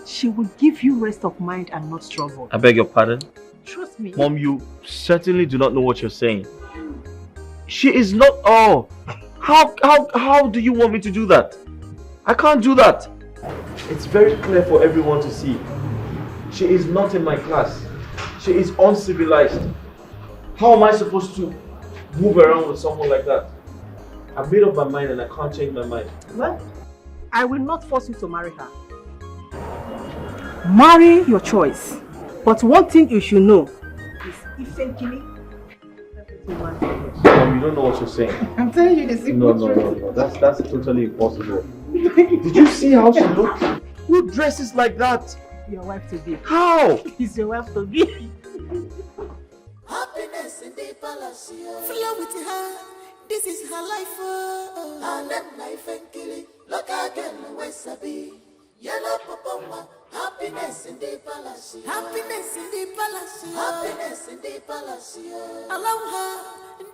She will give you rest of mind and not trouble. I beg your pardon? Trust me. Mom, you certainly do not know what you're saying. She is not. Oh, how do you want me to do that? I can't do that. It's very clear for everyone to see. She is not in my class. She is uncivilized. How am I supposed to move around with someone like that? I've made up my mind and I can't change my mind. Well, I will not force you to marry her. Marry your choice. But one thing you should know is Ifenkele. Mom, you don't know what you're saying. I'm telling you the secret. No. That's totally impossible. Did you see how she looks? Who dresses like that? Your wife to be. How? Is your wife to be. Happiness in the palace, flow with her. This is her life, and then life and kill it. Look again, where's Sabi? Yellow papa, happy. Happiness in the palace. Happiness in the palace. Happiness in the palace. Allow her.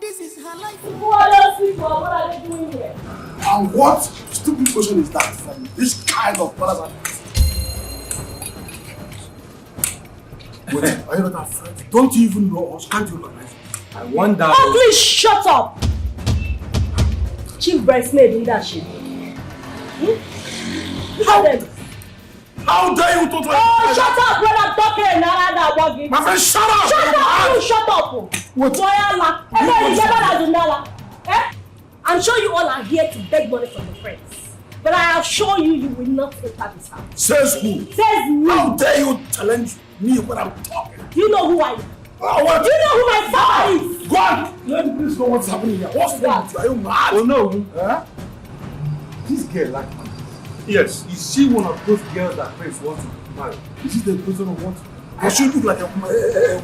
This is her life. What else people? What are they doing here? And what stupid question is that from this kind of palace? Wait, are you not afraid? Don't you even know us? Can't you recognize us? I wonder. Oh, please shut up! Chief bridesmaid leadership. How dare you to Oh, shut up when I'm talking! My friend, shut up! Shut up! You shut up! What? I'm sure you all are here to beg money from your friends. But I assure you, you will not enter this house. Says who? Says me. How dare you challenge me when I'm talking? You know who I am. What? You know who my father is. Go on! Let me please know what's happening here. What's wrong with you? Are you mad? Oh no. Huh? This girl like me. Yes. Is she one of those girls that Prince wants to marry? Is she the person who wants to? Does she look like a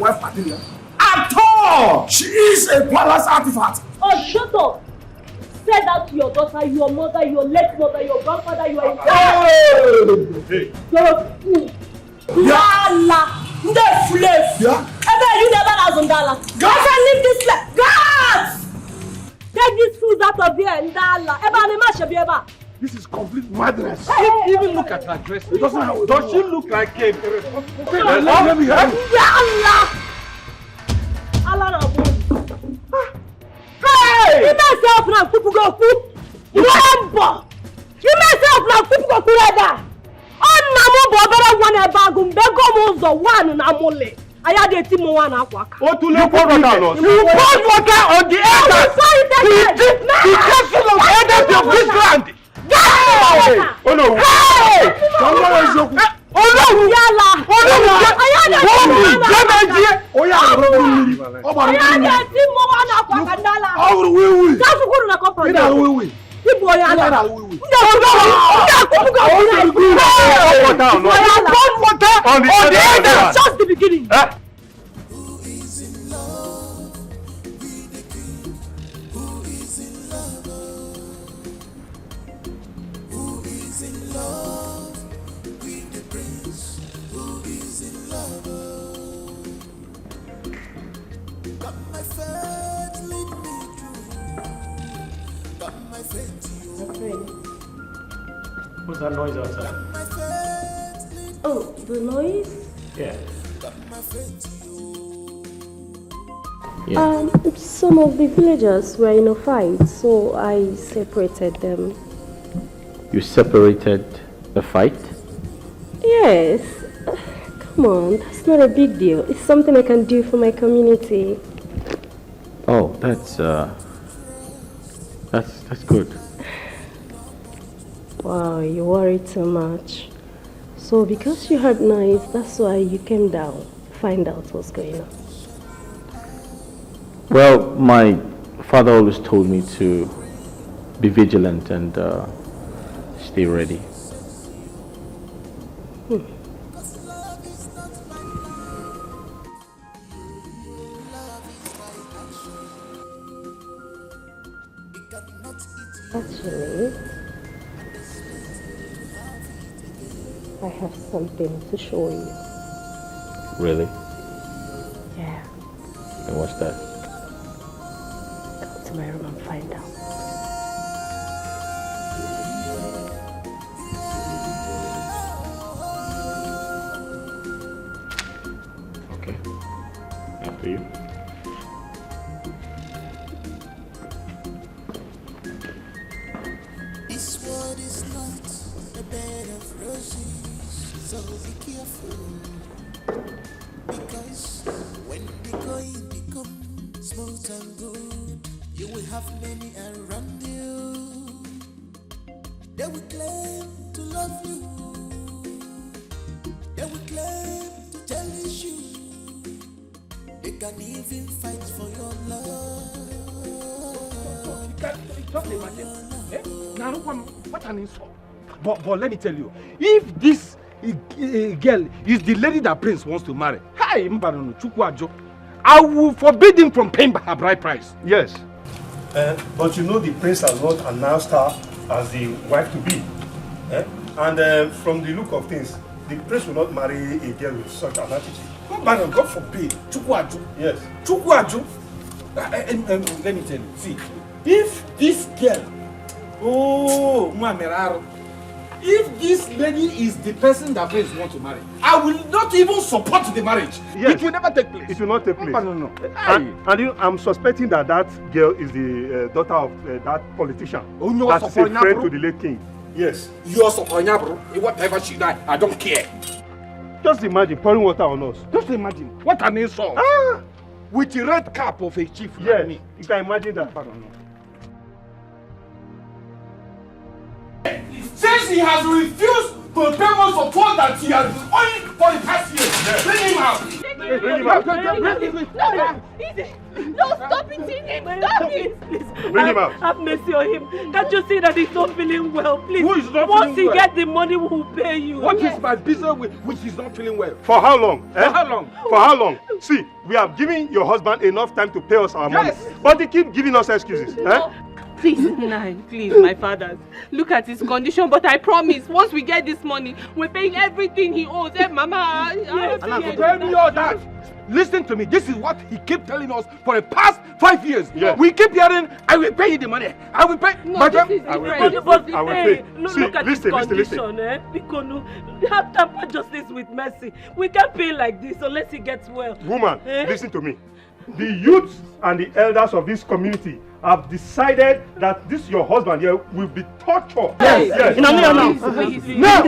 wife material? At all! She is a palace artifact. Oh, shut up! Say that to your daughter, your mother, your late mother, your grandfather, your entire... Hey! Yalla! Nde flesh! Yeah? You never has Ndala. Guys, I leave this place! Guards! Take these fools out of here, Ndala. This is complete madness. Even look at her dress. Does she look like a irresponsible person? Let me help you. Yalla! Hey! You myself now, people go cook. Remember! You myself now, people go cook. On namu bobera one bagum bego mozo one namole. I had a team one aquaka. What to look for now? You pour water on the elders. The castle of elders of this land. Oh no! Hey! Oh no! Yalla! Oh no! Just the beginning. What's that noise outside? Oh, the noise? Yeah. Some of the villagers were in a fight, so I separated them. You separated the fight? Yes. Come on, that's not a big deal. It's something I can do for my community. Oh, that's good. Wow, you worry too much. So because you heard noise, that's why you came down, find out what's going on. Well, my father always told me to be vigilant and stay ready. Actually, I have something to show you. Really? Yeah. And what's that? Go to my room and find out. Okay. After you. This world is not a bed of roses, so be careful. Because when the going becomes smooth and good, you will have many around you. They will claim to love you. They will claim to cherish you. They can even fight for your love. Just imagine. Now, what an insult. But let me tell you, if this girl is the lady that Prince wants to marry, I will forbid him from paying her bride price. Yes. But you know the prince has not announced her as the wife to be. And from the look of things, the prince will not marry a girl with such an attitude. God forbid. Chukwaju. Yes. Chukwaju. Let me tell you. See, if this girl, if this lady is the person that prince wants to marry, I will not even support the marriage. Yes. It will never take place. It will not take place. No. And you know, I'm suspecting that girl is the daughter of that politician. That is a friend to the late king. Yes. You're Sopanyabro. Whatever she died, I don't care. Just imagine pouring water on us. Just imagine. What an insult. With the red cap of a chief. Yes. Like you can imagine that. Since he has refused to pay us for what that he has been owing for the past years, bring him out. Bring him out. No, stop it, stop it. Please. Bring him out. Have mercy on him. Can't you see that he's not feeling well? Please. Who is not Once feeling well? he gets the money, we will pay you. What is my business with which is not feeling well? For how long? For how long? For how long? See, we have given your husband enough time to pay us our money. But they keep giving us excuses. Please, Nine, please, my fathers. Look at his condition, but I promise, once we get this money, we're paying everything he owes. Mama, Tell me all that. Listen to me. This is what he kept telling us for the past 5 years. Yeah. We keep hearing, I will pay you the money. I will pay. No, this is I will pay. but I will pay. Look at his condition, Because we have temper justice with mercy. We can't pay like this unless he gets well. Woman, listen to me. The youths and the elders of this community have decided that this your husband here will be tortured. Yes. No. Move him. No,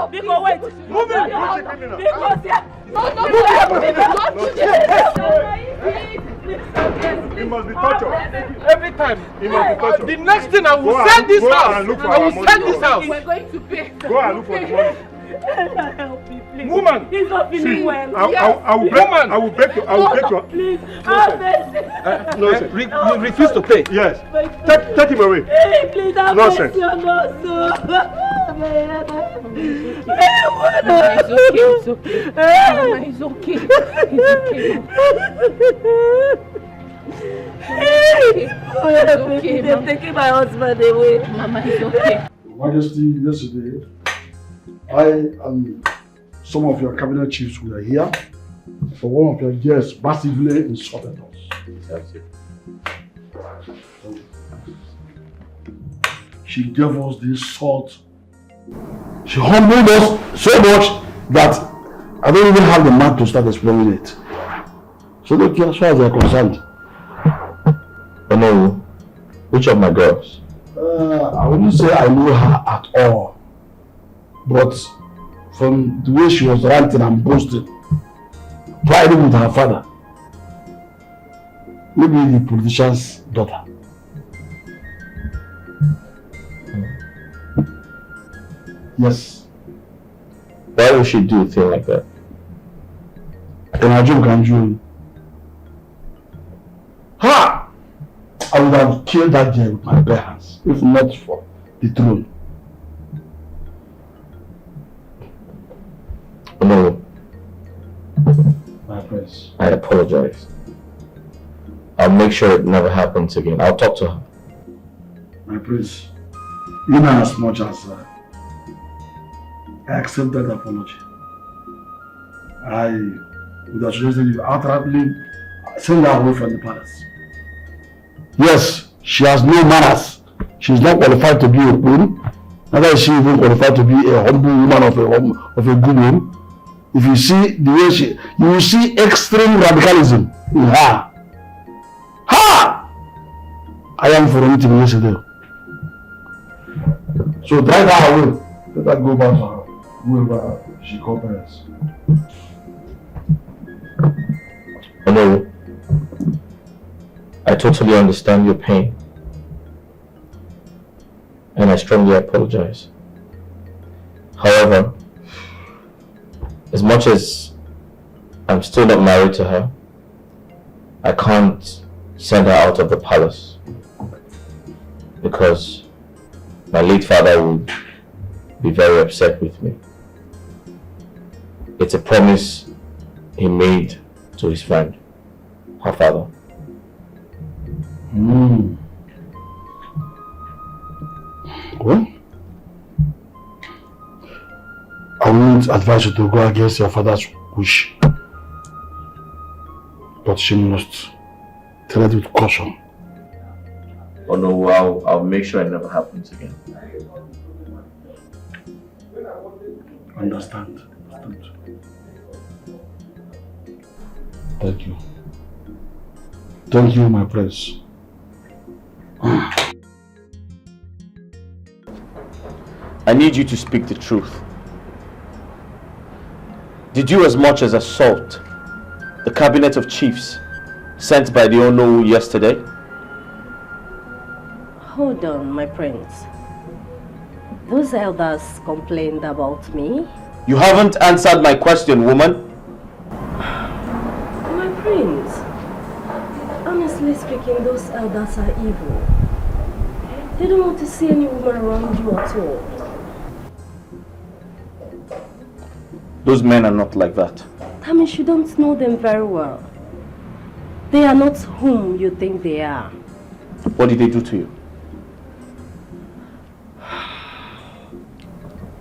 because wait. Move him. Because He must be tortured. Every time. He must be tortured. The next thing I will sell this house. And look for I our will money. sell this house. We're going to pay. Go and look for the money. Help me, please. Woman, he's not feeling well. I will beg you. Please, have mercy. You refuse to pay. Yes. Take him away. Hey, please, have Nonsense. mercy on us. It's okay. They're taking my husband away. Mama, it's okay. Majesty, yesterday, I and some of your cabinet chiefs were here for one of your guests massively insulted us. That's it. She gave us this insult. She humbled us so much that I don't even have the mouth to start explaining it. So look, as far as they're concerned. No, which of my girls? I wouldn't say I know her at all. But from the way she was ranting and boasting, priding with her father, maybe the politician's daughter. Yes. Why would she do a thing like that? Can ha! I would have killed that girl with my bare hands, if not for the throne. No. My prince. I apologize. I'll make sure it never happens again. I'll talk to her. My prince, even as much as I accept that apology, I would have suggested you outrightly send her away from the palace. Yes, she has no manners. She is not qualified to be a queen. Neither is she even qualified to be a humble woman of a good name. If you see the way you will see extreme radicalism in her. Ha! I am for meeting yesterday. So drive her away. Let her go back to her, whoever she cooperates. No. I totally understand your pain. And I strongly apologize. However, as much as I'm still not married to her, I can't send her out of the palace because my late father would be very upset with me. It's a promise he made to his friend, her father. Well, won't advise you to go against your father's wish. But she must tread with caution. Oh no, I'll make sure it never happens again. Understand. Thank you. Thank you, my prince. I need you to speak the truth. Did you as much as assault the cabinet of chiefs sent by the Ono yesterday? Hold on, my prince. Those elders complained about me. You haven't answered my question, woman. My prince, honestly speaking, those elders are evil. They don't want to see any woman around you at all. Those men are not like that. That means you don't know them very well. They are not whom you think they are. What did they do to you?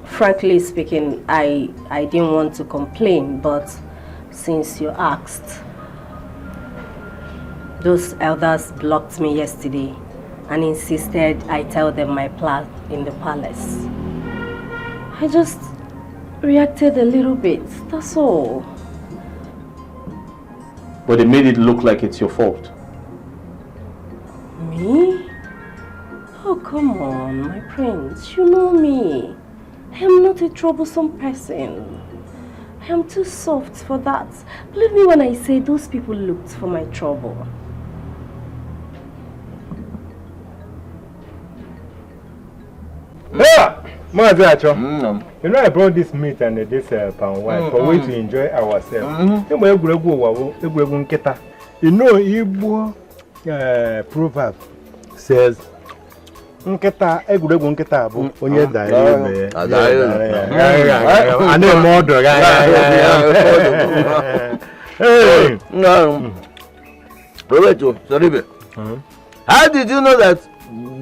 Frankly speaking, I didn't want to complain, but since you asked, those elders blocked me yesterday and insisted I tell them my plan in the palace. I just reacted a little bit, that's all. But they made it look like it's your fault. Me? Oh, come on, my prince, you know me. I am not a troublesome person. I am too soft for that. Believe me when I say those people looked for my trouble. Yeah! You know I brought this meat and this palm wine for we to enjoy ourselves. You know Igbo proverb says nketa egwuregwu nketa bụ onye dara ibe and then murder how did you know that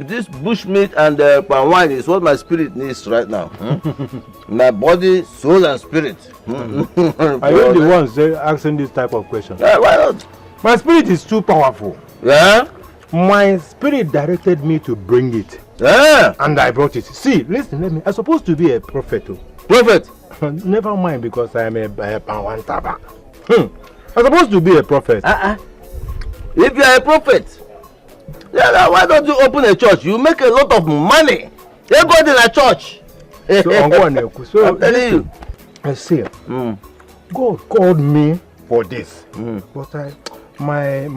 this bushmeat and palm wine is what my spirit needs right now? My body, soul and spirit. Are you the ones asking this type of question? Why not? My spirit is too powerful. Yeah? My spirit directed me to bring it. Yeah. And I brought it. See, listen, let me. I'm supposed to be a prophet. Prophet? Never mind, because I'm a Pawantaba. I'm supposed to be a prophet. If you are a prophet, yeah, why don't you open a church? You make a lot of money. You go in a church. So I'm telling you. I see. God called me for this, but my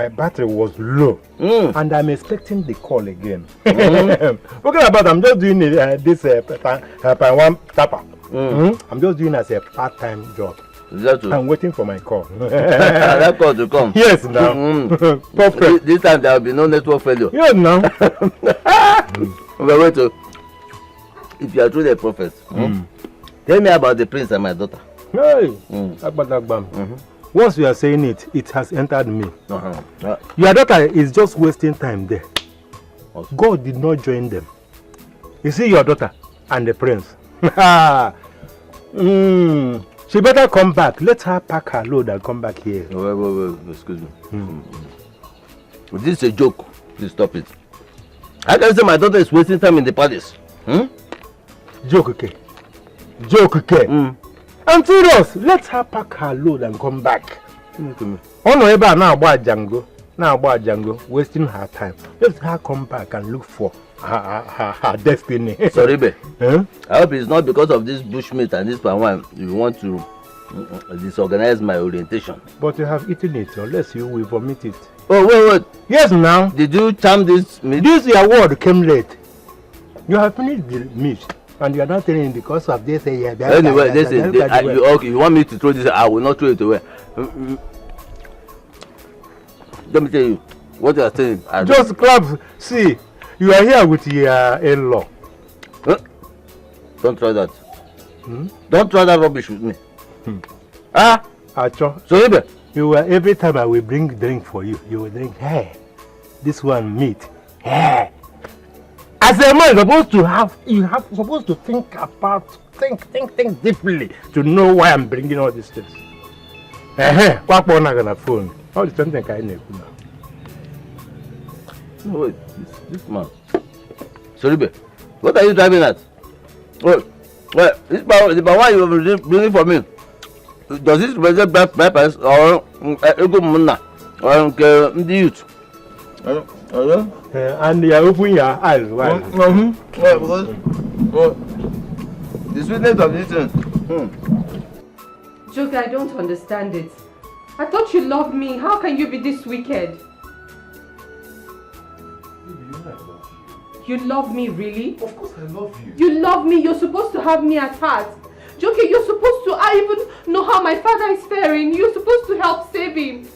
battery was low, and I'm expecting the call again. Forget about. I'm just doing this one tapper. I'm just doing as a part-time job. I'm waiting for my call. That call to come. Yes, now. Perfect. This time there will be no network failure. Yes, now. Wait, if you are truly a prophet, tell me about the prince and my daughter. Hey, once you are saying it, it has entered me. Your daughter is just wasting time there. God did not join them. You see your daughter and the prince. She better come back. Let her pack her load and come back here. Wait, excuse me. This is a joke. Please stop it. How can you say my daughter is wasting time in the palace? Joke, okay? Joke, okay? I'm serious. Let her pack her load and come back. Oh no, ever now about Django, wasting her time. Let her come back and look for her destiny. Sorry, babe. I hope it's not because of this bushmeat and this palm wine you want to disorganize my orientation. But you have eaten it, unless you will vomit it. Oh, wait. Yes, now. Did you charm this meat? This your word came late. You have finished the meat. And you are not telling because of this. Anyway, okay, you want me to throw this? I will not throw it away. Let me tell you what you are saying. Just clap. See, you are here with your in-law. Don't try that. Don't try that rubbish with me. Acho. So you will, every time I will bring drink for you, you will drink. Hey, this one meat. Hey. As a man, you're supposed to think deeply to know why I'm bringing all these things. What on a phone? All the something I know now. No, wait, this man. Soribe, what are you driving at? Wait, this power you are bringing for me. Does this represent black peppers or ego muna or the youth? And you are opening your eyes wide. Because the sweetness of this thing. Joker, I don't understand it. I thought you loved me. How can you be this wicked? You love me, really? Of course I love you. You love me. You're supposed to have me at heart. Joker, you're supposed to. I even know how my father is faring. You're supposed to help save him.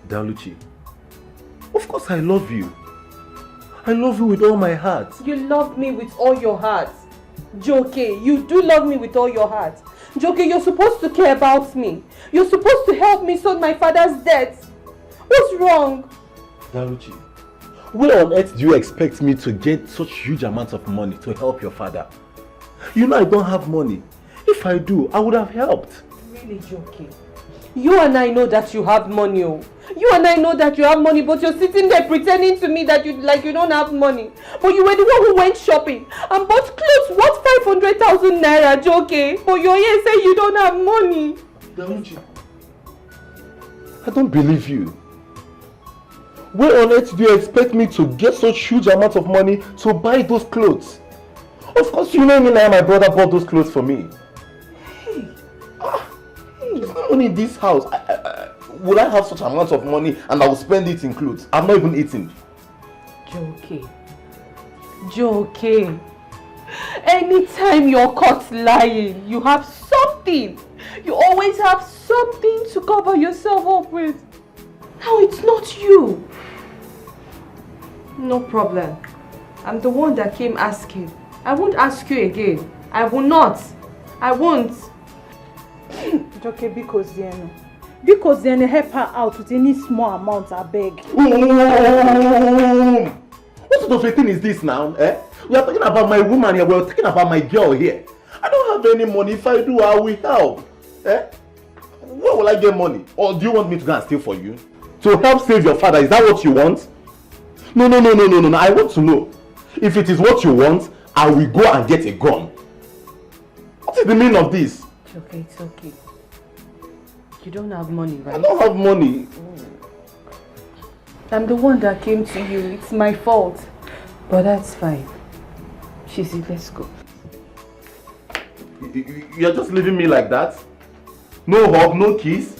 Daluchi, of course I love you. I love you with all my heart. You love me with all your heart. Joker, you do love me with all your heart. Joker, you're supposed to care about me. You're supposed to help me sort my father's debts. What's wrong? Daluchi, where on earth do you expect me to get such huge amounts of money to help your father? You know I don't have money. If I do, I would have helped. Really, Joker? You and I know that you have money. Oh. You and I know that you have money, but you're sitting there pretending to me that you don't have money. But you were the one who went shopping and bought clothes worth 500,000 naira, Joker. But you're here saying you don't have money. Daluchi, I don't believe you. Where on earth do you expect me to get such huge amounts of money to buy those clothes? Of course you know me now, my brother bought those clothes for me. Hey. It's not only this house. Would I have such amounts of money and I will spend it in clothes? I'm not even eating. Joker. Anytime you're caught lying, you have something. You always have something to cover yourself up with. Now it's not you. No problem. I'm the one that came asking. I won't ask you again. I will not. I won't. Joker, because then help her out with any small amount, I beg. What sort of a thing is this now? We are talking about my woman here, we are talking about my girl here. I don't have any money. If I do, I will help. Where will I get money? Or do you want me to go and steal for you? To help save your father, is that what you want? No. I want to know. If it is what you want, I will go and get a gun. What is the meaning of this? It's okay. You don't have money, right? I don't have money. I'm the one that came to you. It's my fault. But that's fine. Shizzy, let's go. You're just leaving me like that? No hug, no kiss?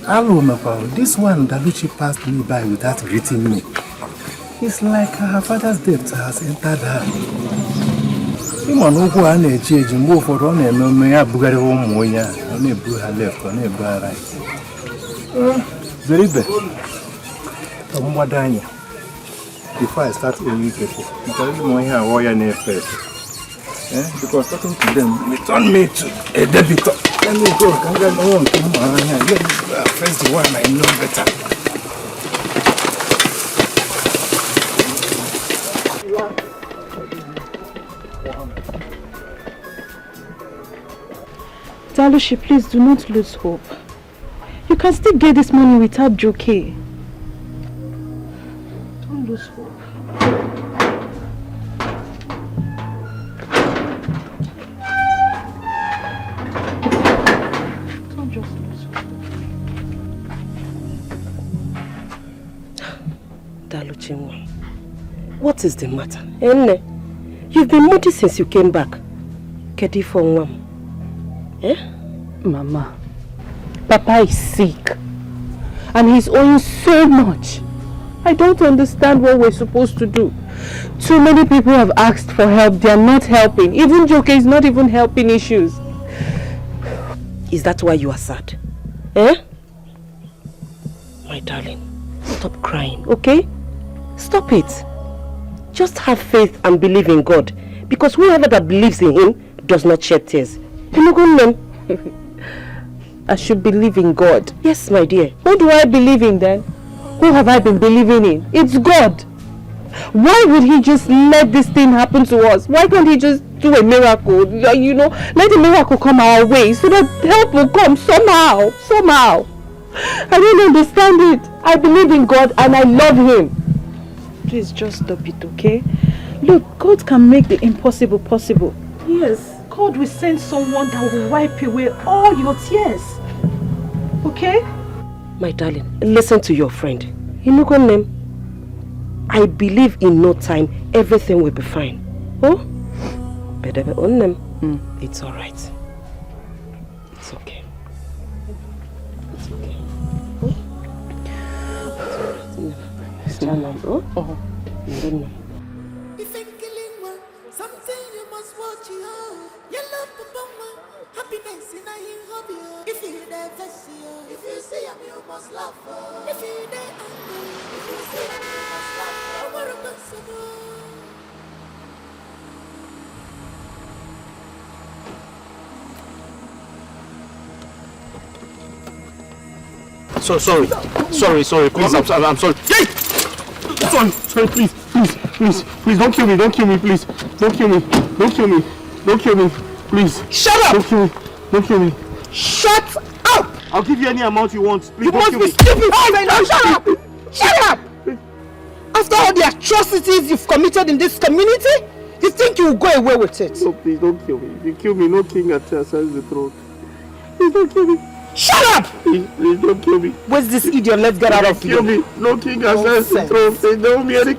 Hello, Mapa. This one, Daluchi passed me by without greeting me. It's like her father's debt has entered her. Ịma na ụkwụ a na-eji eji mgbe ụfọdụ ọ na-eme ya bugharị ụmụ onye a ọ na-ebu ha left ọ na-ebu ha right. Zeribe ka mgbado anya before I start owing people maka ụmụ ihe awọ ya na-efe efe. Because talking to them return me to a debitor. Let me go. Let me face the one I know better. Daluchi, please do not lose hope. You can still get this money without Joker. Don't lose hope. Don't just lose hope. Daluchi, what is the matter? Enne, you've been moody since you came back. Kedi for one. Mama, Papa is sick and he's owing so much. I don't understand what we're supposed to do. Too many people have asked for help. They are not helping. Even Joke is not even helping issues. Is that why you are sad? Eh? My darling, stop crying, okay? Stop it. Just have faith and believe in God. Because whoever that believes in him does not shed tears. I should believe in God. Yes, my dear. Who do I believe in then? Who have I been believing in? It's God. Why would he just let this thing happen to us? Why can't he just do a miracle? You know, let a miracle come our way so that help will come somehow. Somehow. I don't understand it. I believe in God and I love him. Please just stop it, okay? Look, God can make the impossible possible. Yes, God will send someone that will wipe away all your tears. Okay? My darling, listen to your friend. I believe in no time everything will be fine. Oh? It's alright. It's okay. It's okay. It's alright. Oh? Something you must watch you. You love happiness in a hobby. If you never see you, if you see him, you must love her. If you angry, if you see him, you must love her. So sorry, please, I'm sorry. Yay! Sorry, please, don't kill me, please. Don't kill me, please. Shut up! Don't kill me. Shut up! I'll give you any amount you want. Please, You don't must kill be me. stupid! Shut up! Shut up! After all the atrocities you've committed in this community, you think you will go away with it? No, please, don't kill me. If you kill me, no king ascends the throne. Please don't kill me. Shut up! Please don't kill me. Where's this idiot? Let's get out of here. Kill me. No king ascends the throne. Please don't me any.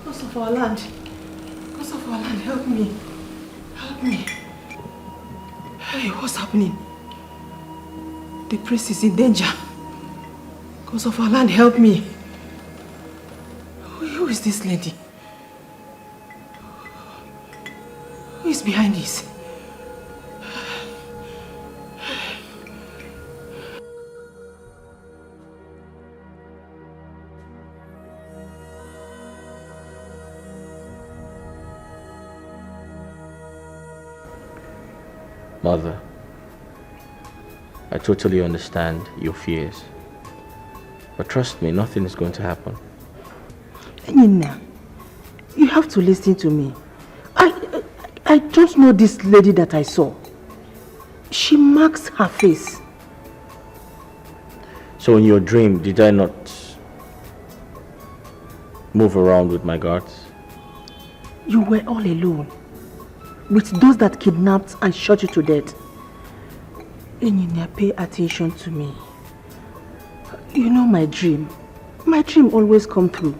Gods of our land, help me. Hey, what's happening? The priest is in danger. Gods of our land, help me. Who is this lady? Who is behind this? Mother, I totally understand your fears. But trust me, nothing is going to happen. Nina, you have to listen to me. I don't know this lady that I saw. She marks her face. So in your dream, did I not move around with my guards? You were all alone with those that kidnapped and shot you to death. Nina, pay attention to me. You know my dream. My dream always comes through.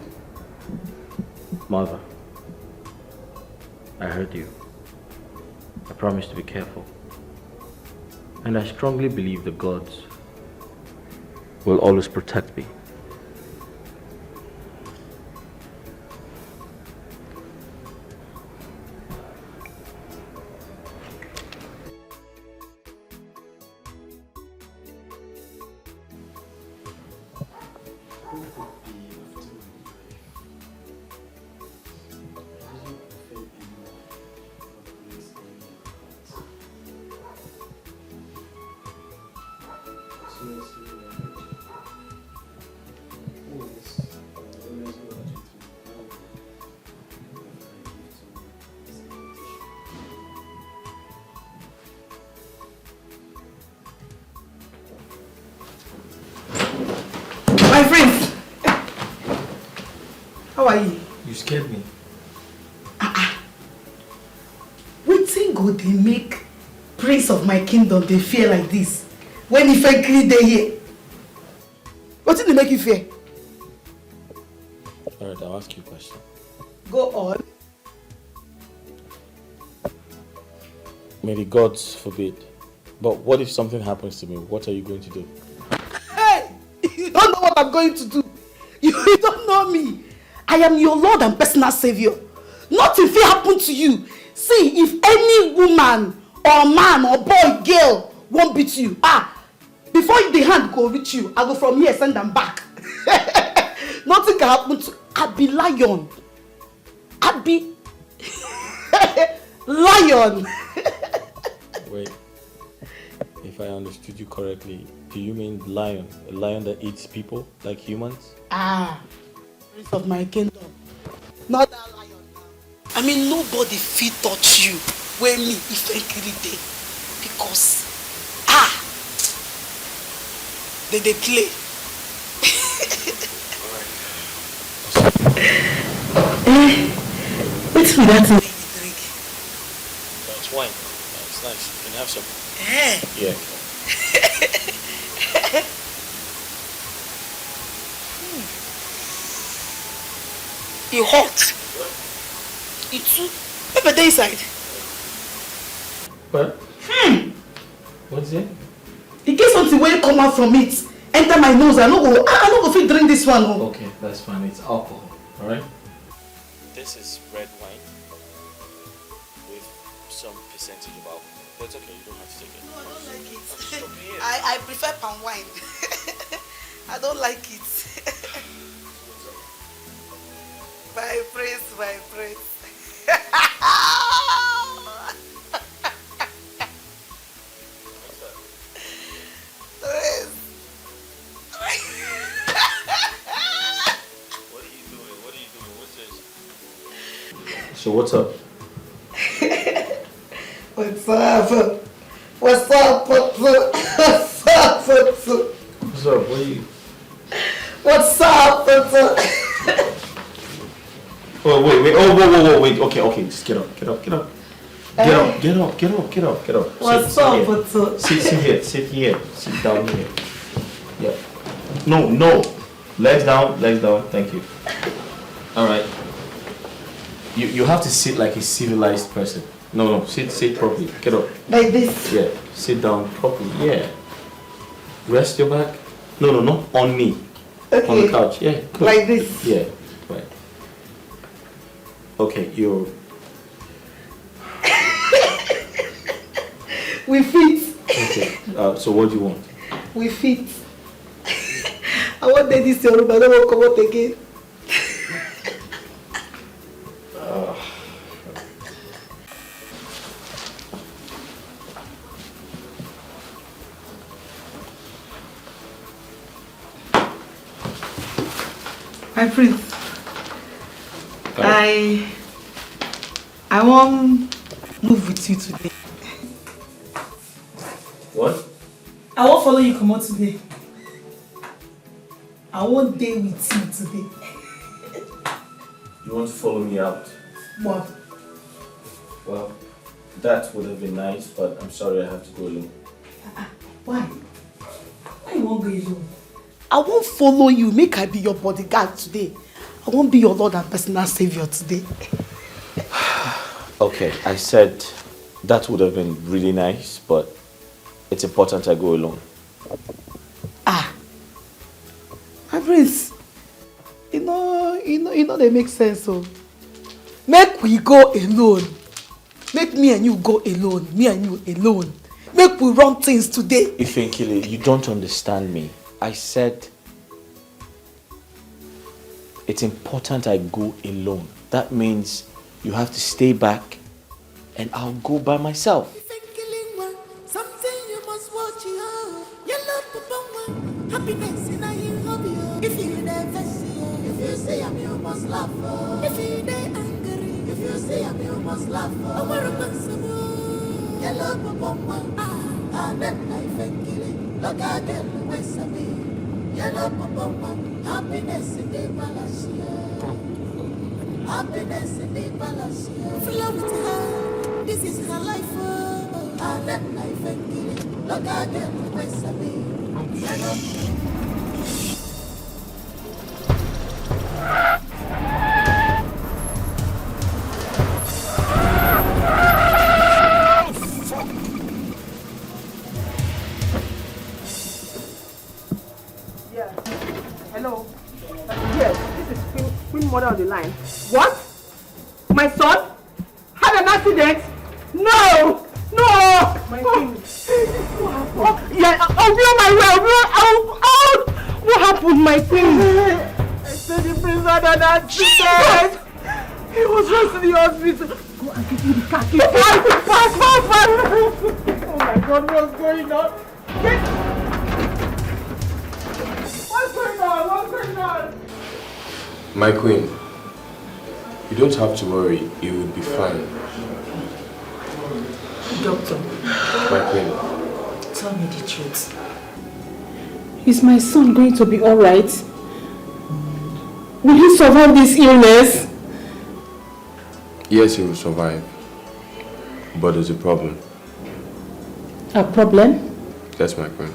Mother, I heard you. I promise to be careful. And I strongly believe the gods will always protect me. You scared me. Wetin go dey make prince of my kingdom dey fear like this when if I gree dey here? Wetin dey make you fear? Alright, I'll ask you a question. Go on. May the gods forbid. But what if something happens to me? What are you going to do? Hey! You don't know what I'm going to do. You don't know me. I am your Lord and personal Savior. Nothing fit happen to you. See, if any woman or man or boy, girl won't beat you, before the hand go reach you, I go from here, send them back. Nothing can happen to I be lion. I be lion. Wait. If I understood you correctly, do you mean lion? A lion that eats people like humans? Prince of my kingdom. Not that lion. I mean, nobody fit touch you where me if I kill it because they play. What's with that thing you drink? It's wine. It's nice. You can have some. Yeah. You hot. It's too pepper day inside. What? What's it? In case something will come out from it, enter my nose, I no go fit drink this one. Okay, that's fine. It's alcohol. Alright? This is red wine with some percentage of alcohol. But it's okay, you don't have to take it. No, I don't like it. I prefer palm wine. I don't like it. My praise, my praise. So what's up? What's up? What's up? What's up? What's up? What's up? What are you? What's up? What's up? Oh wait. Oh whoa. Wait. Okay. Just get up. Get up. What's up? What's up? Sit here. Sit down here. Yeah. No. Legs down. Thank you. All right. You have to sit like a civilized person. No. Sit properly. Get up. Like this? Yeah. Sit down properly. Yeah. Rest your back. No. Not on me. Okay. On the couch. Yeah. Good. Like this? Yeah. Right. Okay. You're. We fit. Okay. So what do you want? We fit. I want this your room. I don't want to come out again. My prince, I won't move with you today. What? I won't follow you come out today. I won't date with you today. You want to follow me out? What? Well, that would have been nice, but I'm sorry I have to go alone. Why? Why you won't go alone? I won't follow you, make I be your bodyguard today. I won't be your Lord and personal Savior today. Okay, I said that would have been really nice, but it's important I go alone. My prince, you know they make sense, so make we go alone. Make me and you go alone. Me and you alone. Make we run things today. Ifenkile, you don't understand me. I said it's important I go alone. That means you have to stay back and I'll go by myself. Something you must watch you. Your love happiness in a hobby. If you never see, if you see him, you must laugh. If you they angry, if you see him, you must laugh. Your love and then I think look at them, happiness in the Malaysia. Happiness in the palace. Flow with her. This is her life. I let life and kill it. Look at them, waste of me. Yeah. Hello. Yes, this is Queen Mother on the line. What? My son? Had an accident? No! No! My queen. What happened? Yeah, I'll be on my way. What happened, my queen? I said the prince had an accident. He was rushed to the hospital. Go and give me the car key. Fast! Oh my God, what's going on? What's going on? What's going on? My queen, you don't have to worry, you will be fine. Doctor, My queen, tell me the truth. Is my son going to be alright? Will he survive this illness? yes, he will survive. But there's a problem. A problem? Yes, my queen.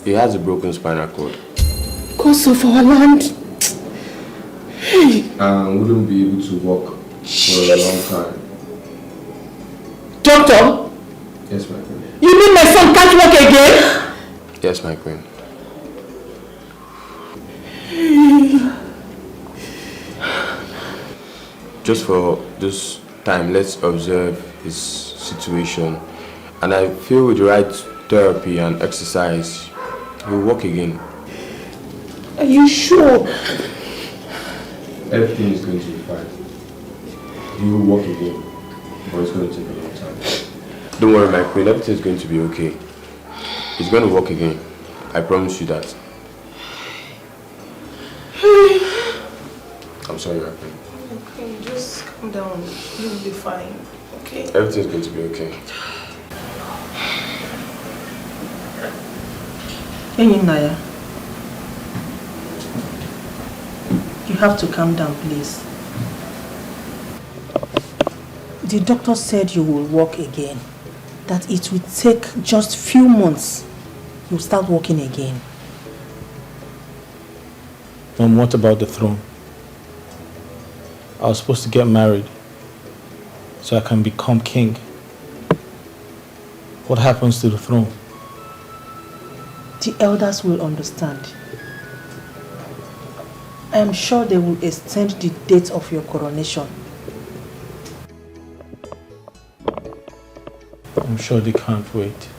He has a broken spinal cord. Cause of our land. Hey. And wouldn't be able to walk for a long time. Doctor? Yes, my queen. You mean my son can't walk again? Yes, my queen. Just for this time, let's observe his situation. And I feel with the right therapy and exercise, he'll walk again. Are you sure? Everything is going to be fine. He will walk again, but it's going to take a long time. Don't worry, my queen, everything's going to be okay. He's going to walk again. I promise you that. I'm sorry, my queen. Okay, just calm down. You will be fine, okay? Everything's going to be okay. Hey, Naya. You have to calm down, please. The doctor said you will walk again. That it will take just few months. You'll start walking again. Mom, what about the throne? I was supposed to get married so I can become king. What happens to the throne? The elders will understand. I am sure they will extend the date of your coronation. I'm sure they can't wait.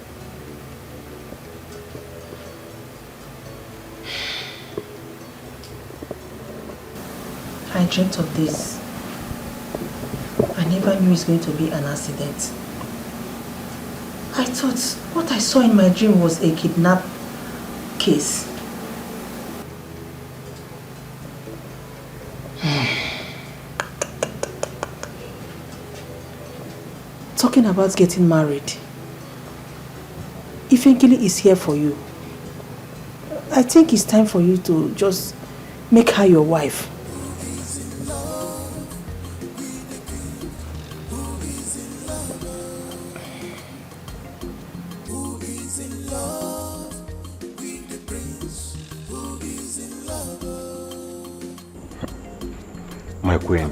I dreamt of this. I never knew it's going to be an accident. I thought what I saw in my dream was a kidnap case. Talking about getting married. Ifenkili is here for you. I think it's time for you to just make her your wife. My queen,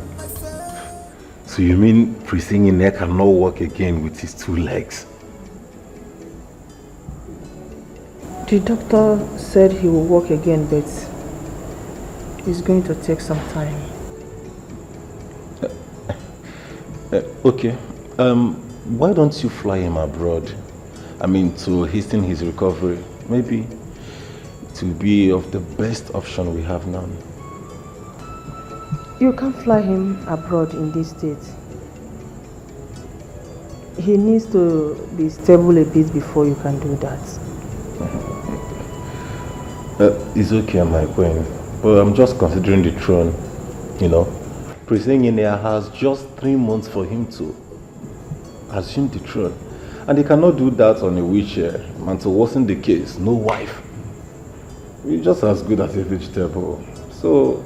so you mean Priscilla cannot walk again with his 2 legs? The doctor said he will walk again, but it's going to take some time. Okay, why don't you fly him abroad? I mean, to hasten his recovery. Maybe it will be of the best option we have now. You can't fly him abroad in this state. He needs to be stable a bit before you can do that. It's okay, my queen, but I'm just considering the throne, you know. Priscilla has just 3 months for him to assume the throne. And he cannot do that on a wheelchair. And to worsen the case, no wife. You're just as good as a vegetable. So,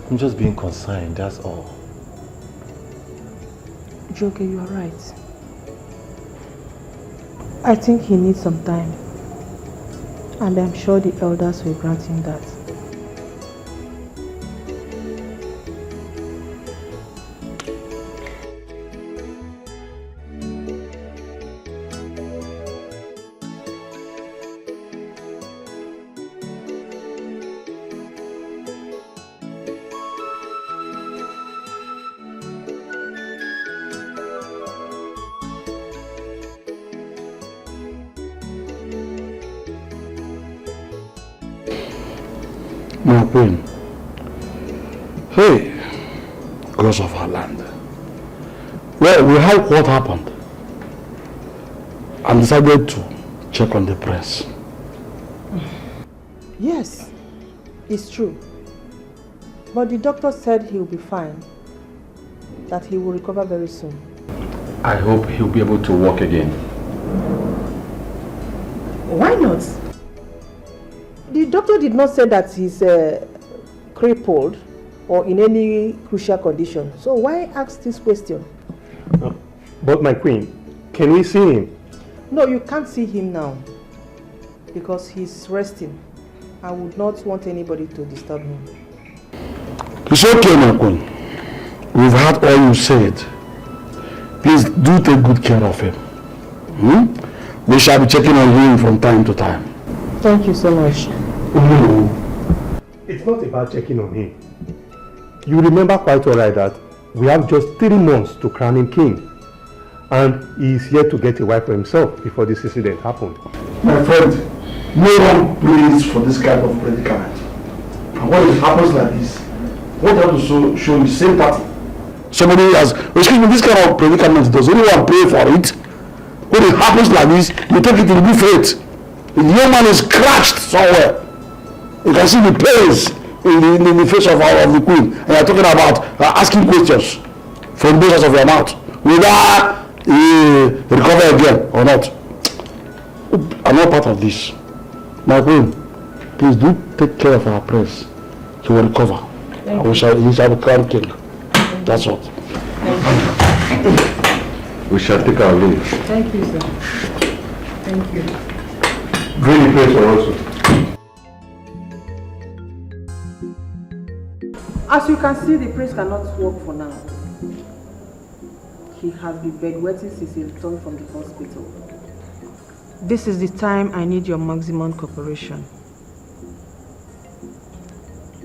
I'm just being concerned, that's all. Joke, you are right. I think he needs some time. And I'm sure the elders will grant him that. My queen, hey, gods of our land. Well, we heard what happened and decided to check on the prince. Yes, it's true. But the doctor said he'll be fine, that he will recover very soon. I hope he'll be able to walk again. Why not? The doctor did not say that he's crippled or in any crucial condition. So why ask this question? But my queen, can we see him? No, you can't see him now because he's resting. I would not want anybody to disturb him. It's okay, my queen. We've heard all you said. Please do take good care of him. We shall be checking on him from time to time. Thank you so much. It's not about checking on him. You remember quite all right that we have just 3 months to crown him king. And he is yet to get a wife for himself before this incident happened. My friend, no one plays for this kind of predicament. And when it happens like this, what you have to show is sympathy. Somebody has, excuse me, this kind of predicament, does anyone pray for it? When it happens like this, you take it in good faith. If the young man is crushed somewhere, you can see the pains in the face of the queen. And you're talking about asking questions from the of your mouth. Whether he recover again or not. I'm not part of this. My queen, please do take care of our prince. He will recover. He shall be crowned king. That's what. We shall take our leave. Thank you, sir. Thank you. Really pray for us. As you can see, the prince cannot walk for now. He has been bedwetting since he returned from the hospital. This is the time I need your maximum cooperation.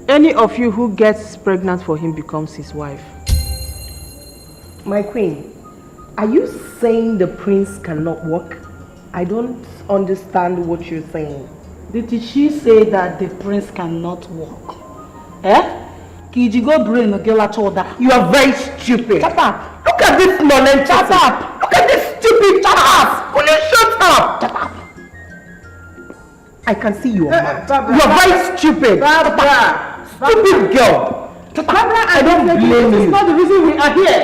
Any of you who gets pregnant for him becomes his wife. My queen, are you saying the prince cannot walk? I don't understand what you're saying. Did she say that the prince cannot walk? Eh? Kijigo brain You are very stupid. Shut up. Look at this nonsense. Shut up. Look at this stupid. Shut up. Will you shut up? Shut up. I can see you are mad. You are very stupid. Stupid girl. Barbara, I don't blame you. It's not the reason we are here.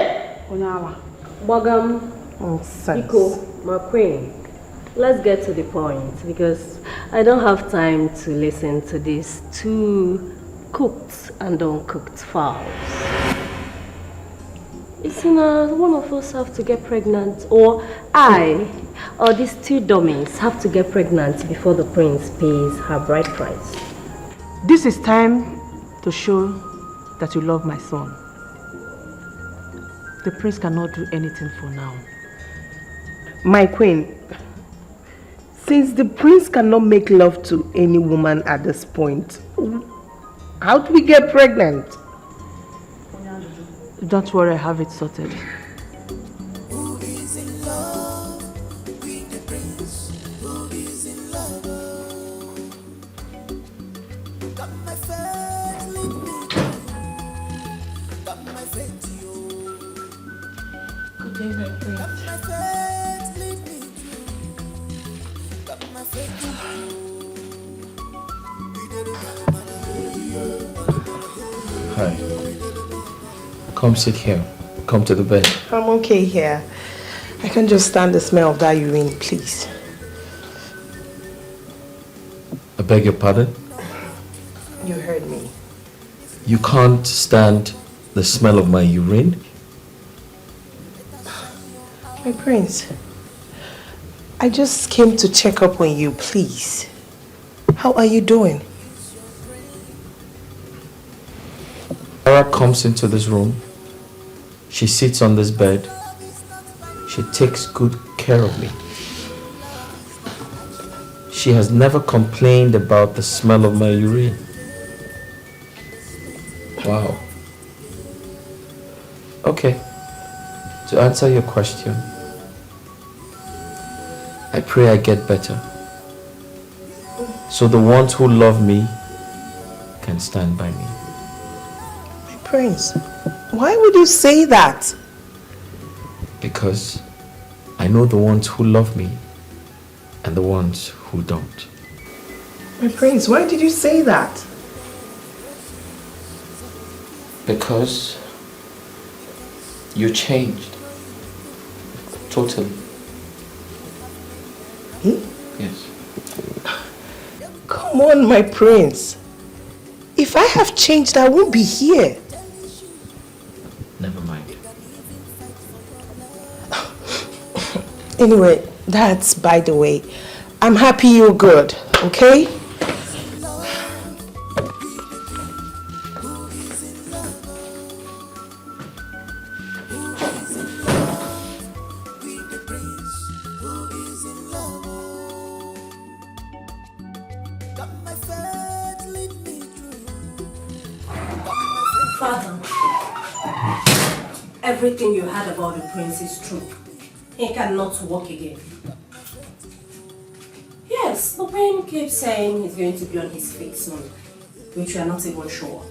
Bagam, Nonsense. Iko, my queen, let's get to the point because I don't have time to listen to these 2 cooked and uncooked fowls. Isn't one of us have to get pregnant, or I, or these 2 dummies have to get pregnant before the prince pays her bride price? This is time to show that you love my son. The prince cannot do anything for now. My queen, since the prince cannot make love to any woman at this point, how do we get pregnant? Don't worry, I have it sorted. Who is in love with the prince? Who is in love? Got my faith, lead me to. Got my faith to you. Good day, my prince. Got my faith, lead me to. Got my faith to you. Hi. Come sit here. Come to the bed. I'm okay here. I can't just stand the smell of that urine, please. I beg your pardon? You heard me. You can't stand the smell of my urine? My prince, I just came to check up on you, please. How are you doing? Sarah comes into this room. She sits on this bed. She takes good care of me. She has never complained about the smell of my urine. Wow. Okay. To answer your question, I pray I get better, so the ones who love me can stand by me. My prince, why would you say that? Because I know the ones who love me and the ones who don't. My prince, why did you say that? Because you changed. Totally. Yes. Come on, my prince. If I have changed, I won't be here. Never mind. Anyway, that's by the way. I'm happy you're good, okay? Father, everything you heard about the prince is true. He cannot walk again. Yes, the prince keeps saying he's going to be on his feet soon, which we are not even sure.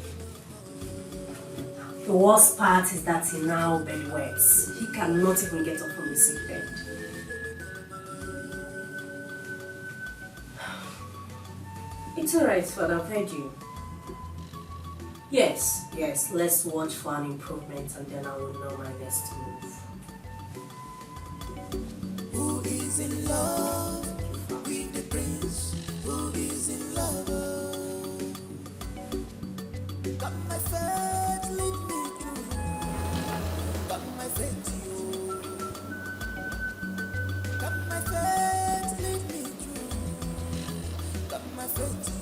The worst part is that he now bedwets. He cannot even get up from the sick bed. It's alright, Father, I've heard you. Yes, let's watch for an improvement and then I will know my next move. Who is in love with the prince? Who is in love? Got my faith, lead me through. Got my faith to you. Got my faith, lead me through. Got my faith to you.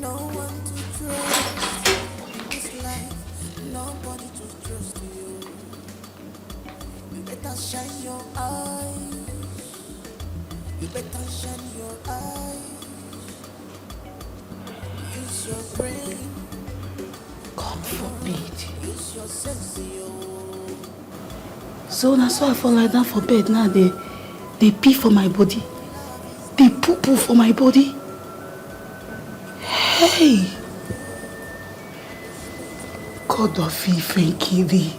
No one to trust in this life, nobody to trust you. You better shine your eyes. You better shine your eyes. Use your brain. God forbid. Use your sense. So now so I fall like that for bed now. They pee for my body. They poo-poo for my body. Hey! God of Ife and Kidi.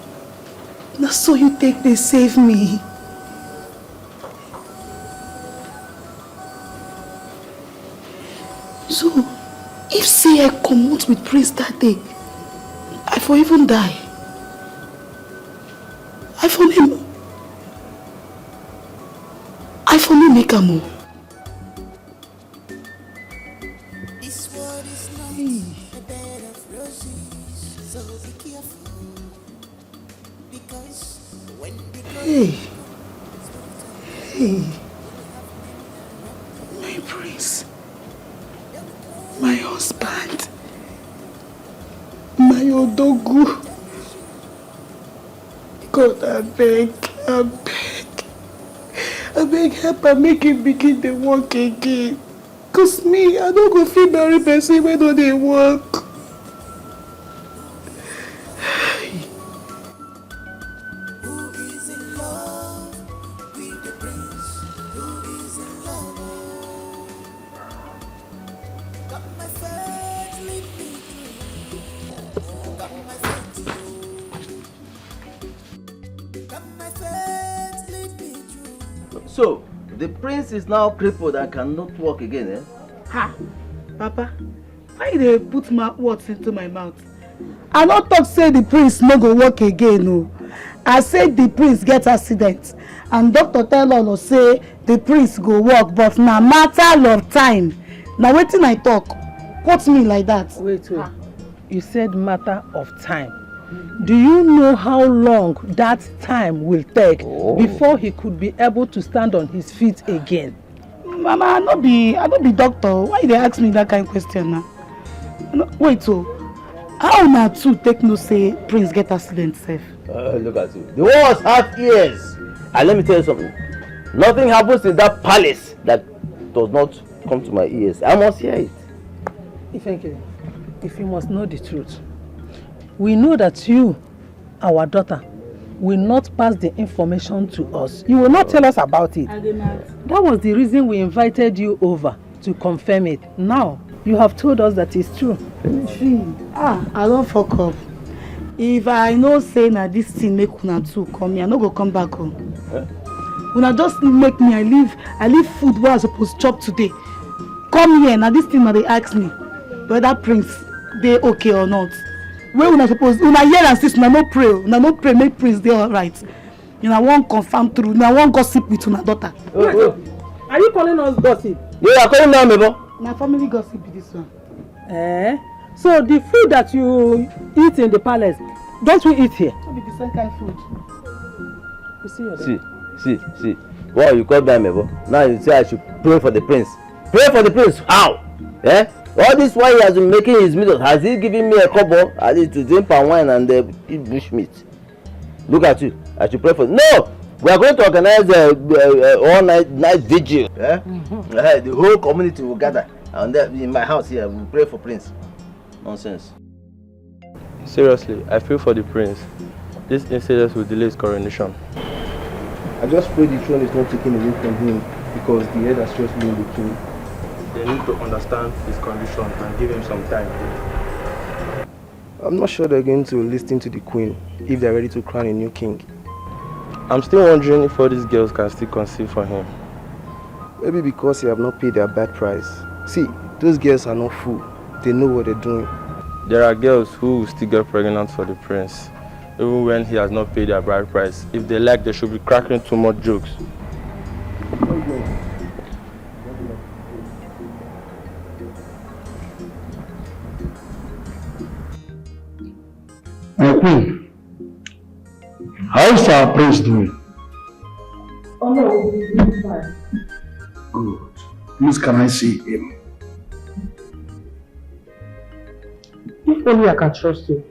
Now so you take they save me. So, if say I come out with Prince that day, I for even die. I for me make a move. This world is not a bed of roses, so be careful. Because when Hey, my prince, my husband, my odogu. God, I beg, help and make him begin to walk again. Cause me, I don't go feel very person when do they walk. got my faith. So, the prince is now crippled and cannot walk again, eh? Ha! Papa, why they put my words into my mouth? I not talk say the prince no go walk again, no. I say the prince get accident. And doctor tell us say the prince go walk, but na matter of time. Now wetin I talk? Quote me like that. Wait. You said matter of time. Do you know how long that time will take before he could be able to stand on his feet again? Mama, I no be doctor. Why they ask me that kind of question now? No, wait, so how na two take no say prince get accident safe? Look at you. The one was half ears. And let me tell you something. Nothing happens in that palace that does not come to my ears. I must hear it. If you must know the truth, we know that you, our daughter, will not pass the information to us. You will not tell us about it. That was the reason we invited you over to confirm it. Now, you have told us that it's true. I don't fuck up. If I know say na this thing make una two come here, I no go come back home. Una just make me, I leave food where I supposed to chop today. Come here, now this thing they ask me whether prince they okay or not. Where una suppose, una hear and sis, una no pray, make prince they alright. Una won't confirm through, una won't gossip with una daughter. Are you calling us gossip? You are calling now, Mebo. My family gossip be this one. So the food that you eat in the palace, don't we eat here? It be the same kind of food. You see your daughter? See. Wow, you called me Mebo. Now you say I should pray for the prince. Pray for the prince? How? All this while he has been making his meals, has he given me a couple? I need to drink palm wine and eat bush meat. Look at you. I should pray for. No! We are going to organize all night vigil. The whole community will gather. And in my house here, we will pray for Prince. Nonsense. Seriously, I feel for the prince. This incident will delay his coronation. I just pray the throne is not taken away from him because the head has just been the king. They need to understand his condition and give him some time. I'm not sure they're going to listen to the queen if they're ready to crown a new king. I'm still wondering if all these girls can still conceive for him. Maybe because they have not paid their bad price. See, those girls are not fools. They know what they're doing. There are girls who will still get pregnant for the prince, even when he has not paid their bride price. If they like, they should be cracking too much jokes. My queen, how is our prince doing? Oh no, he's fine. Good. Please, can I see him? If only I can trust you.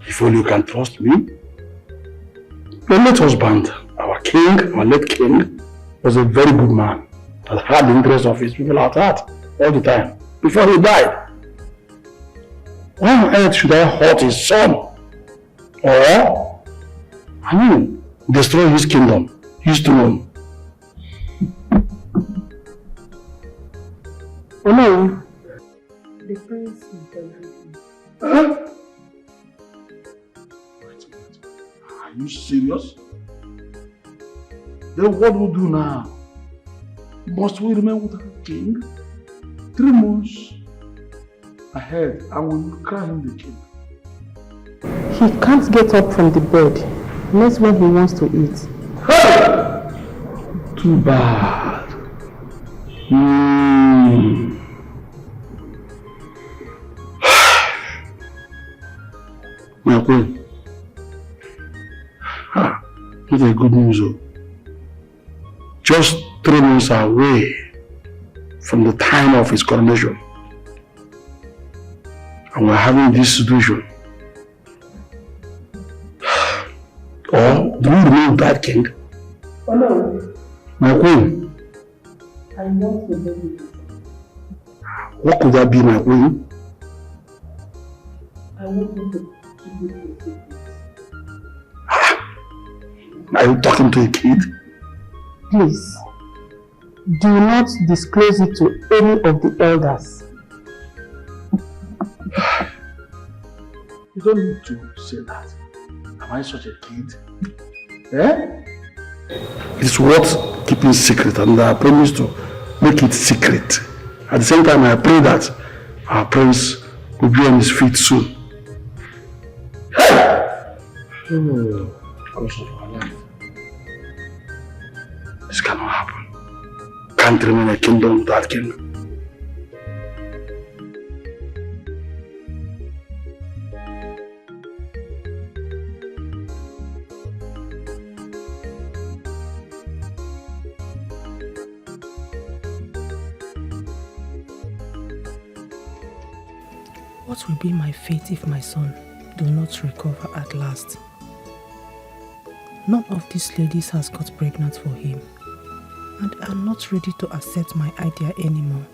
If only you can trust me? Your late husband, our late king, was a very good man that had the interest of his people at heart all the time before he died. Why on earth should I hurt his son? Or, destroy his kingdom, his throne? Oh no. The prince is everything. Huh? Wait. Are you serious? Then what will we do now? Must we remain with our king? 3 months ahead, I will crown him the king. He can't get up from the bed, unless when he wants to eat. Hey! Too bad. My queen. It's a good news. Just 3 months away from the time of his coronation. And we're having this situation. Or do we remain that king? Oh no. My queen. I want to baby. What could that be, my queen? I want you to keep it a secret. Are you talking to a kid? Please, do not disclose it to any of the elders. You don't need to say that. Am I such a kid? Eh? It's worth keeping secret, and I promise to make it secret. At the same time, I pray that our prince will be on his feet soon. Because of our land. This cannot happen. Can't remain a kingdom without king. What will be my fate if my son do not recover at last? None of these ladies has got pregnant for him, and I'm not ready to accept my idea anymore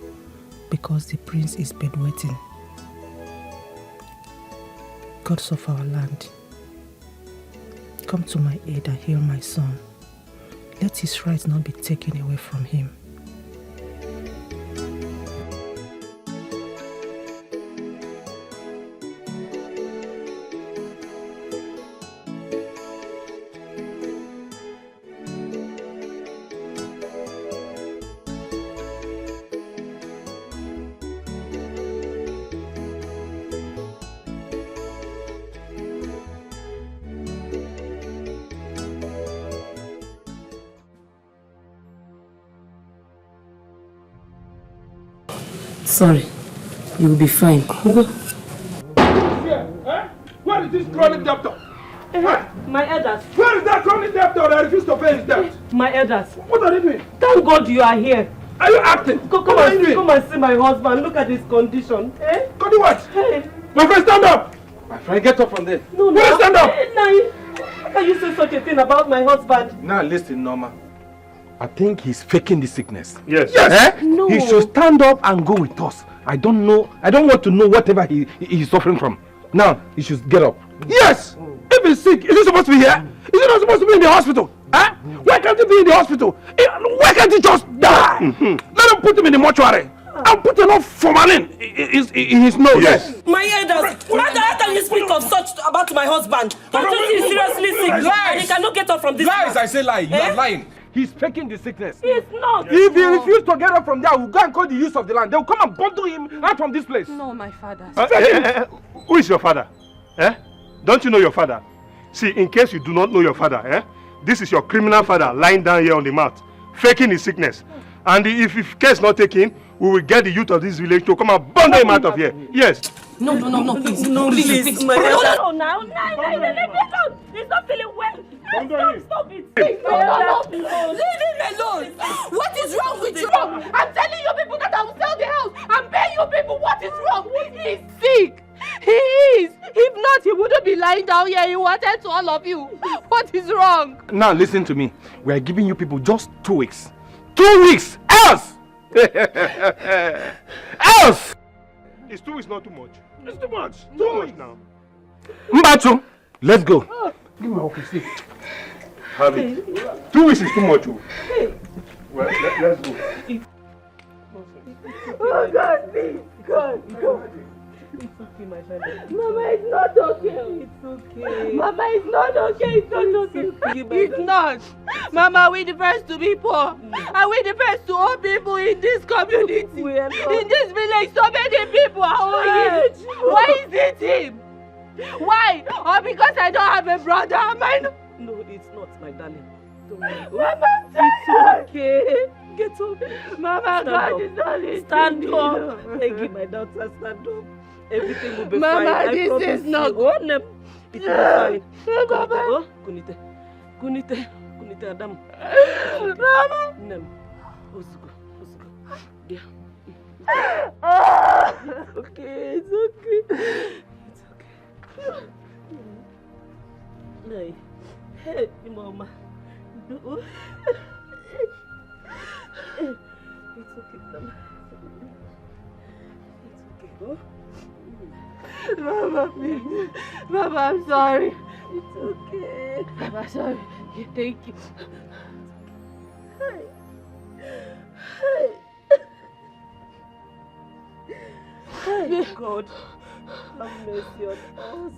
because the prince is bedwetting. Gods of our land, come to my aid and heal my son. Let his rights not be taken away from him. Sorry, you will be fine. Where is this chronic debtor? My elders. Where is that chronic debtor that refused to pay his debt? My elders. What are they doing? Thank God you are here. Are you acting? Come and see my husband. Look at his condition. Go do what? Hey. My friend, stand up! My friend, get up from there. No, stand up! How can you say such a thing about my husband? Now listen, Norma. I think he's faking the sickness. Yes. No. He should stand up and go with us. I don't want to know whatever he's suffering from. Now, he should get up. Yes! If he's sick, is he supposed to be here? Is he not supposed to be in the hospital? Huh? Why can't he be in the hospital? Why can't he just die? Let him put him in the mortuary. And put enough formalin in his nose. Yes. My elders, how can you speak of such about my husband? Don't you think he's seriously sick? And he cannot get up from this Lies, house. I say lie. You are lying. He's faking the sickness. He's not. If he refuses to get up from there, we'll go and call the use of the land. They'll come and bundle him out from this place. No, my father. Who is your father? Don't you know your father? See, in case you do not know your father, this is your criminal father lying down here on the mat, faking his sickness. And if case not taken, we will get the youth of this village to come and bundle him out of here. Yes. No, please. No, please. My no, he's not feeling well. Stop it. No. Leave him alone. What is wrong with you? I'm telling you people that I will sell the house. I'm paying you people. What is wrong? He's sick. He is. If not, he wouldn't be lying down here. He wanted to all of you. What is wrong? Now listen to me. We are giving you people just 2 weeks. 2 weeks! Else! Else! Is 2 weeks not too much? It's too much. Too much now. Mbachu, let's go. Give me office. Have it. 2 weeks is too much. Well, let's go. Oh God, please. God. It's okay, my friend. Mama, it's not okay. It's okay. Mama, it's not okay. It's not okay. It's not. Mama, we're the first to be poor. And we're the first to owe people in this community. In this village, so many people are owing. Why is it him? Why? Or because I don't have a brother? No, it's not, my darling. Don't worry. Mama, it's okay. Get up. Mama, God is not listening. Stand up. Thank you, my daughter. Stand up. Everything will be Mama, fine. Mama, this is not good. It will be fine. Mama. Kunite, Adam. Mama. Nem. Osugo. Yeah. It's okay. It's okay. No. Hey, Mama. It's okay, Mama. It's okay. Mama, please. Mama, I'm sorry. It's okay. Mama, sorry. Thank you. Hey, God. Have mercy on us.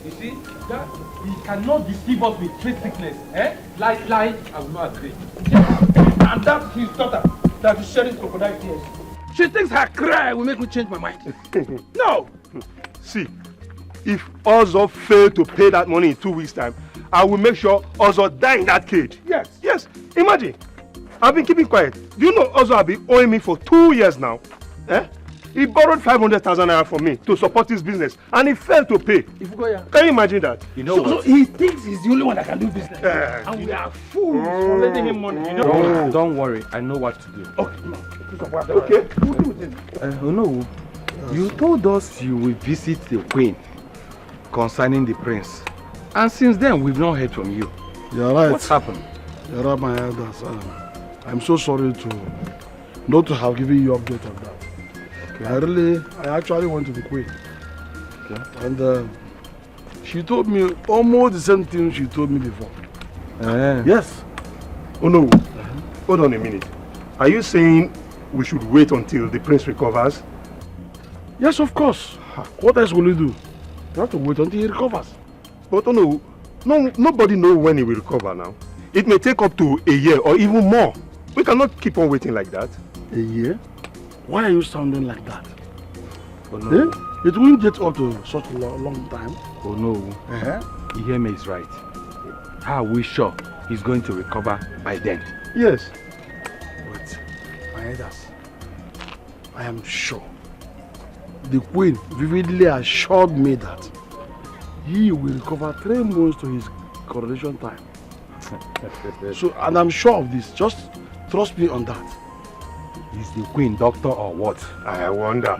You see, that he cannot deceive us with trade sickness. Lie, I will not agree. And that's his daughter that is shedding crocodile tears. She thinks her cry will make me change my mind. No! See, if Ozo fail to pay that money in 2 weeks' time, I will make sure Ozo die in that cage. Yes. Yes. Imagine. I've been keeping quiet. Do you know Ozo has been owing me for 2 years now? He borrowed 500,000 naira from me to support his business, and he failed to pay. Can you imagine that? You know so he thinks he's the only one that can do business. And we are fools for lending him money. You know? Don't worry, I know what to do. Okay. No, you told us you will visit the queen concerning the prince. And since then, we've not heard from you. You're right. What's happened? You're right, my elders. I'm so sorry not to have given you update on that. Okay. I actually went to the queen. Okay. And she told me almost the same thing she told me before. Yes. Oh no. Hold on a minute. Are you saying we should wait until the prince recovers? Yes, of course. What else will you do? You have to wait until he recovers. But no, nobody knows when he will recover now. It may take up to a year or even more. We cannot keep on waiting like that. A year? Why are you sounding like that? Oh no. It won't get up to such a long time. Oh no. Iheme is right. How are we sure he's going to recover by then? Yes. But, my elders, I am sure. The queen vividly assured me that he will recover 3 months to his coronation time. And I'm sure of this. Just trust me on that. Is the queen doctor or what? I wonder.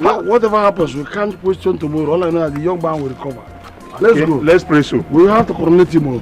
Whatever happens, we can't question tomorrow. All I know is the young man will recover. Let's go. Let's pray so. We have to coronate him all.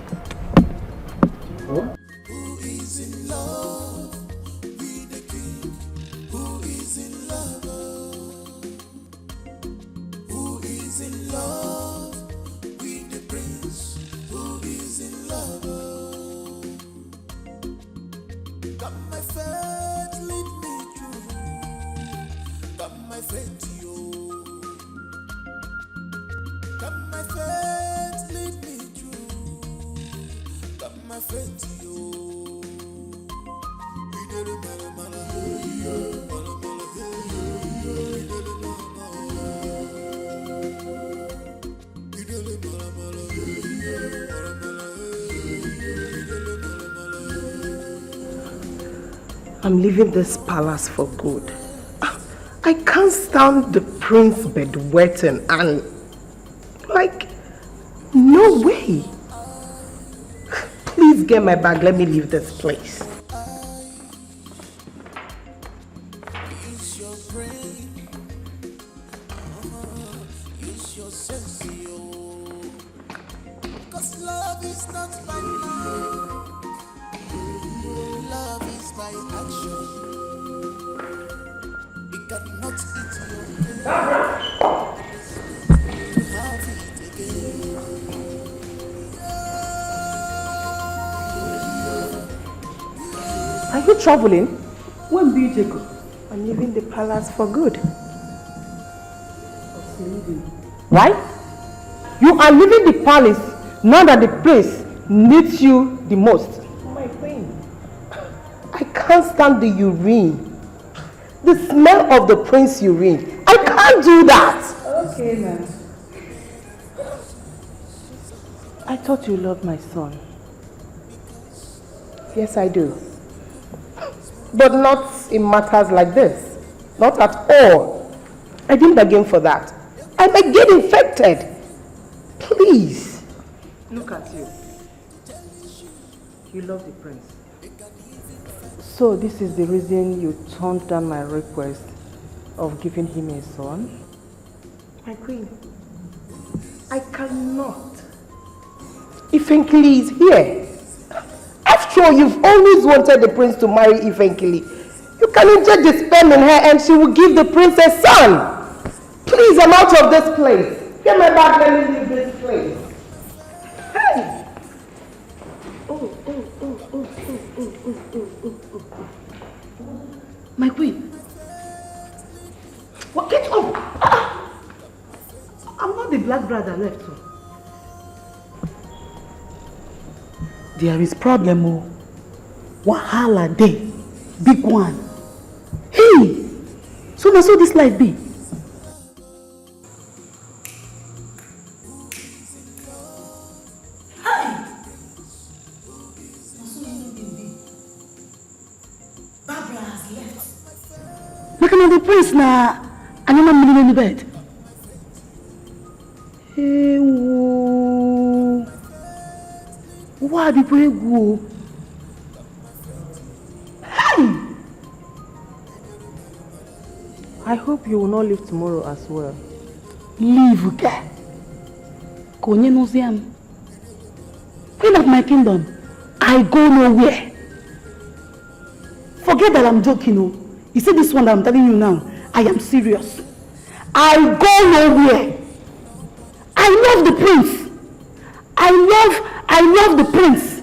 I'm leaving this palace for good. I can't stand the prince bedwetting and no way. Please get my bag, let me leave this place. Are you traveling? When do you take it? I'm leaving the palace for good. Why? You are leaving the palace now that the prince needs you the most. My queen, I can't stand the urine. The smell of the prince urine. I can't do that. Okay, ma'am. I thought you loved my son. Yes, I do. But not in matters like this. Not at all. I didn't bargain for that. I might get infected. Please. Look at you. You love the prince. So this is the reason you turned down my request of giving him a son? My queen, I cannot. Ifenkili is here. After all, you've always wanted the prince to marry Ifenkili. You can inject the sperm in her and she will give the prince a son. Please, I'm out of this place. Get my bag, let me leave this place. Hey! My queen. What? Get up! brother left. There is problem, oh. Wahala day, big one. Hey! So now so this life be. Barbara has left. Look at the prince now. I'm not in the bed. Hey, whoa. Why the boy go? Hey! I hope you will not leave tomorrow as well. Leave, okay? Konye Noziam. Queen of my kingdom, I go nowhere. Forget that I'm joking, oh. You see this one that I'm telling you now, I am serious. I go nowhere. I love the prince. I love the prince.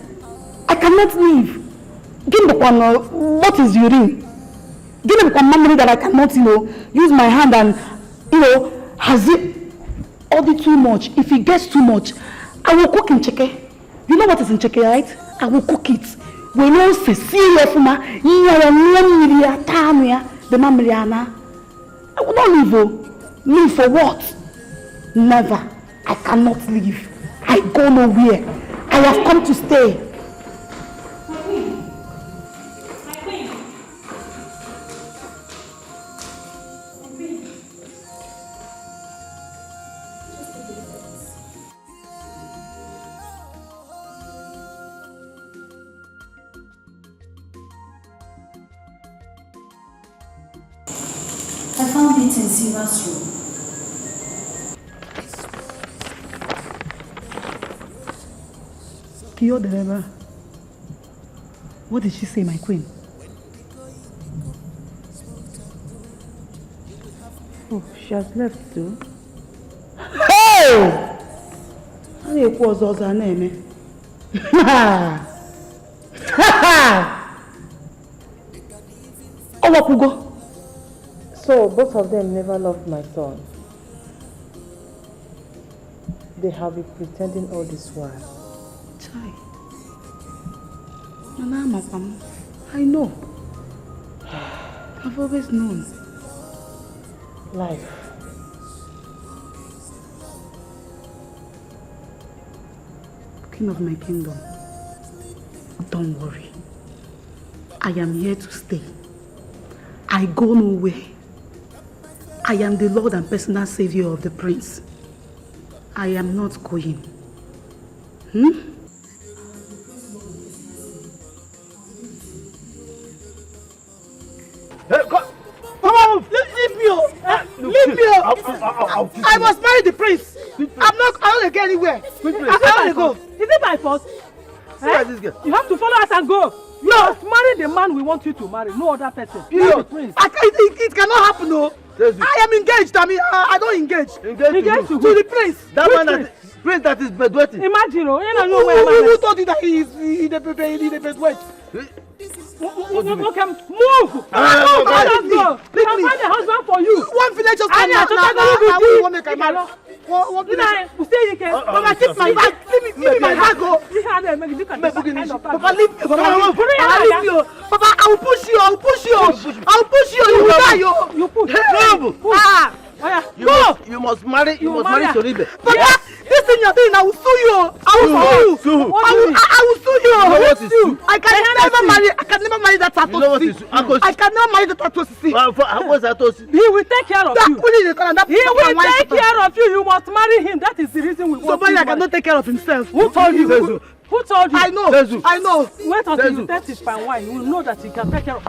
I cannot leave. Give me what is urine? Give me memory that I cannot, use my hand and, has it ordered too much? If it gets too much, I will cook in cheke. You know what is in cheke, right? I will cook it. We know Cecilia Fuma, the Mamriana. I will not leave. Leave for what? Never. I cannot leave. I go nowhere. I have come to stay. My queen. My queen. My queen. I found it in Silva's room. Kyo Dereba. What did she say, my queen? Oh, she has left too. Hey! I think it was also her name. Oh, so both of them never loved my son. They have been pretending all this while. Chai. I know. I've always known. Life. King of my kingdom, don't worry. I am here to stay. I go nowhere. I am the Lord and personal savior of the prince. I am not going. Come on, leave me! Leave me! I must marry the prince. I don't get anywhere. I can't go. Is it by force? You have to follow us and go. You must marry the man we want you to marry, no other person. The prince. It cannot happen, no. I am engaged. I don't engage. Engaged to the prince. That man prince that is bedwetting. Imagine, who told you that he is in the bedwet? Okay, move! Let's go! We can find a husband for you! One village just come now! Mama, keep my bag! Give me my bag! Papa, leave me! Papa, I will push you! You will die! You push! You must marry Toribe. Papa, this thing you're doing, I will sue you! I will sue you! You know what is sue? I can never marry that Tato. You know what is sue? I cannot marry the Tato. What's that? He will take care of you. He will take care of you. You must marry him. That is the reason we want somebody that cannot take care of himself. Who told you? Who told you? I know. Wait until you taste his fine wine. You will know that he can take care of.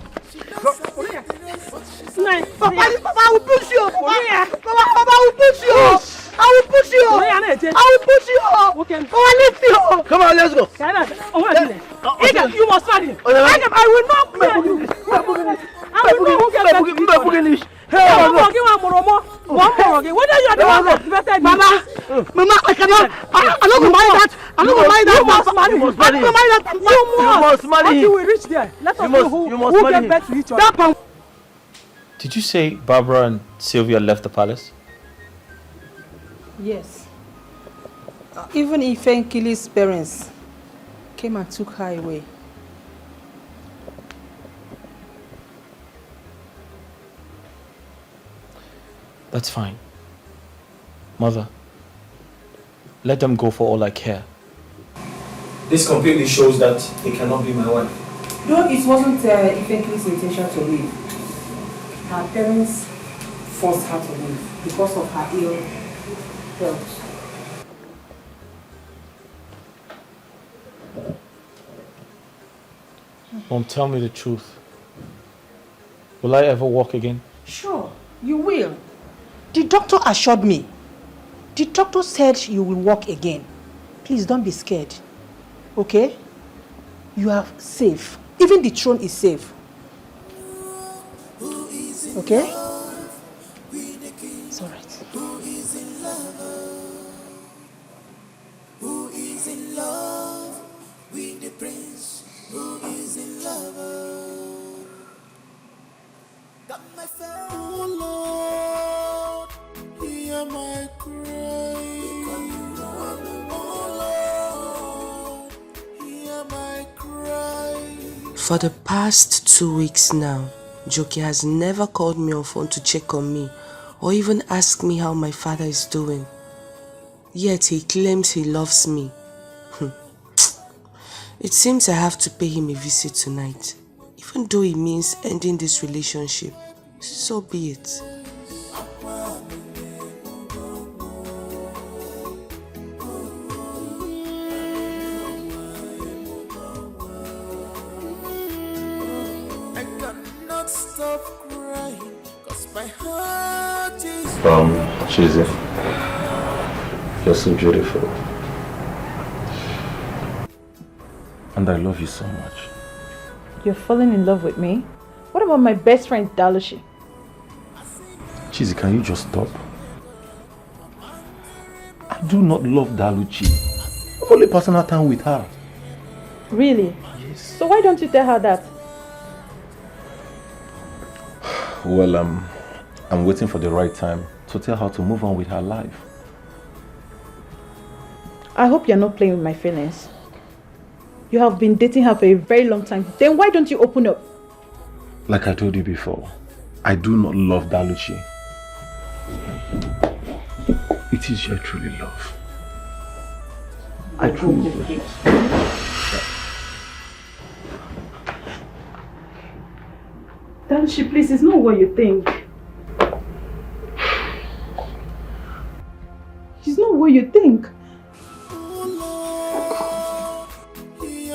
Papa, I will push you. Papa, I will push you. I will push you. Okay. Papa, lift you. Come on, let's go. You must marry him. I will not marry you. I will not get back to you. Whether you are the one that vetted Mama, I cannot. I'm not going to marry that. I'm not going to marry that. You must marry him. You must marry him. Until we reach there, let us know who get back to each other. Did you say Barbara and Sylvia left the palace? Yes. Even Ifenkili's parents came and took her away. That's fine. Mother, let them go for all I care. This completely shows that they cannot be my wife. Though it wasn't Ifenkili's intention to leave, her parents forced her to leave because of her ill health. Mom, tell me the truth. Will I ever walk again? Sure, you will. The doctor assured me. The doctor said you will walk again. Please don't be scared. Okay? You are safe. Even the throne is safe. Okay? It's alright. Who is in love? Who is in love with the prince? Who is in love? Got my phone. Oh Lord, hear my cry. Oh Lord, hear my cry. For the past 2 weeks now, Joki has never called me on phone to check on me or even ask me how my father is doing. Yet he claims he loves me. It seems I have to pay him a visit tonight, even though it means ending this relationship. So be it. I cannot stop crying, 'cause my heart is Chizzy, you're so beautiful. And I love you so much. You're falling in love with me? What about my best friend, Dalushi? Chizzy, can you just stop? I do not love Daluchi. Only personal time with her. Really? Yes. So why don't you tell her that? Well, I'm waiting for the right time to tell her to move on with her life. I hope you're not playing with my feelings. You have been dating her for a very long time. Then why don't you open up? Like I told you before, I do not love Daluchi. It is your truly love. I truly love you. Dalushi, please, it's not what you think. It's not what you think.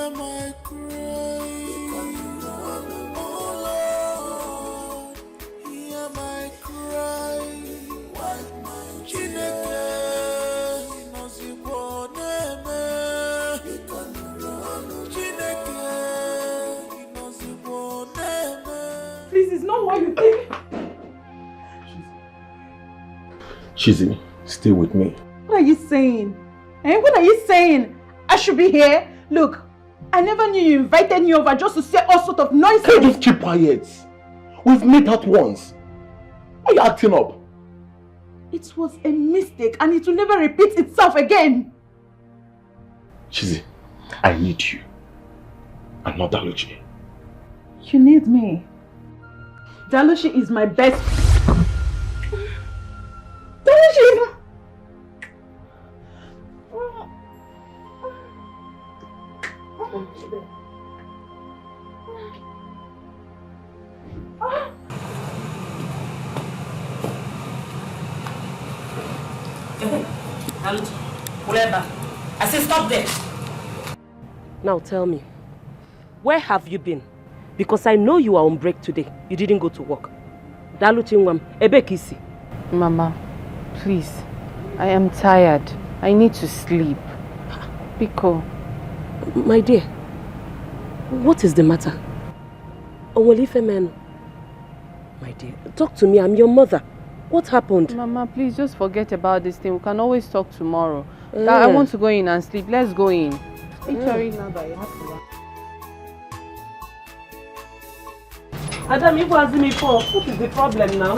hear my cry. Oh Lord, hear my cry. Wipe my Chineke, Inoziboneme. Chineke, Inoziboneme. Please, it's not what you think. Chizzy, stay with me. What are you saying? What are you saying? I should be here? Look, I never knew you invited me over just to say all sort of nonsense. Can you just keep quiet? We've met out once. Why are you acting up? It was a mistake and it will never repeat itself again. Chizzy, I need you. And not Daluchi. You need me. Dalushi is my best. Dalushi is my... I said stop there. Now tell me, where have you been? Because I know you are on break today. You didn't go to work. Daluchingwam, ebekisi. Mama, please. I am tired. I need to sleep. Biko. My dear, what is the matter? Owolifemenu. My dear, talk to me. I'm your mother. What happened? Mama, please just forget about this thing. We can always talk tomorrow. I want to go in and sleep. Let's go in. Adam, you was me for. What is the problem now?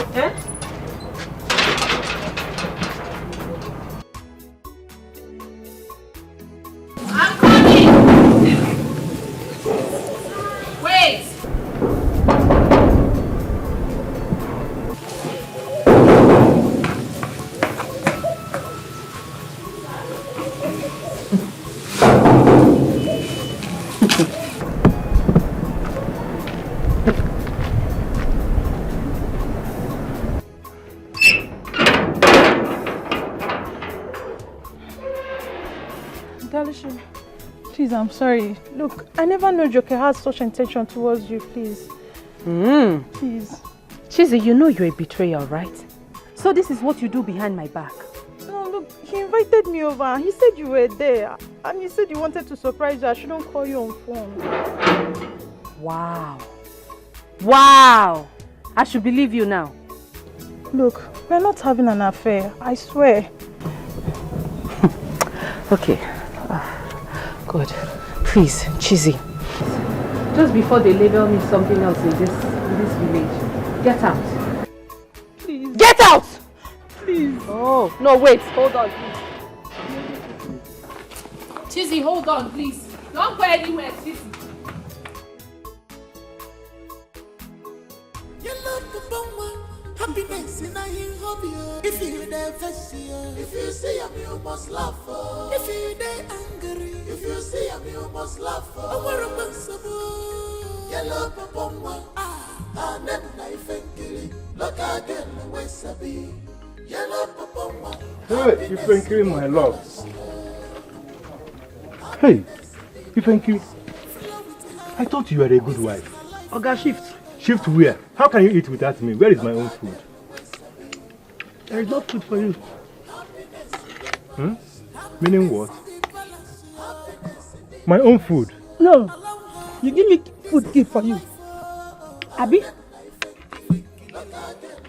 Dalisha, please, I'm sorry. Look, I never knew Joker had such intention towards you, please. Please. Chizzy, you know you're a betrayal, right? So this is what you do behind my back. No, look, he invited me over. He said you were there. And he said he wanted to surprise you. I shouldn't call you on phone. Wow. Wow. I should believe you now. Look, we're not having an affair. I swear. Okay. Good. Please, Chizzy. Just before they label me something else in this village, get out. Please. Get out! Please. Oh, no, wait. Hold on, please. Chizzy, hold on, please. Don't go anywhere, Chizzy. Happiness in a hobby. If you never see her, if you see him, you must laugh. If you they angry, if you see him, you must laugh. Yellow papa, and then knife and kill. Look again, where Sabi. Yellow papa. Hey, you thank you, my love. Hey, you thank you. I thought you were a good wife. Oga, shift. Shift where? How can you eat without me? Where is my own food? There is no food for you. Meaning what? My own food? No. You give me food keep for you. Abi?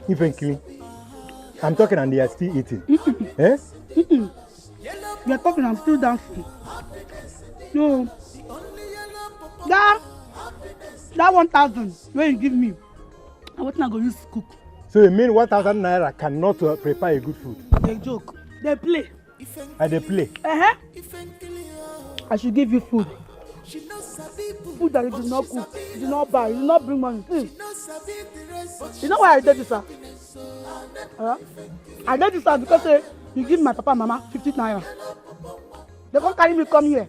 Eventually. I'm talking and they are still eating. Eh? You are talking, I'm still dancing. No. That 1,000 where you give me, I'm not going to use cook. So you mean 1,000 naira cannot prepare a good food? They joke. They play. And they play? I should give you food. Food that you did not cook, you did not buy, you did not bring money. You know why I did this, sir? I did this, sir, because you give my papa and mama 50 naira. They can't carry me come here.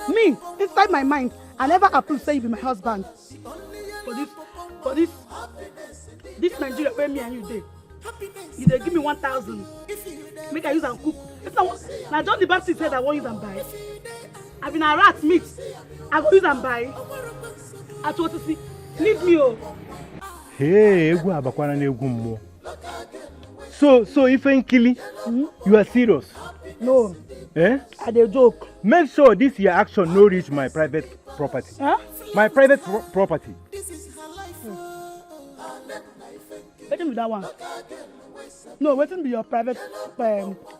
Me, inside my mind, I never approve say you be my husband. For this Nigeria where me and you dey. You dey give me 1,000. Make I use and cook. Now John the Baptist said I won't use and buy. I been a rat meat. I go use and buy. I told to see. Leave me oh. Hey, egu abakwana na egu mmo. So if Nkili, you are serious? No. Eh? I dey joke. Make sure this your action no reach my private property. Huh? My private property. Let me that one. No, waiting be your private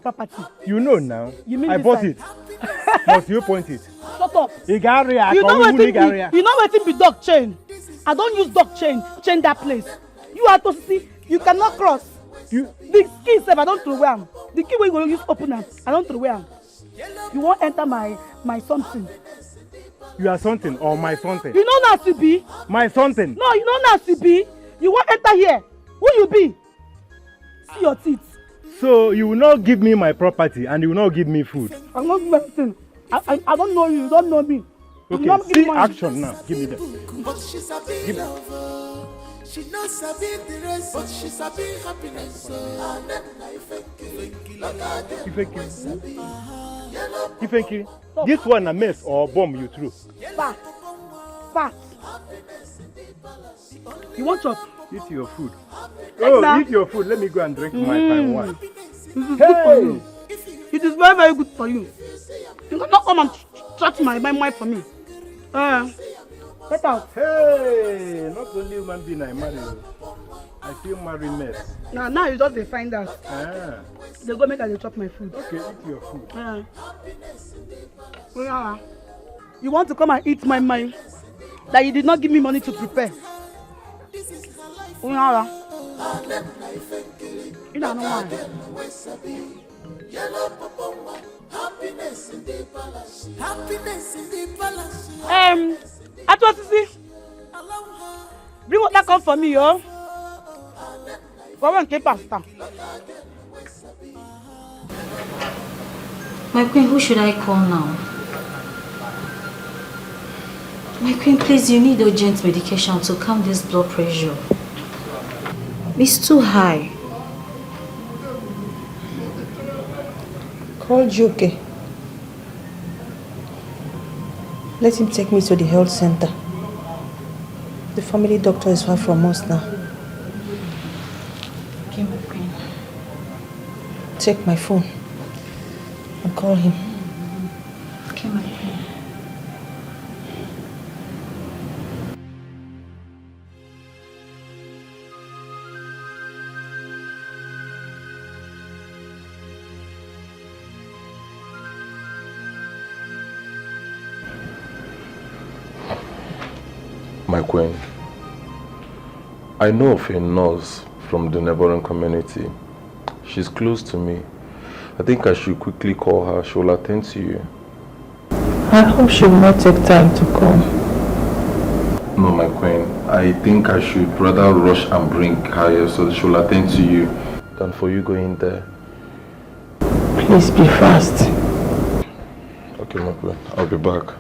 property. You know now. You mean I bought it. Must you point it? Shut up. You know waiting be dog chain. I don't use dog chain that place. You are to see, you cannot cross. The key said I don't throw away. The key where you going to use open them, I don't throw away. You won't enter my something. You are something or my something? You know not to be. My something? No, you know not to be. You won't enter here. Who you be? See your teeth. So you will not give me my property and you will not give me food? I'm not doing anything. I don't know you. You don't know me. Okay, see action now. Give me that. But she's a big lover. She knows a bit the rest, but she's a big happiness. And then Ifenki, this one a mess or bomb you threw? Fat. You want chop? Eat your food. Oh, eat your food. Let me go and drink my fine wine. This is good for you. It is very, very good for you. You cannot come and touch my mind for me. Get out. Hey, not only human being I marry you. I feel married mess. Now you just find out. They go make I chop my food. Okay, eat your food. You want to come and eat my mind that you did not give me money to prepare. You don't know why. I want to see. Bring water come for me, yo. Come and keep pasta. My queen, who should I call now? My queen, please, you need urgent medication to calm this blood pressure. It's too high. Call Joke. Let him take me to the health center. The family doctor is far from us now. Okay, my queen. Take my phone and call him. Okay, my queen. My queen, I know of a nurse from the neighboring community. She's close to me. I think I should quickly call her. She will attend to you. I hope she will not take time to come. No, my queen. I think I should rather rush and bring her here so that she will attend to you than for you going there. Please be fast. Okay, my queen. I'll be back.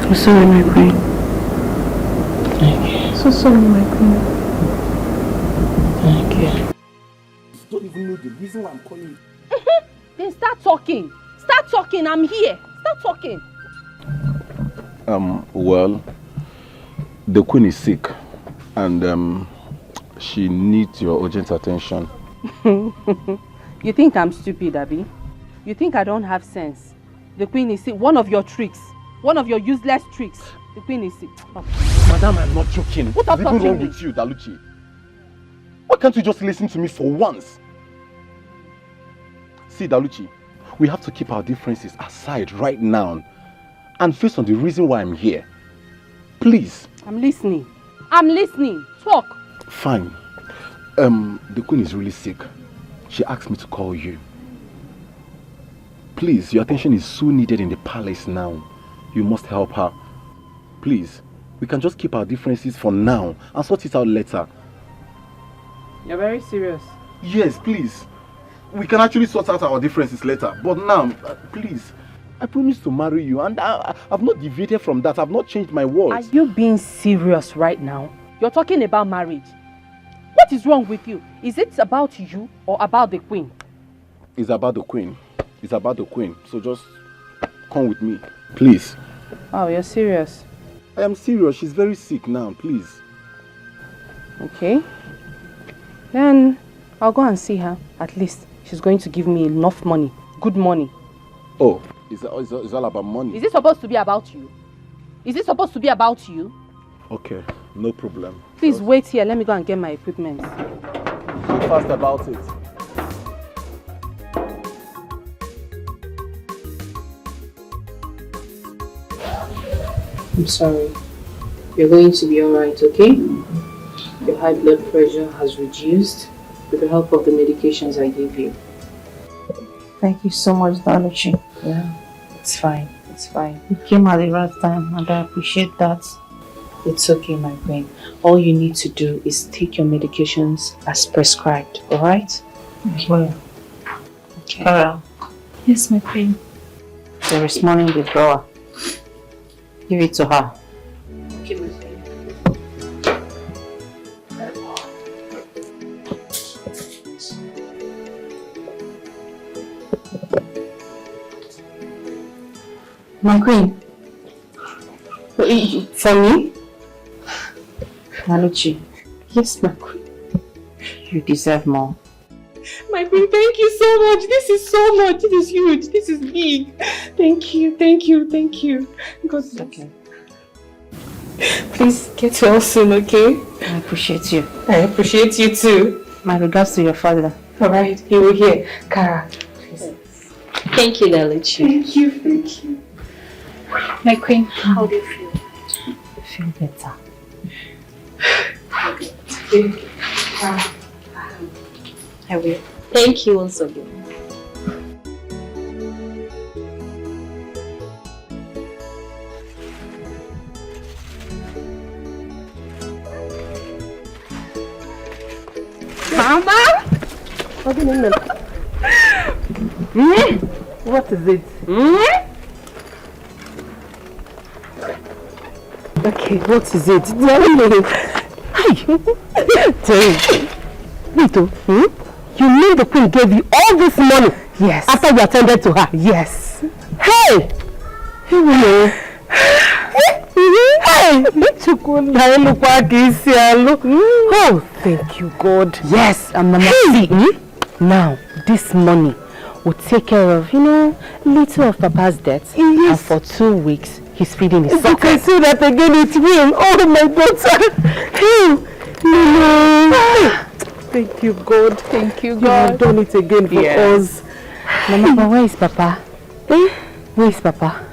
I'm sorry, my queen. Thank you. So sorry, my queen. Thank you. You don't even know the reason why I'm calling you. Then start talking. Start talking. I'm here. Start talking. Well, the queen is sick and she needs your urgent attention. You think I'm stupid, Abby? You think I don't have sense? The queen is sick. One of your tricks. One of your useless tricks. The queen is sick. Oh. Madam, I'm not joking. What is wrong with you, Daluchi? Why can't you just listen to me for once? See, Daluchi, we have to keep our differences aside right now and face on the reason why I'm here. Please. I'm listening. I'm listening. Talk. Fine. The queen is really sick. She asked me to call you. Please, your attention is so needed in the palace now. You must help her. Please, we can just keep our differences for now and sort it out later. You're very serious. Yes, please. We can actually sort out our differences later. But now, please, I promised to marry you and I've not deviated from that. I've not changed my words. Are you being serious right now? You're talking about marriage. What is wrong with you? Is it about you or about the queen? It's about the queen. It's about the queen. So just come with me, please. Oh, you're serious? I am serious. She's very sick now, please. Okay. Then I'll go and see her. At least she's going to give me enough money. Good money. Oh, it's all about money. Is it supposed to be about you? Is it supposed to be about you? Okay, no problem. Please wait here. Let me go and get my equipment. Be fast about it. I'm sorry. You're going to be alright, okay? Your high blood pressure has reduced with the help of the medications I gave you. Thank you so much, Daluchi. Yeah, it's fine. It's fine. You came at the right time and I appreciate that. It's okay, my queen. All you need to do is take your medications as prescribed, alright? Well, okay. Carol. Yes, my queen. There is money in the drawer. Give it to her. Okay, my queen. My queen. For me? Daluchi. Yes, my queen. You deserve more. My queen, thank you so much. This is so much. This is huge. This is big. Thank you, thank you, thank you. God bless. Okay. Please get well soon, okay? I appreciate you. I appreciate you too. My regards to your father. Alright, he will hear. Kara, please. Thank you, Daluchi. Thank you, thank you. My queen, how do you feel? I feel better. Thank you. I will. Thank you once again. Mama! What is it? Okay, what is it? Tell me. Tell me. Lito, you mean the queen gave you all this money? Yes. After you attended to her? Yes. Hey! Hey! Oh, thank you, God. Yes, and Mama. See, now, this money will take care of, little of Papa's debts. Yes. And for 2 weeks, he's feeding his son. You can see that again, it will. Oh, my daughter. Thank you, God. Thank you, God. You have done it again for us. Mama, where is Papa? Where is Papa?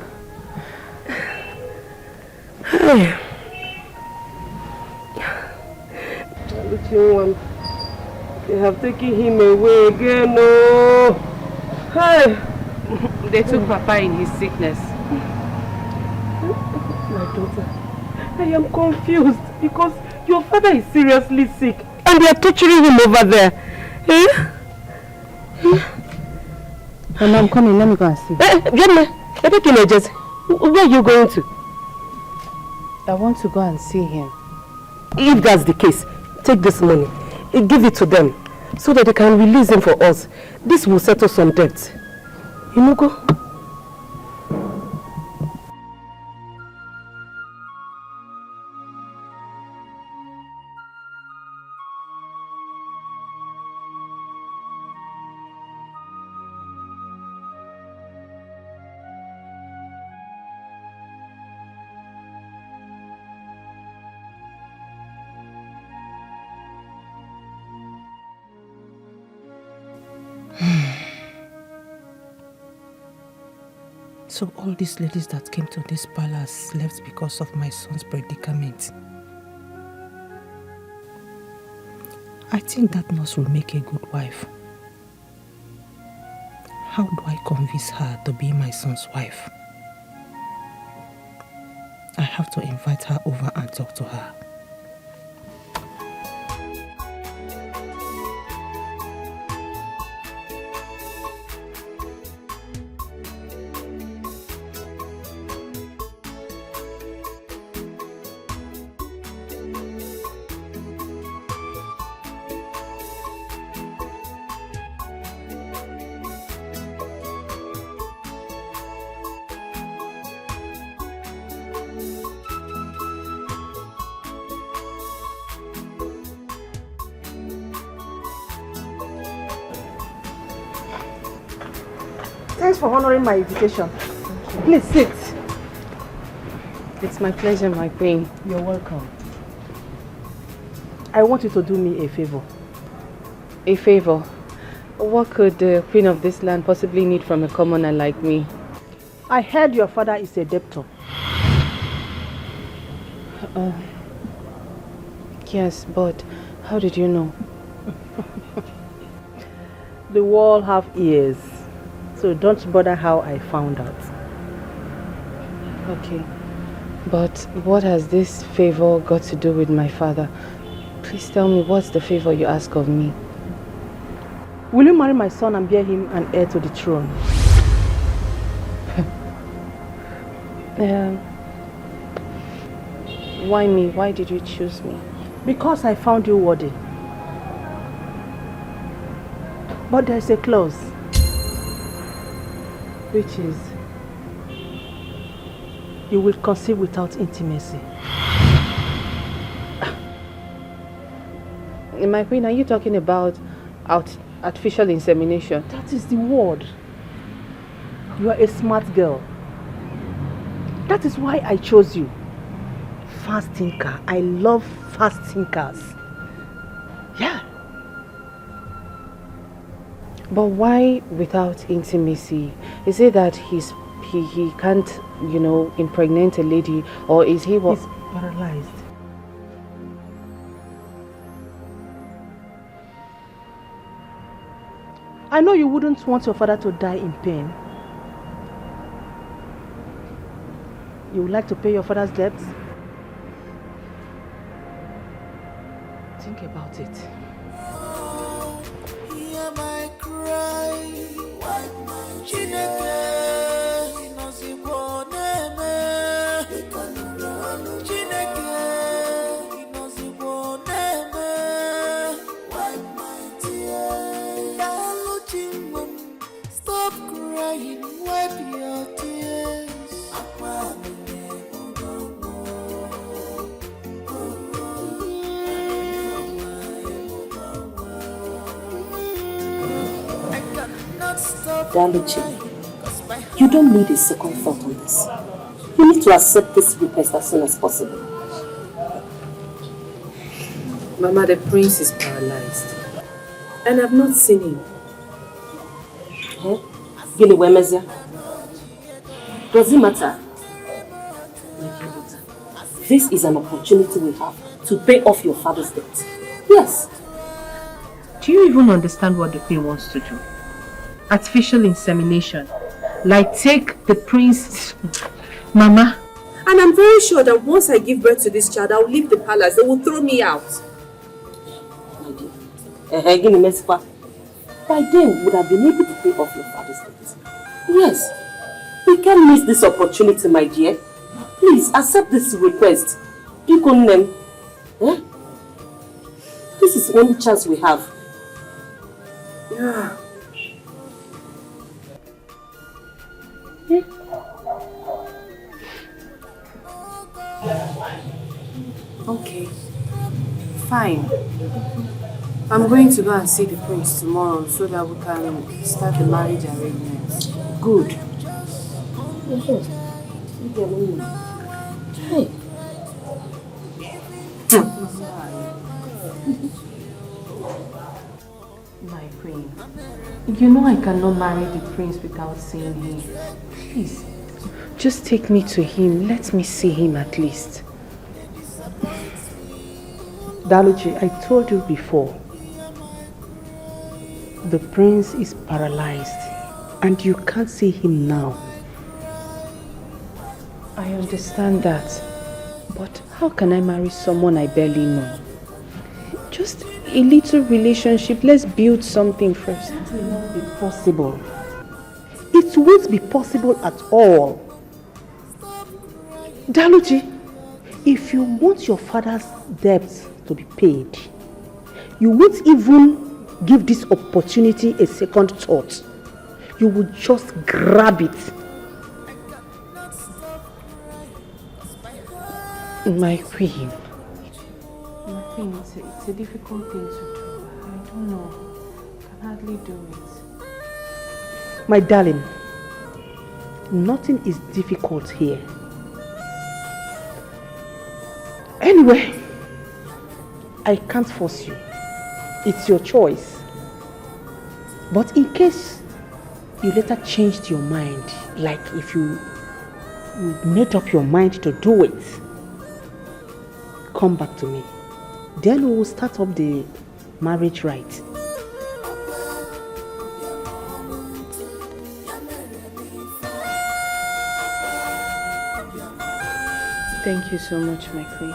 They have taken him away again. No. Hey. They took Papa in his sickness. My daughter, I am confused because your father is seriously sick and they are torturing him over there. Mama, I'm coming. Let me go and see. Get me. Where are you going to? I want to go and see him. If that's the case, take this money. Give it to them so that they can release him for us. This will settle some debts. Go. So all these ladies that came to this palace left because of my son's predicament. I think that nurse will make a good wife. How do I convince her to be my son's wife? I have to invite her over and talk to her. Thanks for honoring my invitation. Please sit. It's my pleasure, my queen. You're welcome. I want you to do me a favor. A favor? What could the queen of this land possibly need from a commoner like me? I heard your father is a debtor. Yes, but how did you know? The wall have ears. So don't bother how I found out. Okay. But what has this favor got to do with my father? Please tell me, what's the favor you ask of me? Will you marry my son and bear him an heir to the throne? Why me? Why did you choose me? Because I found you worthy. But there's a clause. Which is, you will conceive without intimacy. My queen, are you talking about artificial insemination? That is the word. You are a smart girl. That is why I chose you. Fast thinker. I love fast thinkers. Yeah. But why without intimacy? Is it that he can't, impregnate a lady, or is he what? He's paralyzed. I know you wouldn't want your father to die in pain. You would like to pay your father's debts? Think about it. Hear my cry, wipe my Stop crying, wipe your tears. Daluchi, you don't need a second thought on this. You need to accept this request as soon as possible. Mama, the prince is paralyzed. And I've not seen him. Does it matter? This is an opportunity we have to pay off your father's debt. Yes. Do you even understand what the queen wants to do? Artificial insemination. Like take the prince... Mama. And I'm very sure that once I give birth to this child, I will leave the palace. They will throw me out. By then, we would have been able to pay off your father's debt. Yes. We can't miss this opportunity, my dear. Please, accept this request. You can name. This is the only chance we have. Yeah. Okay. Fine. I'm going to go and see the prince tomorrow so that we can start the marriage arrangements. Good. Hey. My queen, you know I cannot marry the prince without seeing him. Please, just take me to him. Let me see him at least. Daluchi, I told you before, the prince is paralyzed and you can't see him now. I understand that, but how can I marry someone I barely know? Just a little relationship. Let's build something first. It will not be possible. It won't be possible at all. Daluchi, if you want your father's debts to be paid, you won't even give this opportunity a second thought. You will just grab it. My queen, it's a difficult thing to do. I don't know. I can hardly do it. My darling, nothing is difficult here. Anyway, I can't force you. It's your choice. But in case you later changed your mind, like if you made up your mind to do it, come back to me. Then we will start up the marriage rite. Thank you so much, my queen.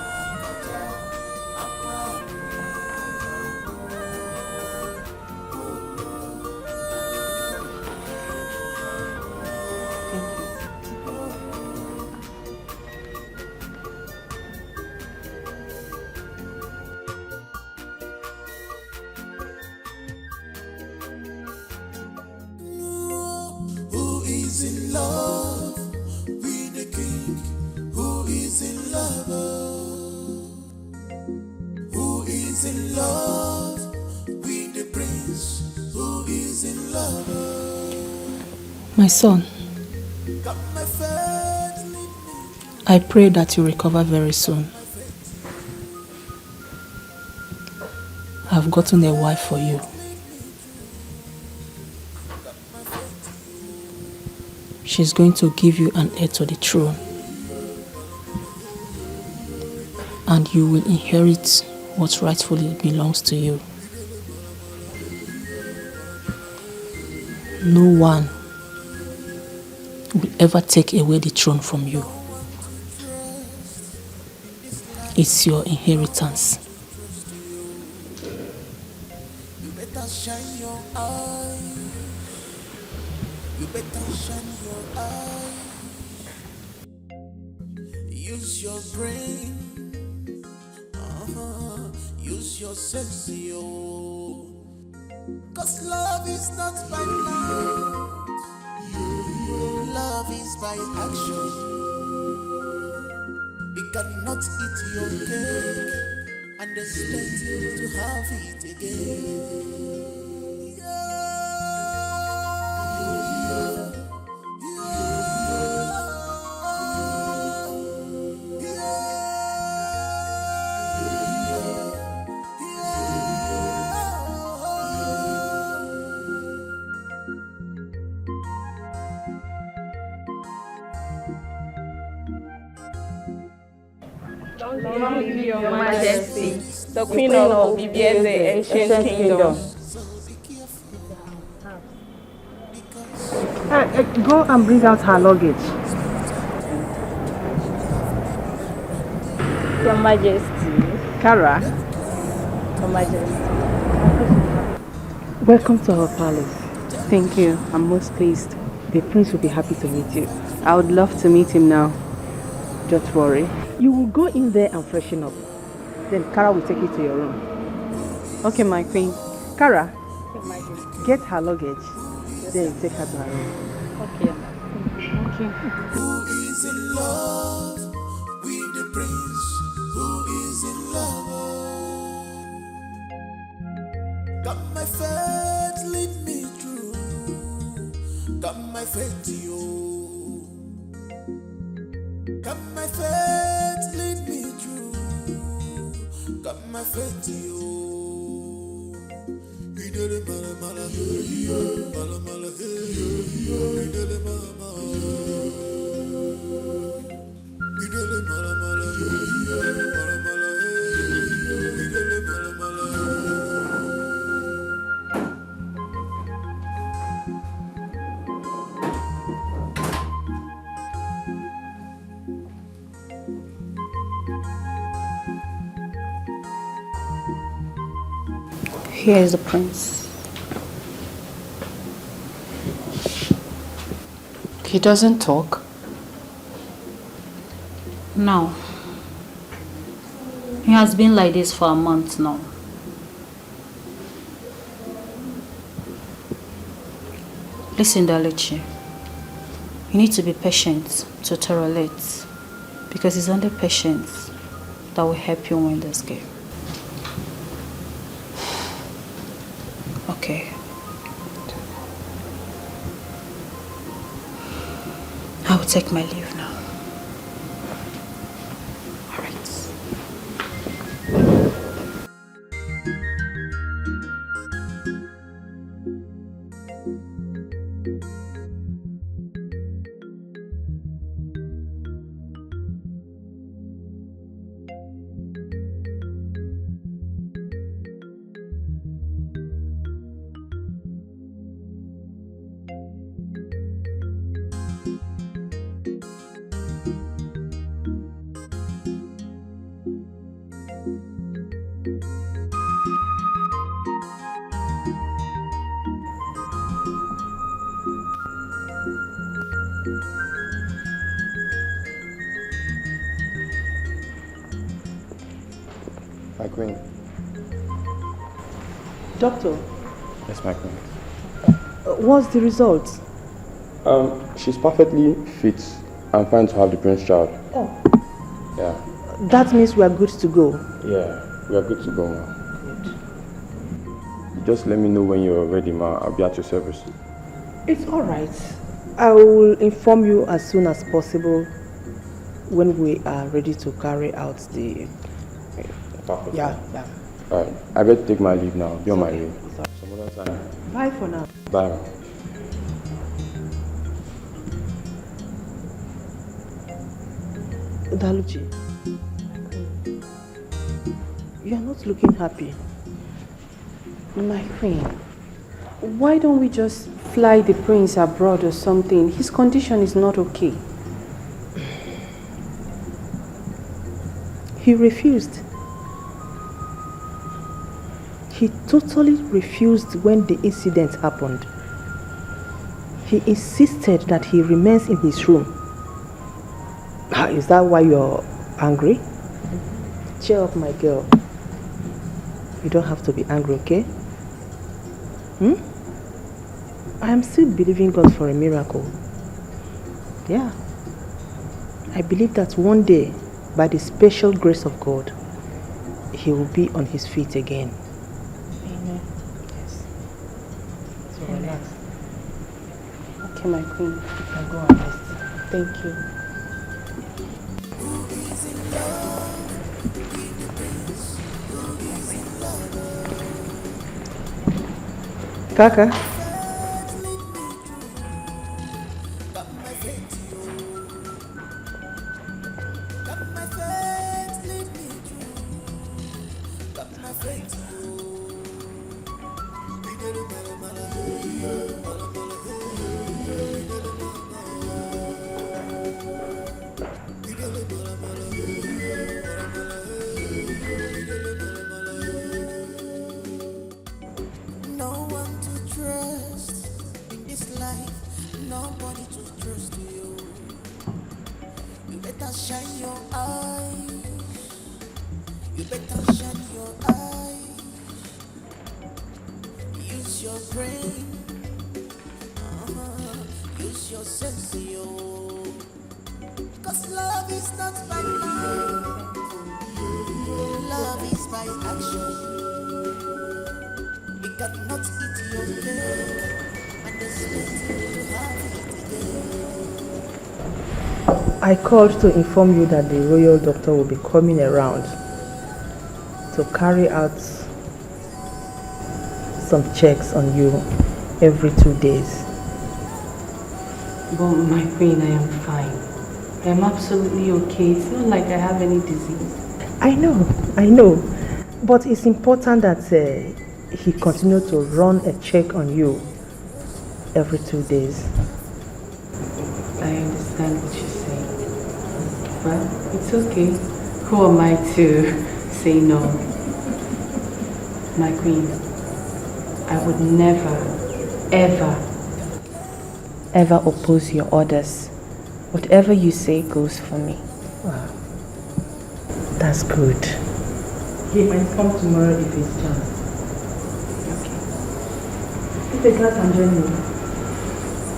Who is in love with the king? Who is in love? Who is in love with the prince? Who is in love? My son, I pray that you recover very soon. I've gotten a wife for you. She's going to give you an heir to the throne. And you will inherit what rightfully belongs to you. No one will ever take away the throne from you. It's your inheritance. You better shine your eye. You better shine your eye. Use your brain. Use your sense, yo. Cause love is not by mouth. Love is by action. You cannot eat your cake and expect to have it again. Long live your majesty, the queen of the ancient kingdom. Go and bring out her luggage. Your majesty. Kara, Your majesty. welcome to our palace. Thank you. I'm most pleased. The prince will be happy to meet you. I would love to meet him now. Don't worry. You will go in there and freshen up. Then Kara will take you to your room. Okay, my queen. Kara, get her luggage. Then take her to her room. Okay. Okay. Who is in love with the prince? Who is in love? Got my faith, lead me through. Got my faith, yo. Got my faith, lead me through. Got my faith, yo. He did it, mala mala, mala mala, he did it, mala mala. He did it, mala mala, mala mala, he did it, mala mala. Here is the prince. He doesn't talk. No. He has been like this for a month now. Listen, Dalichi. You need to be patient to tolerate, because it's only patience that will help you win this game. Okay. I will take my leave now. All right. My queen. Doctor, Yes, my queen. what's the result? She's perfectly fit and fine to have the prince child. Oh. Yeah. That means we are good to go. Yeah, we are good to go now. Just let me know when you're ready, ma. I'll be at your service. It's all right. I will inform you as soon as possible when we are ready to carry out the... Perfect. Yeah. Alright, I better take my leave now. Be on my way. Some other time. Bye for now. Bye. Daluchi, you are not looking happy. My queen, why don't we just fly the prince abroad or something? His condition is not okay. He refused. He totally refused when the incident happened. He insisted that he remains in his room. Is that why you're angry? Cheer up, my girl. You don't have to be angry, okay? I am still believing God for a miracle. Yeah. I believe that one day, by the special grace of God, he will be on his feet again. Amen. Yes. So Amen. relax. Okay, my queen. You can go and rest. Thank you. Kaka. No one to trust in this life, nobody to trust you. You better shine your eyes. You better shine your eyes. Use your brain. Use your sense, yo. Cause love is not by mind. Love is by action. You cannot eat your cake and expect to have it again. I called to inform you that the royal doctor will be coming around to carry out some checks on you every 2 days. But my queen, I am fine. I am absolutely okay. It's not like I have any disease. I know. But it's important that he continue to run a check on you every 2 days. I understand what you're saying. But it's okay. Who am I to say no? My queen, I would never, ever oppose your orders. Whatever you say goes for me. Wow. That's good. He might come tomorrow if it's chance. Okay. Take a glass and join me.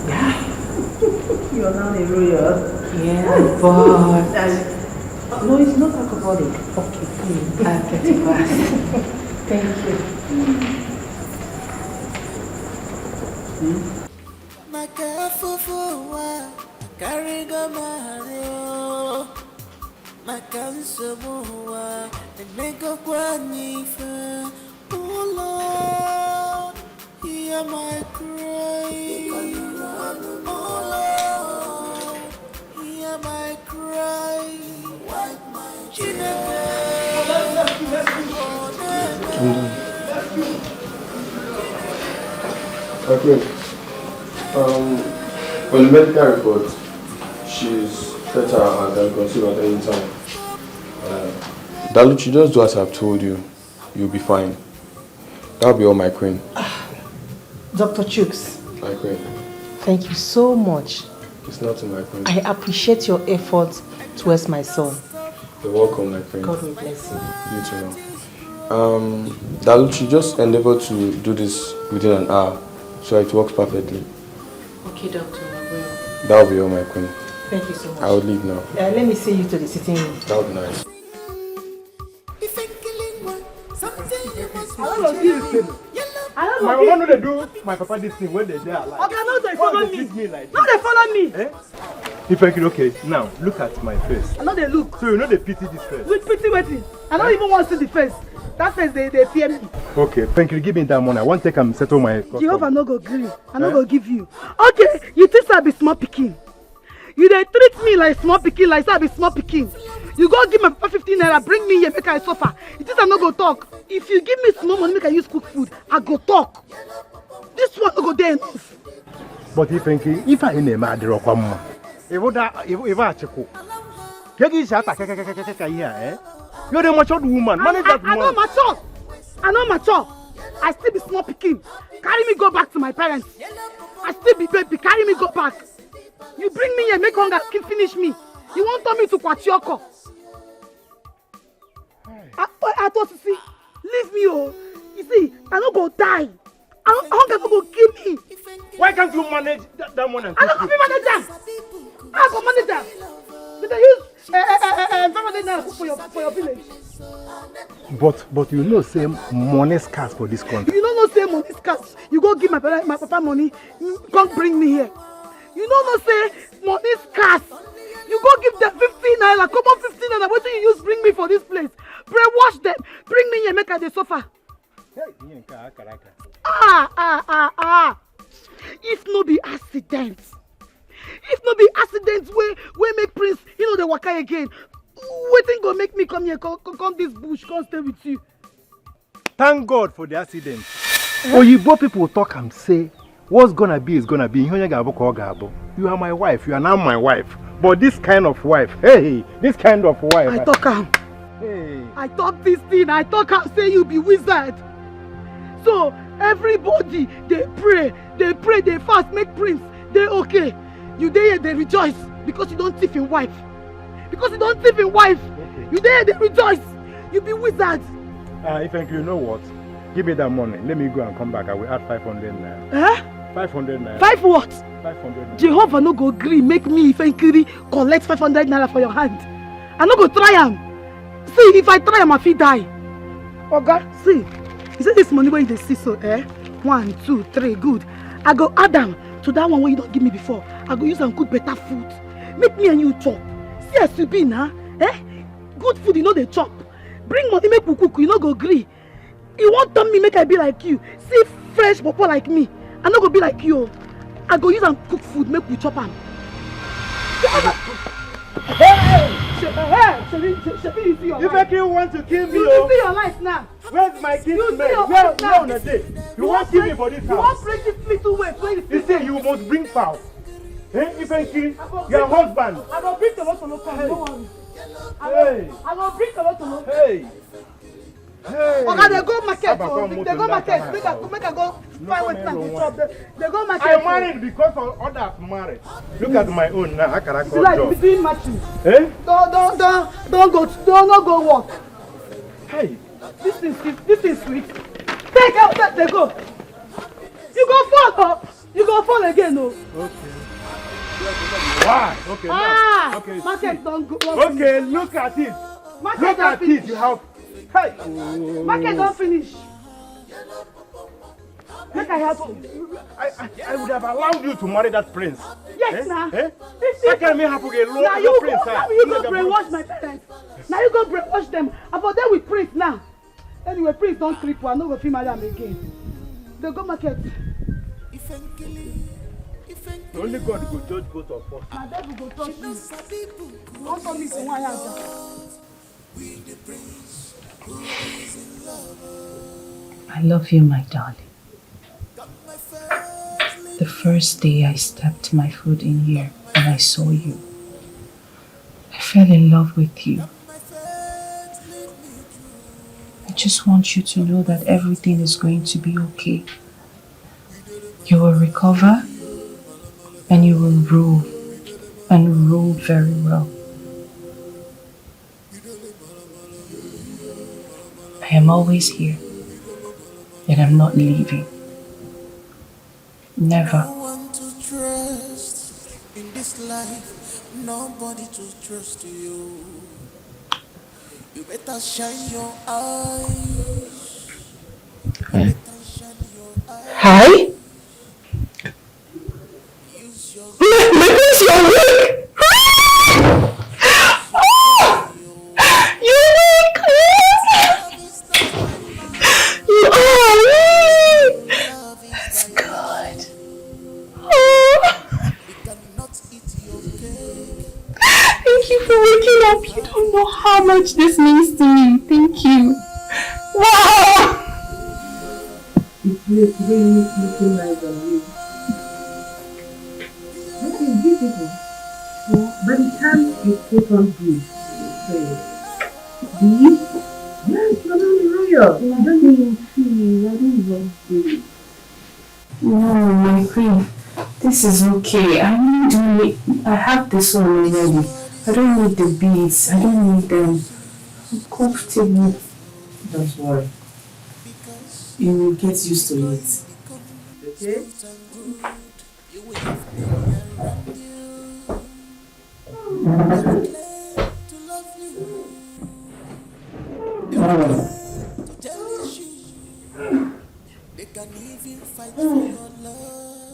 Yeah. You're now a royal. Yeah, but... No, it's not alcoholic. Okay, please. I'll get a glass. Thank you. My careful for carry go maro. My cancer boa, and make a quanifa. Oh Lord, hear my cry. Oh Lord, hear my cry. Wipe my Okay. On the medical report, she's better and can conceive at any time. Daluchi, just do as I've told you. You'll be fine. That'll be all, my queen. Dr. Chooks, My queen. thank you so much. It's nothing, my queen. I appreciate your efforts towards my son. You're welcome, my queen. God will bless you. You too now. Daluchi, just endeavor to do this within an hour so it works perfectly. Okay, doctor, I will. That'll be all, my queen. Thank you so much. I will leave now. Let me see you to the sitting room. That'll be nice. I don't My know. mama know they do my papa this thing when they're alive. Okay, now they follow me. Like Now they follow me. If I could, okay, now look at my face. I know they look. So you know they pity this face. With pity waiting. I don't even want to see the face. That face, they fear me. Okay, thank you. Give me that money. I want to take and settle my custom. Jehovah no go green. I no go give you. Okay, you think I be small pikin. You dey treat me like small pikin, like say I be small pikin. You go give me 15 naira, bring me here, make I suffer. You think I no go talk? If you give me small money, make I use cook food, I go talk. This one no go dey enough. But if I ain't a mad rock, if I check, you're the mature woman. Manage that woman. I know mature. I still be small pikin. Carry me go back to my parents. I still be baby. Carry me go back. You bring me here, make hunger finish me. You won't turn me to Kwachioko. I thought to see, leave me, oh. You see, I don't go die. Hunger go kill me. Why can't you manage that money? I don't be manager. I go manager. Did they use 500 naira for your village? But you know, say money scarce for this country. You don't know say money scarce. You go give my papa money. Come bring me here. You don't know say money scarce. You go give them 15 naira. Come on, 15 naira. What do you use bring me for this place? Brainwash them. Bring me here. Make I dey suffer. If no be accident. If no be accident wey make Prince, the waka again. Wetin go make me come here, come this bush, come stay with you? Thank God for the accident. Oyibo people talk and say, what's gonna be is gonna be. You are my wife. You are now my wife. But this kind of wife, this kind of wife. I talk am. Hey. I talk this thing. I talk am say you be wizard. So everybody they pray, they fast, make Prince, they okay. You there they rejoice because you don't thief in wife. Because you don't thief in wife. Okay. You there they rejoice. You be wizard. If you know what, give me that money. Let me go and come back. I will add 500 naira. 500 naira. 5 what? 500 naira. Jehovah no go agree. Make me if Nkiri collect 500 naira for your hand. I no go try am. See, if I try am, I fit die. Oga, see. You see this money where you see so, 1, 2, 3, good. I go add them to that one where you don't give me before. I go use and cook better food. Make me and you chop. See as you be now, good food, you know they chop. Bring money, make we cook, you know go agree. You won't tell me make I be like you. See fresh popo like me. I no go be like you. I go use and cook food, make we chop am. If you want to kill me, you see your life now. Where's my kids? Where on a day? You want to kill me for this house? You want to break this little way. You say you must bring foul. If I kill your husband. I will bring the lot to local. Don't worry. I will bring the lot to local. Hey. Okay, they go market. They go market. Make I go find what time to chop. They go market. I married because of others married. Look at my own now. I cannot go. Like between matches. Don't go work. Hey. This is sweet. Take out that they go. You go fall up. You go fall again, no. Okay. Why? Okay. Okay. Market don't go. Okay, look at it. Look at it. You have. Hey. Market don't finish. Make I help you. I would have allowed you to marry that prince. Yes, now. How can me have a prince? Now you go brainwash my parents. Now you go brainwash them. I'm for them with prince now. Anyway, prince don't cripple. I no go feel marry them again. They go market. Only God will judge both of us. Now devil go touch me. Don't tell me for one answer. I love you, my darling. The first day I stepped my foot in here and I saw you, I fell in love with you. I just want you to know that everything is going to be okay. You will recover and you will rule, and rule very well. I am always here, and I'm not leaving. Never. I want to trust in this life, nobody to trust you. You better shine your eyes. Hi? Where's your wig? You look You are weak. That's good. Thank you for waking up. You don't know how much this means to me. Thank you. Wow! It's really looking nice on you. Okay, beautiful. Well, by the time you put on this, say, yes, you're not right. serious. I don't even feel. I don't even feel. No, my queen. This is okay. I have this one already. I don't need the beads. I don't need them. I'm comfortable. Don't worry. You will get used to it. Okay?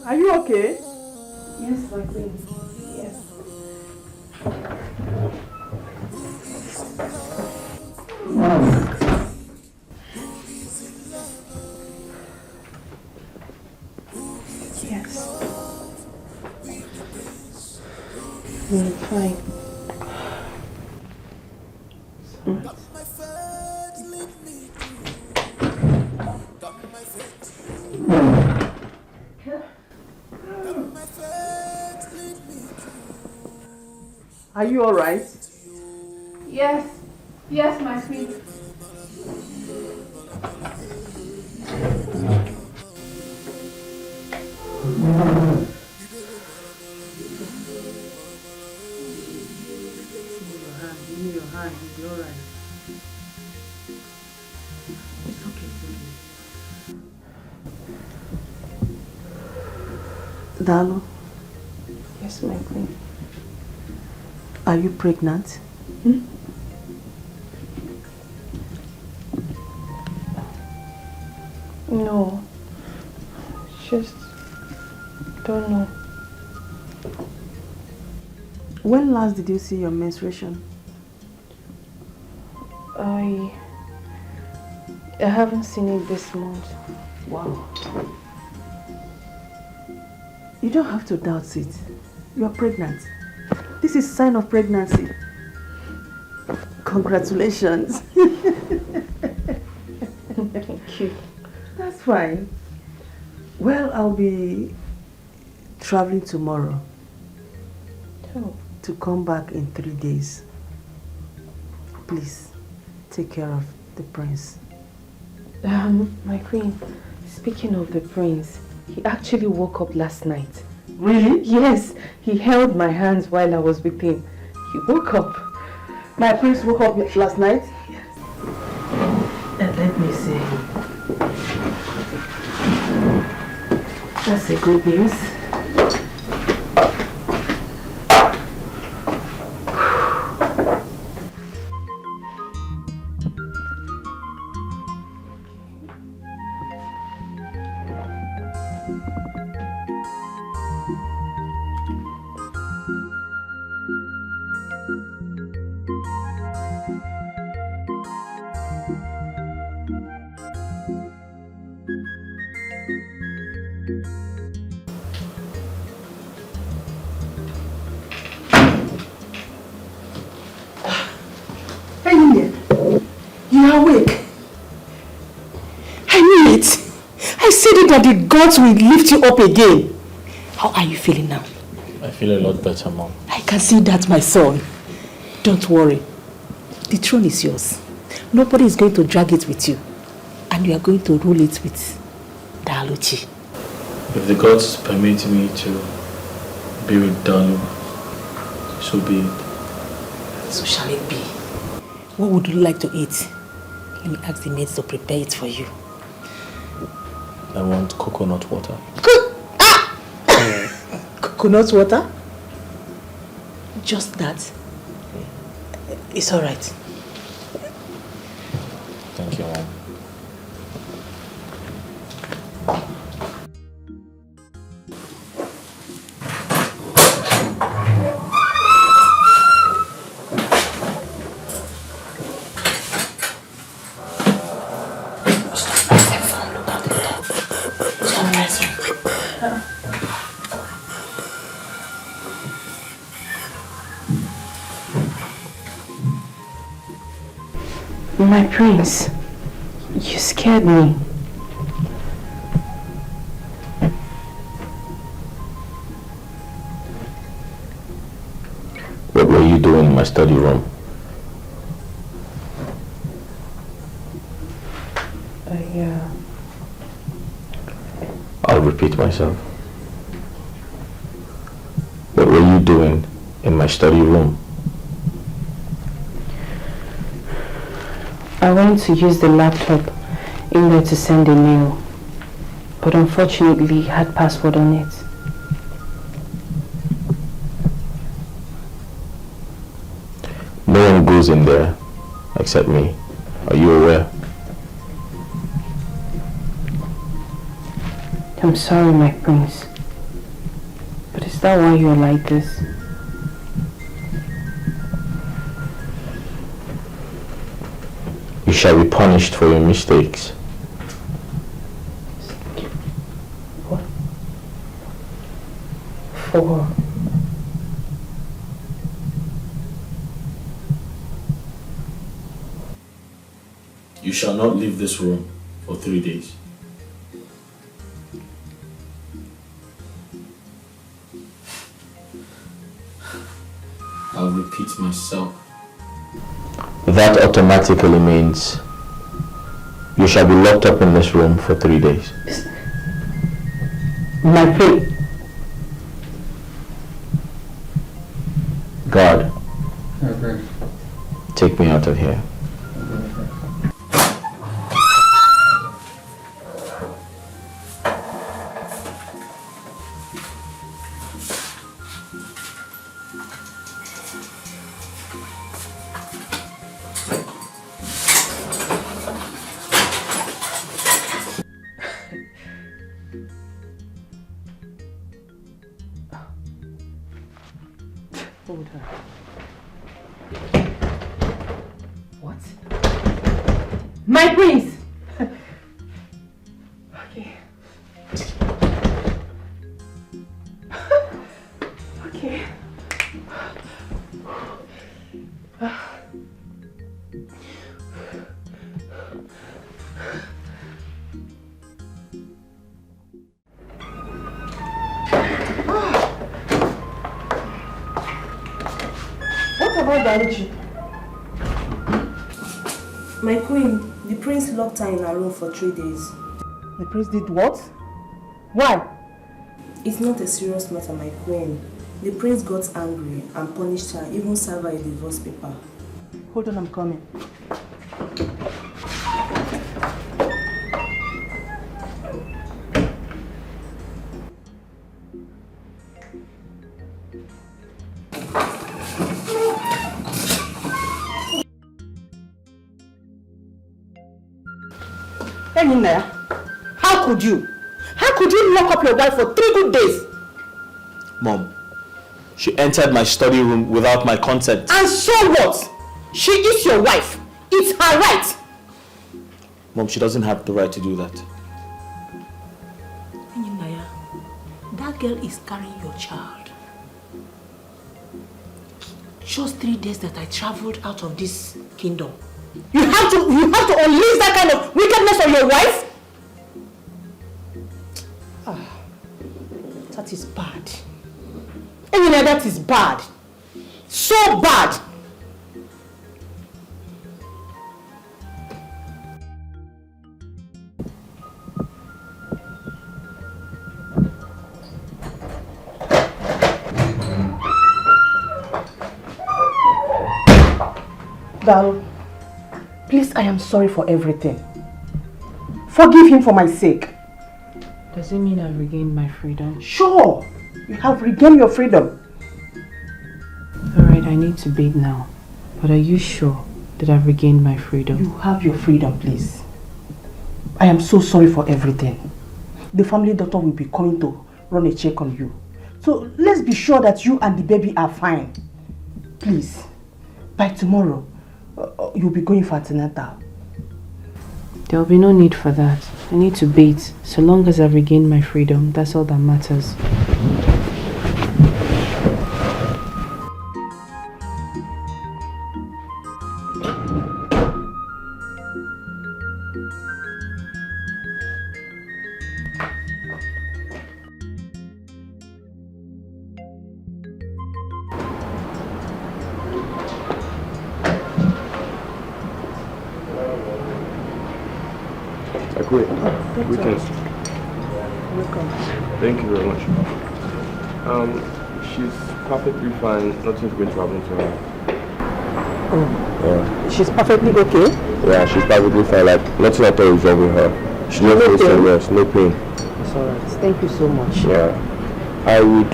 Are you okay? Yes, my queen. Yes. Yes. I'm fine. Are you alright? Yes. Yes, my queen. Give me your hand. You'll be alright. It's okay. Dalo. Yes, my queen. Are you pregnant? No. Just don't know. When last did you see your menstruation? I haven't seen it this month. Wow. You don't have to doubt it. You are pregnant. This is a sign of pregnancy. Congratulations. Thank you. That's fine. Well, I'll be traveling tomorrow. Oh. To come back in 3 days. Please, take care of the prince. My queen, speaking of the prince, he actually woke up last night. Really? Yes, he held my hands while I was with him. He woke up. My prince woke up last night? Yes. Let me see. That's a good news. That the gods will lift you up again. How are you feeling now? I feel a lot better, Mom. I can see that, my son. Don't worry. The throne is yours. Nobody is going to drag it with you. And you are going to rule it with Daluchi. If the gods permit me to be with Dalu, so be it. So shall it be. What would you like to eat? Let me ask the maids to prepare it for you. I want coconut water. Coconut water? Just that? It's alright. Thank you, Mom. My prince, you scared me. What were you doing in my study room? myself. What were you doing in my study room? I went to use the laptop in there to send a mail, but unfortunately it had password on it. No one goes in there except me. Are you aware? I'm sorry, my prince. But is that why you're like this? You shall be punished for your mistakes. What? For? You shall not leave this room for 3 days. I'll repeat myself. That automatically means you shall be locked up in this room for 3 days. My prince. God, take me out of here. Hold her. What? My prince! Okay. Okay. What about Dalichi? My queen, the prince locked her in her room for 3 days. The prince did what? Why? It's not a serious matter, my queen. The prince got angry and punished her, even served her a divorce paper. Hold on, I'm coming. Nina, how could you? How could you lock up your wife for 3 good days? Mom, she entered my study room without my consent. And so what? She is your wife. It's her right. Mom, she doesn't have the right to do that. Naya, that girl is carrying your child. Just 3 days that I traveled out of this kingdom. You have to unleash that kind of wickedness on your wife? That is bad. Emina, that is bad. So bad. Val, please, I am sorry for everything. Forgive him for my sake. Does it mean I've regained my freedom? Sure, you have regained your freedom. Alright, I need to bathe now. But are you sure that I've regained my freedom? You have your freedom, please. I am so sorry for everything. The family doctor will be coming to run a check on you. So let's be sure that you and the baby are fine. Please, by tomorrow, you'll be going for antenatal. There will be no need for that. I need to bathe. So long as I've regained my freedom, that's all that matters. Great. Weekends. Welcome. Thank you very much. She's perfectly fine. Nothing's going to happen to her. Oh. Yeah. She's perfectly okay? Yeah, she's perfectly fine. Like, nothing at all is wrong with her. She just feels so rest, no pain. It's alright. Thank you so much. Yeah. I would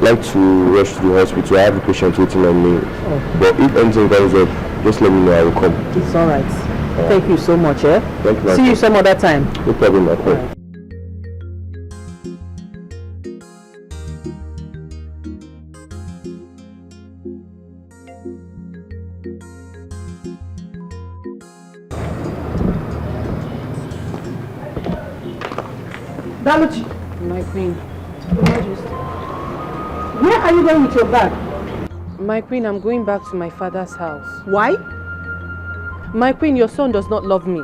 like to rush to the hospital. I have a patient waiting on me. Oh. But if anything comes up, just let me know. I will come. It's alright. Thank you so much, eh? Thank you. See you some other time. No problem, my friend. Daluchi. My queen. Where are you going with your bag? My queen, I'm going back to my father's house. Why? My queen, your son does not love me.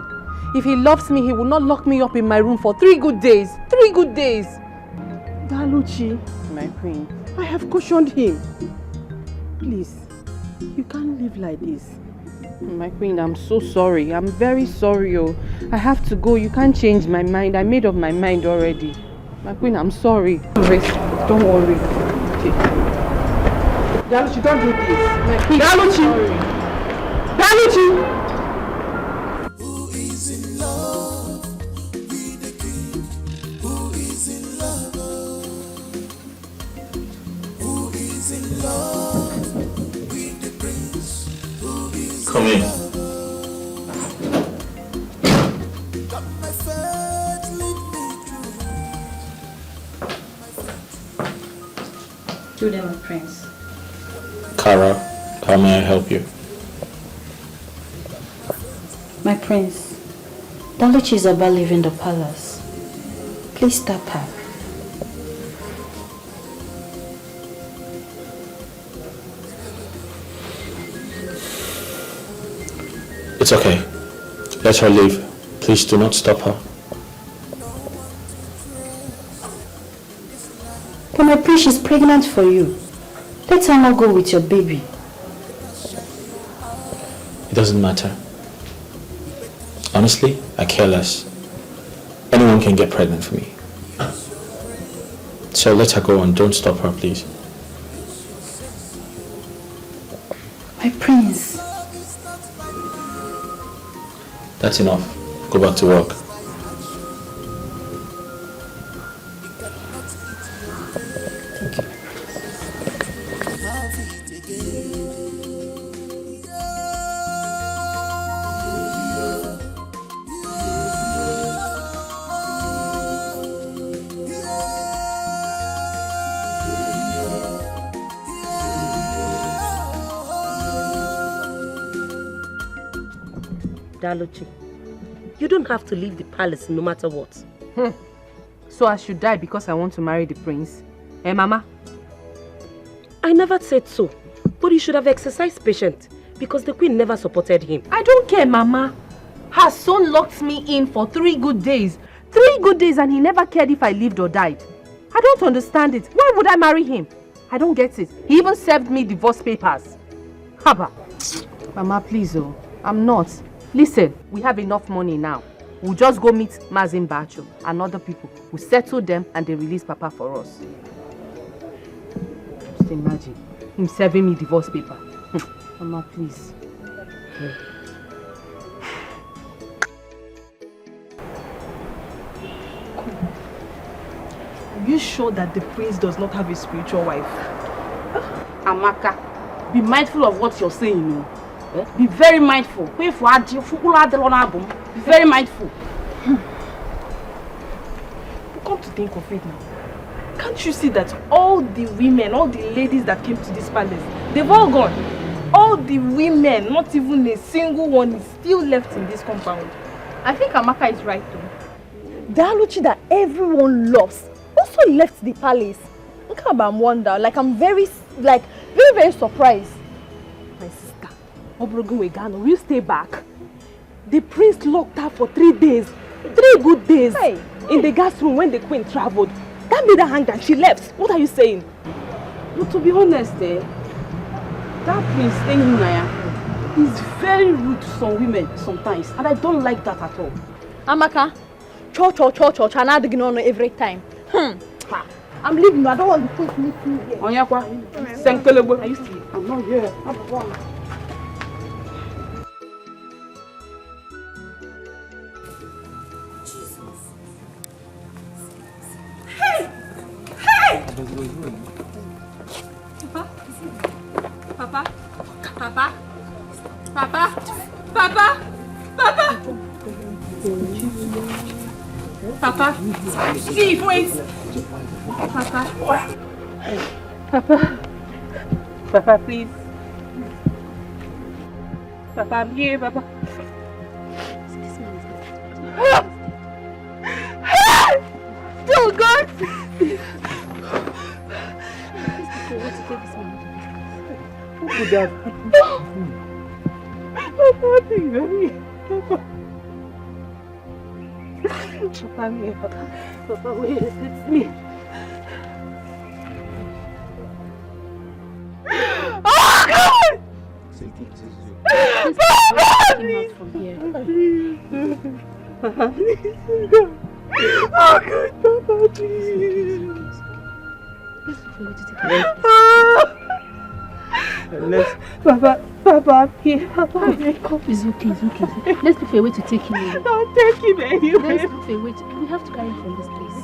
If he loves me, he will not lock me up in my room for 3 good days. 3 good days. Daluchi. My queen. I have cautioned him. Please, you can't live like this. My queen, I'm so sorry. I'm very sorry. Oh, I have to go. You can't change my mind. I made up my mind already. My queen, I'm sorry. Don't worry. Okay. Daluchi, don't do this. My queen, Daluchi! Daluchi! Who is in love with the king? Who is in love? Who is in love with the prince? Who is Come in. got my faith, lead me through. Do them, my prince. Kara, how may I help you? My prince, Daluchi is about leaving the palace. Please stop her. It's okay. Let her leave. Please do not stop her. But my prince, she's pregnant for you. Let her not go with your baby. It doesn't matter. Honestly, I care less. Anyone can get pregnant for me. So let her go and don't stop her, please. My prince. That's enough. Go back to work. Daluchi, you don't have to leave the palace no matter what. So I should die because I want to marry the prince? Eh, Mama? I never said so, but you should have exercised patience because the queen never supported him. I don't care, Mama. Her son locked me in for 3 good days. 3 good days and he never cared if I lived or died. I don't understand it. Why would I marry him? I don't get it. He even served me divorce papers. Haba. Mama, please, oh. I'm not. Listen, we have enough money now. We'll just go meet Mazin Bacho and other people. We'll settle them and they release Papa for us. Just imagine him serving me divorce paper. Mama, please. Are you sure that the prince does not have a spiritual wife? Amaka, be mindful of what you're saying. No? Be very mindful. Be very mindful. Come to think of it now, can't you see that all the women, all the ladies that came to this palace, they've all gone? All the women, not even a single one is still left in this compound. I think Amaka is right too. Daluchi that everyone loves also left the palace. Look how I'm wonder. Like I'm very surprised. My sister, Obrogun Wegano, will you stay back? The prince locked her for 3 days. 3 good days. Hey. In the gas room when the queen traveled. That made her hang and she left. What are you saying? But to be honest, that prince staying in Naya is very rude to some women sometimes. And I don't like that at all. Amaka, cho, and I don't know every time. I'm leaving. I don't want to put me through here. On your part, Senkelebo. Are you still? I'm not here. Hey! Hey! Papa? Papa? Papa? Papa? Papa? Papa? Steve, wait! Papa? Papa? Papa, please. Papa, I'm here, Papa. Oh God! What could that happen? Papa, please, baby. Papa. Papa, I'm here, Papa. Papa, wait, it's me. Oh God! Papa, please! Papa, please. Oh God, Papa, please. Papa, I'm here. Papa, It's okay. Let's look for a way to take him away. Don't take him anyway. Let's look for a way to... We have to carry him from this place.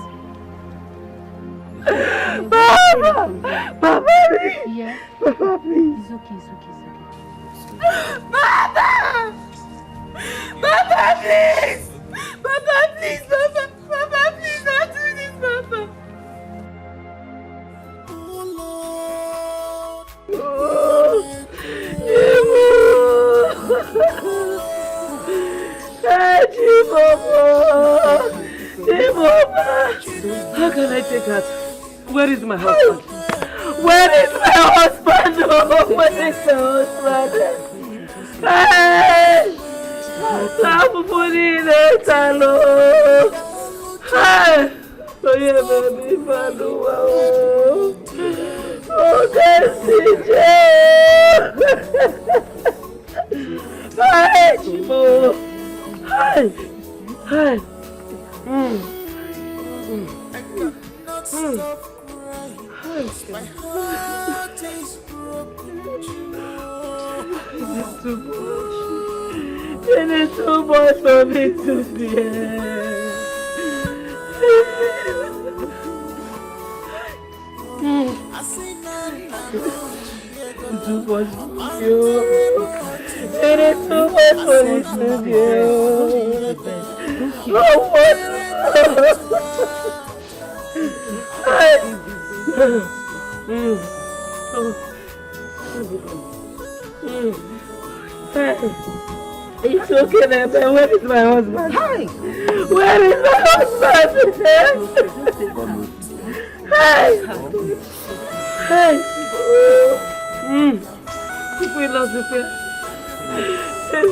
Papa, please. Yeah. Papa, please. It's okay. Papa! Papa, please! Papa, please, Papa! Papa, please, don't do this, Papa! How can I take her? Where is my husband? Where is my husband? Oh, where is my husband? Hey! Stop putting it alone! Hey! Oh, yeah, baby, Padua. Oh, CJ! Hey, Chibo! Hey! Hey! My heart is broken. It's too much. It is too much for me to bear. It's too much for you. It is too much for me to bear. Oh, what? It's okay, man. Where is my husband? Hi. Where is my husband? Hey. Hey. We lost the fear. Hey.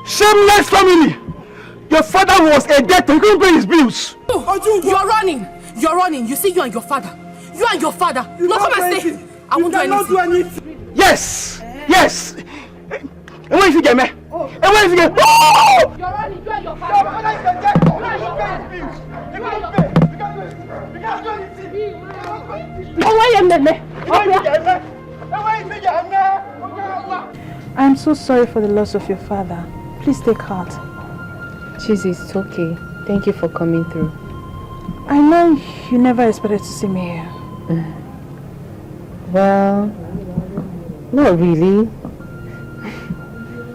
Shameless family! Your father was a debtor, he couldn't pay his bills. You're running! You're running! You see, you and your father. You and your father. No, come and stay! I won't do anything. Yes! Yes! And where is he get me? And where is he get me? Oh! You're running! You and your father. Your father is a debtor, he can't pay his bills. He can't pay. He can't do anything. I'm so sorry for the loss of your father. Please take heart. Chizzy, it's okay. Thank you for coming through. I know you never expected to see me here. Well, not really.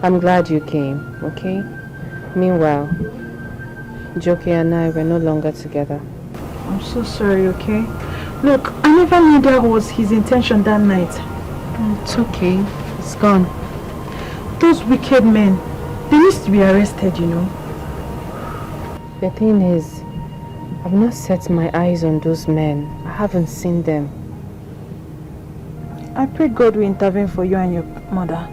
I'm glad you came, okay? Meanwhile, Joki and I were no longer together. I'm so sorry, okay? Look, I never knew that was his intention that night. It's okay. It's gone. Those wicked men, they need to be arrested, you know. The thing is, I've not set my eyes on those men. I haven't seen them. I pray God will intervene for you and your mother.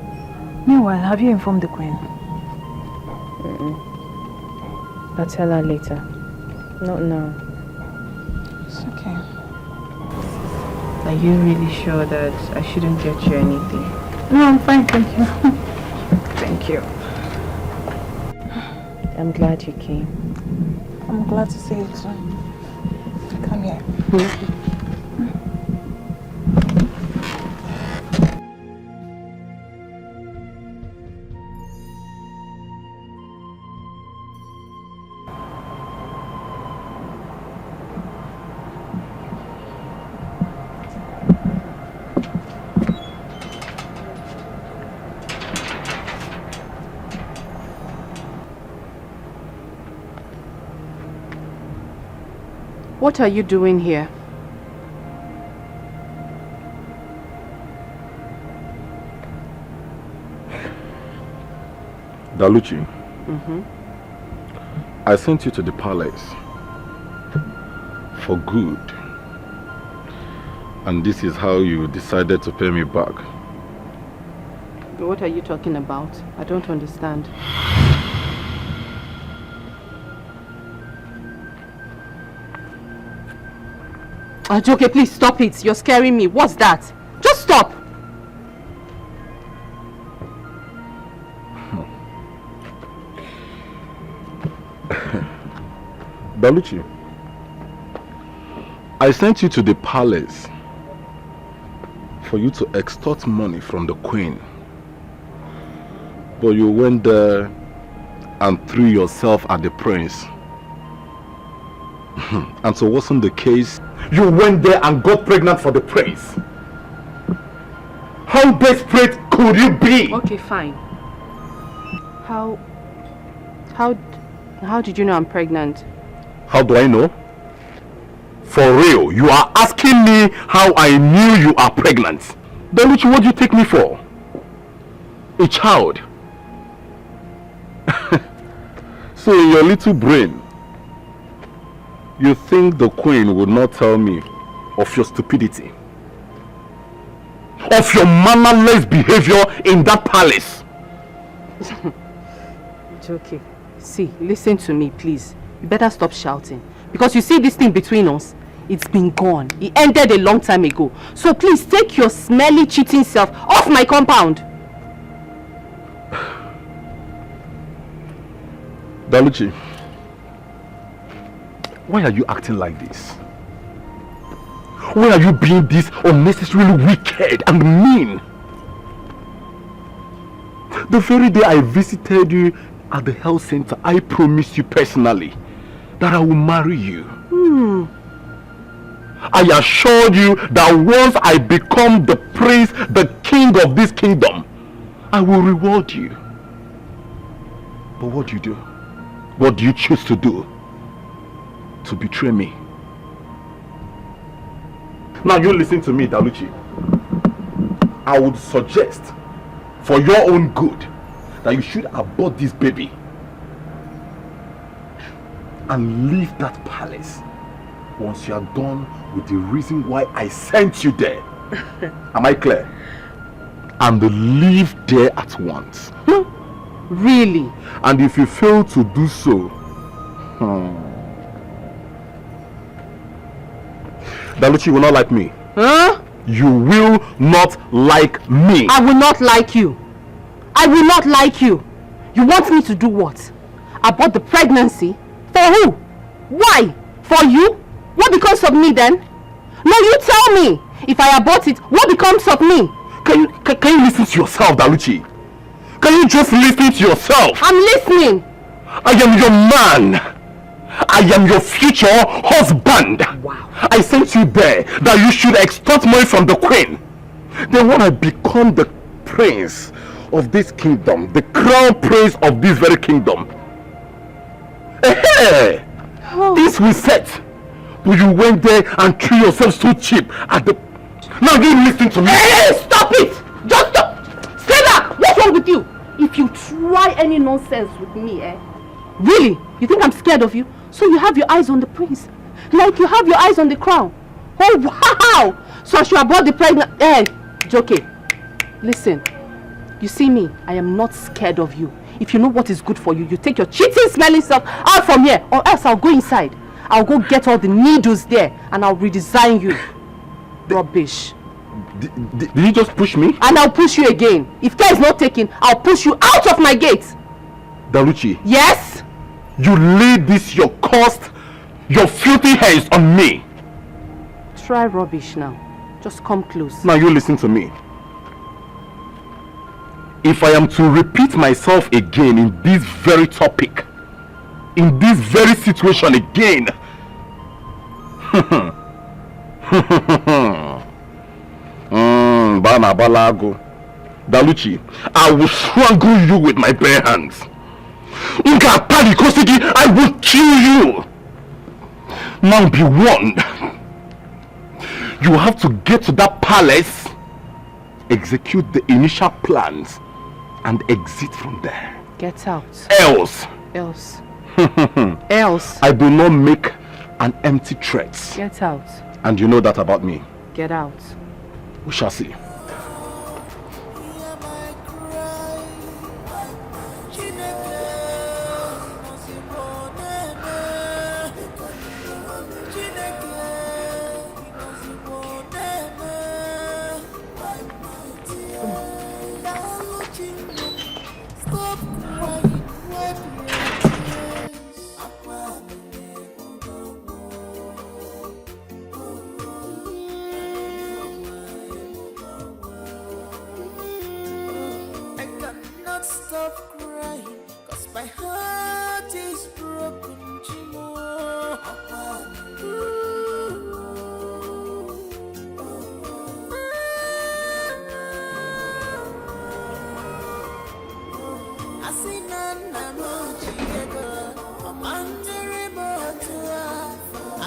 Meanwhile, have you informed the Queen? I'll tell her later. Not now. It's okay. Are you really sure that I shouldn't get you anything? No, I'm fine, thank you. Thank you. I'm glad you came. I'm glad to see you too. Come here. What are you doing here? Daluchi, I sent you to the palace for good. And this is how you decided to pay me back. What are you talking about? I don't understand. Ajoke, please stop it. You're scaring me. What's that? Just stop. Daluchi, I sent you to the palace for you to extort money from the queen. But you went there and threw yourself at the prince. And so wasn't the case? You went there and got pregnant for the prince. How desperate could you be? Okay, fine. How did you know I'm pregnant? How do I know? For real, you are asking me how I knew you are pregnant. Then what do you take me for? A child. So in your little brain, you think the queen would not tell me of your stupidity, of your mannerless behavior in that palace? It's okay. See, listen to me, please. You better stop shouting. Because you see this thing between us, it's been gone. It ended a long time ago. So please take your smelly, cheating self off my compound. Daluchi, why are you acting like this? Why are you being this unnecessarily wicked and mean? The very day I visited you at the health center, I promised you personally that I will marry you. I assured you that once I become the prince, the king of this kingdom, I will reward you. But what do you do? What do you choose to do? To betray me. Now you listen to me, Daluchi. I would suggest, for your own good, that you should abort this baby and leave that palace once you are done with the reason why I sent you there. Am I clear? And leave there at once. Really? And if you fail to do so, Daluchi will not like me. Huh? You will not like me. I will not like you. I will not like you. You want me to do what? Abort the pregnancy? For who? Why? For you? What becomes of me then? No, you tell me. If I abort it, what becomes of me? Can you listen to yourself, Daluchi? Can you just listen to yourself? I'm listening. I am your man. I am your future husband. Wow. I sent you there that you should extort money from the queen. Then when I become the prince of this kingdom, the crown prince of this very kingdom. Hey! This we set. But you went there and threw yourself so cheap at the... Now you listen to me. Hey, stop it! Just stop! Stay back! What's wrong with you? If you try any nonsense with me, Really? You think I'm scared of you? So you have your eyes on the prince. Like you have your eyes on the crown. Oh, wow! So I should abort the pregnant... Hey, Joke. Listen. You see me, I am not scared of you. If you know what is good for you, you take your cheating, smelling self out from here. Or else I'll go inside. I'll go get all the needles there and I'll redesign you. Rubbish. Did you just push me? And I'll push you again. If care is not taken, I'll push you out of my gate. Daluchi. Yes? You laid this, your cursed, your filthy hands on me. Try rubbish now. Just come close. Now you listen to me. If I am to repeat myself again in this very topic, in this very situation again, Bana Balago, Daluchi, I will strangle you with my bare hands. I will kill you. Now be warned. You have to get to that palace, execute the initial plans, and exit from there. Get out. Else. Else. Else. I do not make an empty threat. Get out. And you know that about me. Get out. We shall see.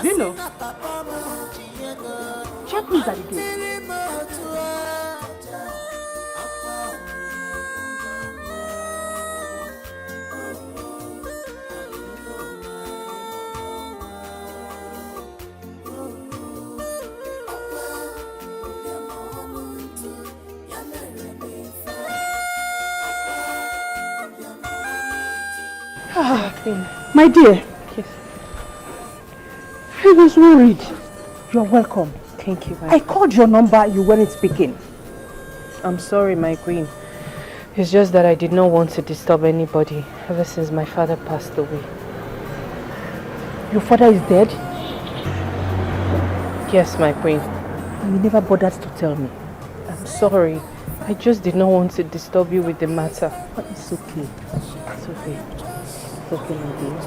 Dino, check who's at the gate. My dear. Yes. I was worried. You're welcome. Thank you. I called your number, you weren't speaking. I'm sorry, my queen. It's just that I did not want to disturb anybody ever since my father passed away. Your father is dead? Yes, my queen. You never bothered to tell me. I'm sorry. I just did not want to disturb you with the matter. But it's okay. It's okay. It's okay, my dear.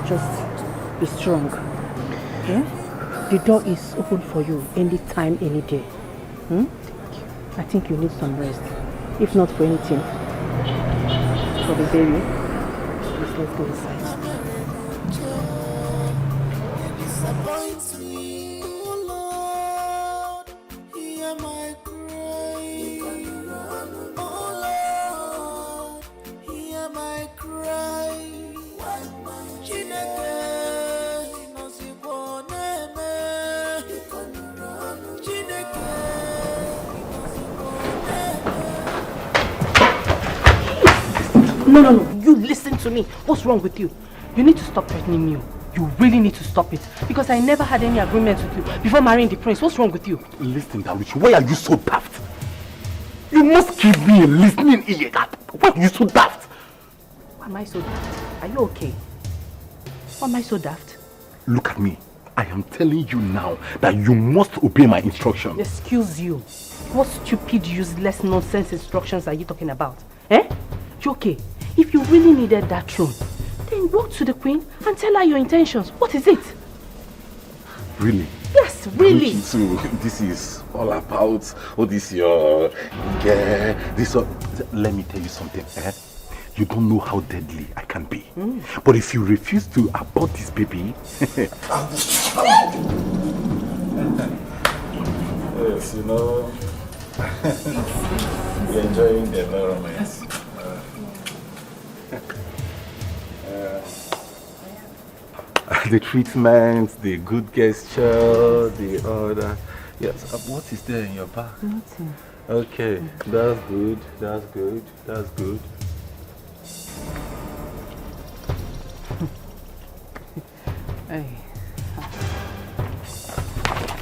Just be strong. Yeah? The door is open for you anytime, any day. I think you need some rest. If not for anything, for the baby, please let's go inside. No, you listen to me. What's wrong with you? You need to stop threatening me. You really need to stop it. Because I never had any agreement with you before marrying the prince. What's wrong with you? Listen, Daluchi, why are you so daft? You must give me a listening ear. Why are you so daft? Why am I so daft? Are you okay? Why am I so daft? Look at me. I am telling you now that you must obey my instructions. Excuse you. What stupid, useless, nonsense instructions are you talking about? Eh? You okay? If you really needed that throne, then go to the queen and tell her your intentions. What is it? Really? Yes. this, really. So this is all about all this your this. Let me tell you something. You don't know how deadly I can be. But if you refuse to abort this baby, yes, you know, we're enjoying the environment. The treatment, the good gesture, the other. Yes, what is there in your bag? Nothing. Okay, that's good, that's good, that's good. Hey.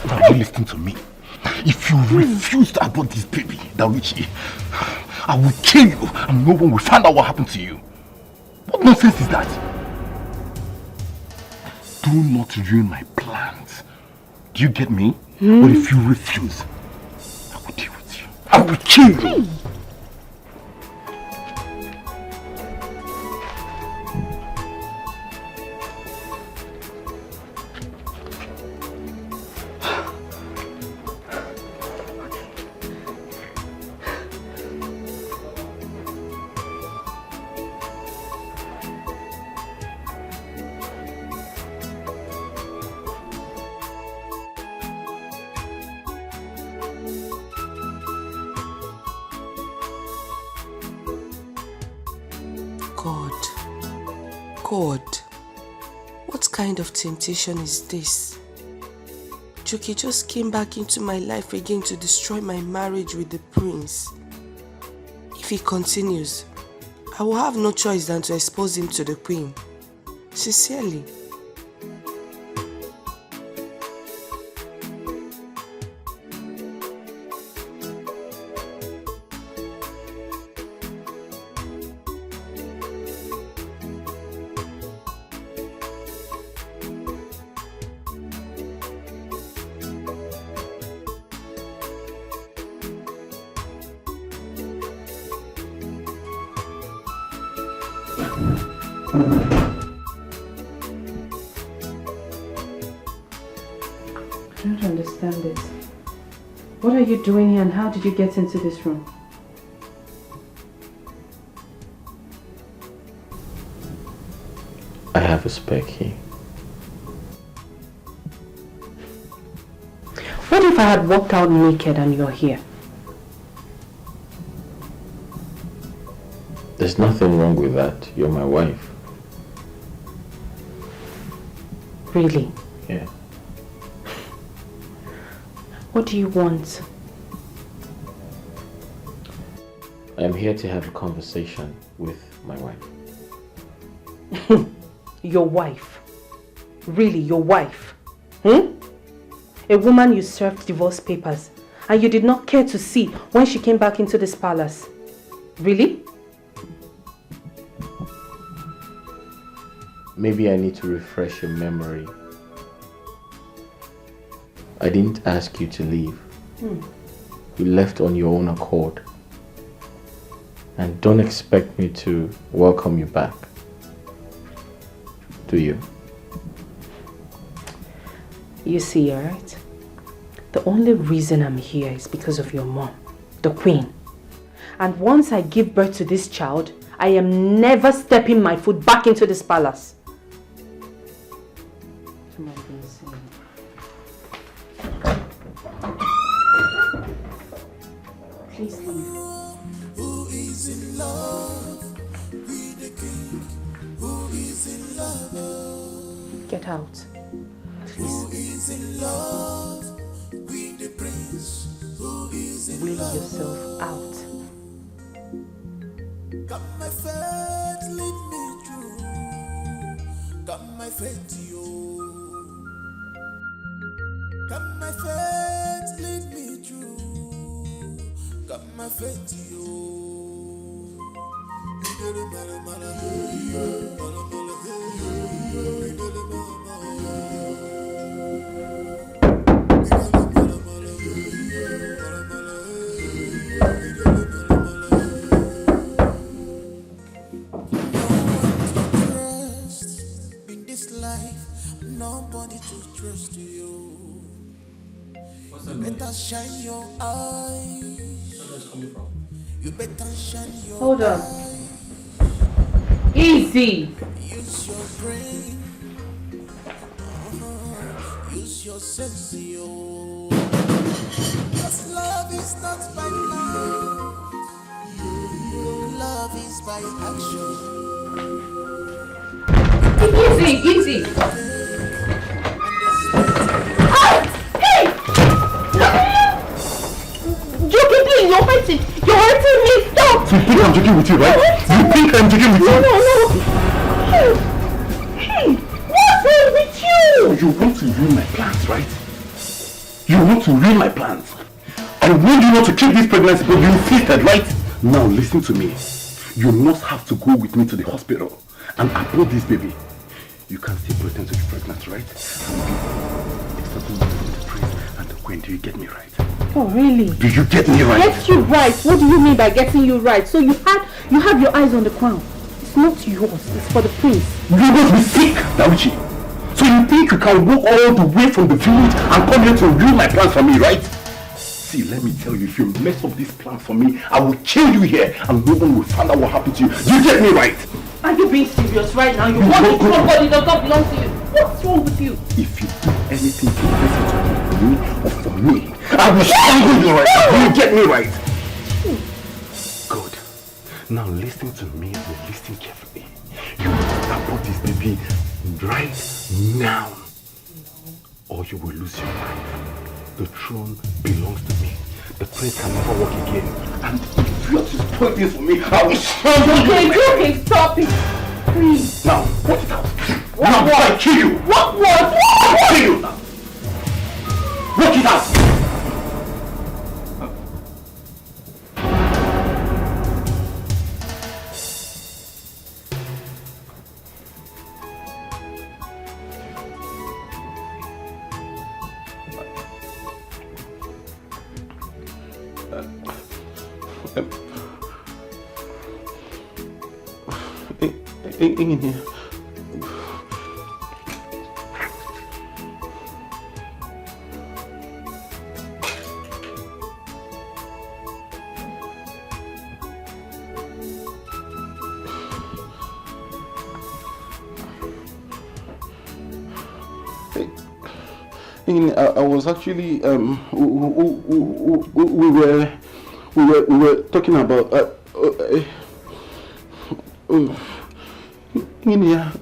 Now you listen to me. If you refuse to abort this baby, Dawichi, I will kill you and no one will find out what happened to you. What nonsense is that? Do not ruin my plans. Do you get me? But if you refuse, I will deal with you. I will kill you. God, what kind of temptation is this? Joki just came back into my life again to destroy my marriage with the prince. If he continues, I will have no choice than to expose him to the queen. Sincerely. I don't understand it. What are you doing here and how did you get into this room? I have a spare key. What if I had walked out naked and you're here? There's nothing wrong with that. You're my wife. Really? Yeah. What do you want? I'm here to have a conversation with my wife. Your wife? Really, your wife? A woman you served divorce papers and you did not care to see when she came back into this palace. Really? Maybe I need to refresh your memory. I didn't ask you to leave. You left on your own accord. And don't expect me to welcome you back. Do you? You see, alright? The only reason I'm here is because of your mom, the queen. And once I give birth to this child, I am never stepping my foot back into this palace. Please leave. Who is in love with the king? Who is in love? Get out. Who is in love with the prince? Who is in Will love? yourself out. Got my faith, lead me through. Got my faith to you. Got my faith, lead me through. Got my faith to you. In this life, nobody to trust you. better shine your eyes. Where is coming from? You better shine your Hold on. eyes. Easy. Use your brain. Use your sense, yo. Cause love is not by might. Love is by action. Easy. Hey! Joking, please, you're hurting. You're hurting me. Stop. So you think I'm joking with you, right? You think I'm joking with you? No. Hey, what's wrong with you? You want to ruin my plans, right? You want to ruin my plans. I warned you not to keep this pregnancy, but you insisted, right? Now listen to me. You must have to go with me to the hospital and abort this baby. You can still pretend to be pregnant, right? And from the prince and the queen. Do you get me right? Oh, really? Do you get me right? Get you right. What do you mean by getting you right? So you have your eyes on the crown. It's not yours. It's for the prince. You must be sick, Dauchi. So you think you can walk all the way from the village and come here to ruin my plans for me, right? See, let me tell you, if you mess up this plan for me, I will kill you here and no one will find out what happened to you. Do you get me right? Are you being serious right now? You want to kill somebody that does not belong to you. What's wrong with you? If you do anything to mess it up for me or for me, I will strangle you right now. Do you get me right? Good. Now listen to me and listen carefully. You must abort this baby right now, or you will lose your life. The throne belongs to me. The prince can never walk again. And if you have to spoil this for me, I will strangle you. Okay, stop it. Please. Now, watch it out. Now, I kill you. What? I'll kill you now. Watch it out. In here. I was actually we were talking about in here.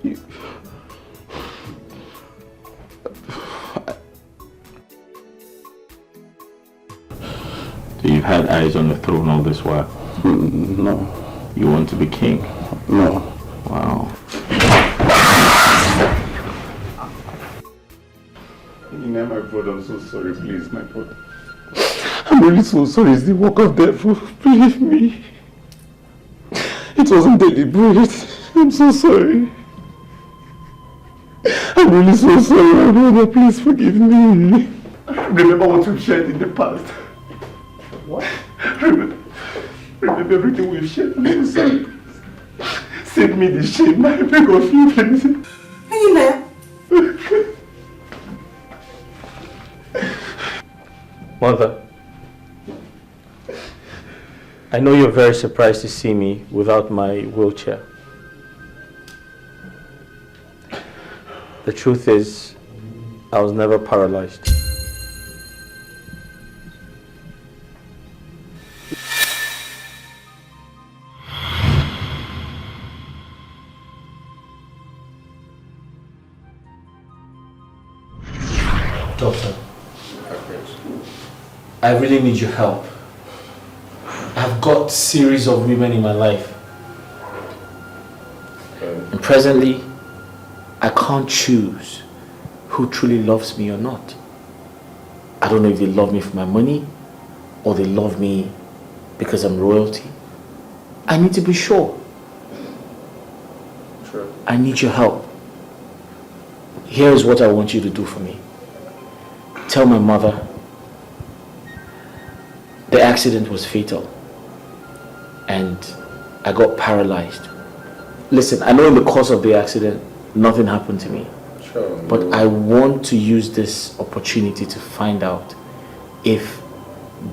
So you've had eyes on the throne all this while? No. You want to be king? No. Wow. My brother, I'm so sorry, please, my brother. I'm really so sorry. It's the work of devil. Believe me. It wasn't deliberate. I'm so sorry. I'm really so sorry, my brother. Please forgive me. Remember what we've shared in the past. What? Remember everything we've shared. I'm so sorry. Save me the shame. I beg of you, please. Are you there? Mother, I know you're very surprised to see me without my wheelchair. The truth is, I was never paralyzed. Doctor, I really need your help. I've got a series of women in my life. And presently, I can't choose who truly loves me or not. I don't know if they love me for my money or they love me because I'm royalty. I need to be sure. Sure. I need your help. Here's what I want you to do for me. Tell my mother the accident was fatal and I got paralyzed. Listen, I know in the course of the accident, nothing happened to me. Sure. But I want to use this opportunity to find out if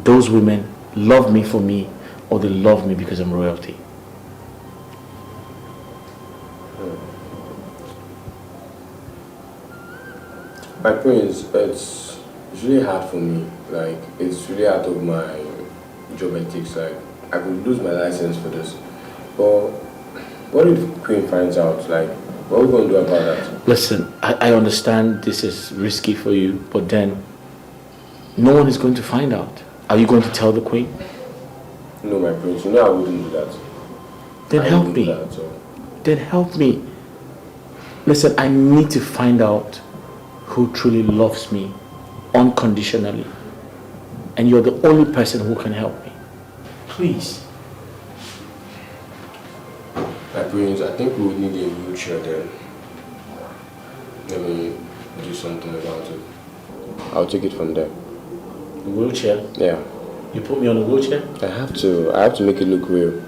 those women love me for me or they love me because I'm royalty. My prince, it's really hard for me. Like, it's really out of my job ethics. Like, I could lose my license for this. But what if Queen finds out? Like, what are we going to do about that? Listen, I understand this is risky for you, but then no one is going to find out. Are you going to tell the Queen? No, my prince, you know I wouldn't do that. Then help me. Then help me. Listen, I need to find out who truly loves me unconditionally. And you're the only person who can help me. Please. My prince, I think we would need a wheelchair then. Let me do something about it. I'll take it from there. A wheelchair? Yeah. You put me on a wheelchair? I have to make it look real.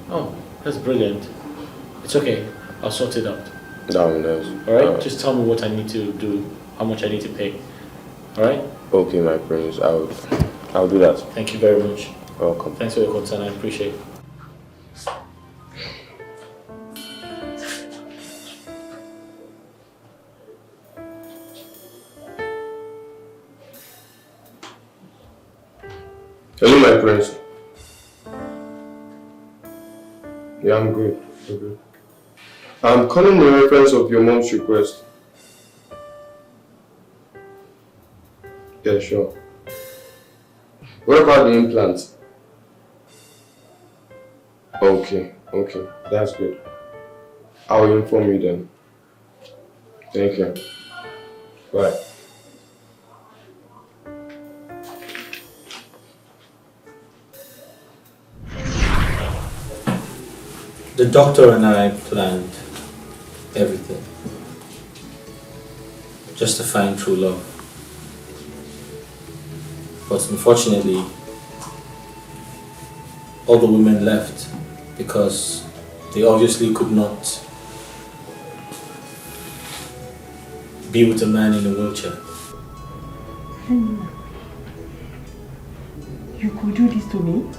Oh, that's brilliant. It's okay. I'll sort it out. That would be nice. Alright? Just tell me what I need to do, how much I need to pay. Alright? Okay, my prince. I'll do that. Thank you very much. Welcome. Thanks for your concern. I appreciate it. Hello, my prince. Yeah, I'm good. I'm good. I'm calling in reference of your mom's request. Yeah, sure. What about the implant? Okay, that's good. I will inform you then. Thank you. Bye. The doctor and I planned everything just to find true love. But unfortunately, all the women left because they obviously could not be with a man in a wheelchair. You could do this to me?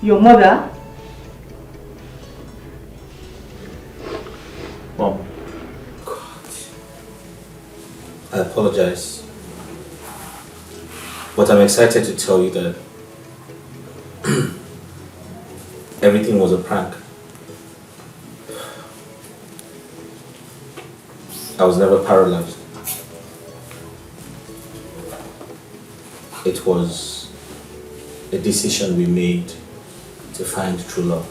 Your mother? Mom, I apologize, but I'm excited to tell you that everything was a prank. I was never paralyzed. It was a decision we made to find true love,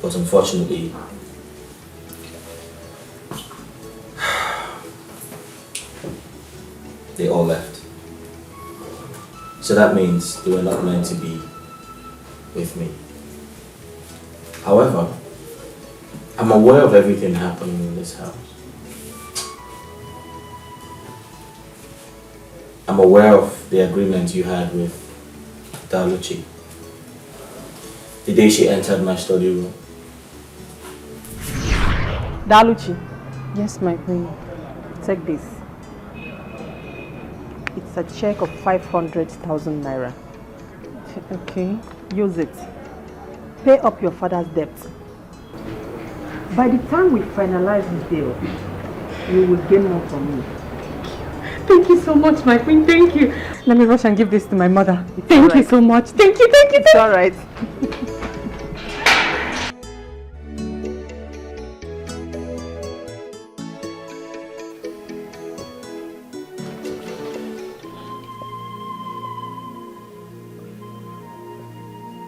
but unfortunately, they all left. So that means they were not meant to be with me. However, I'm aware of everything happening in this house. I'm aware of the agreement you had with Daluchi the day she entered my study room. Daluchi, Yes, my queen. take this. It's a check of 500,000 naira. Okay. Use it. Pay up your father's debt. By the time we finalize this deal, you will gain more from me. Thank you so much, my queen. Thank you. Let me rush and give this to my mother. Thank you so much. Thank you. It's all right.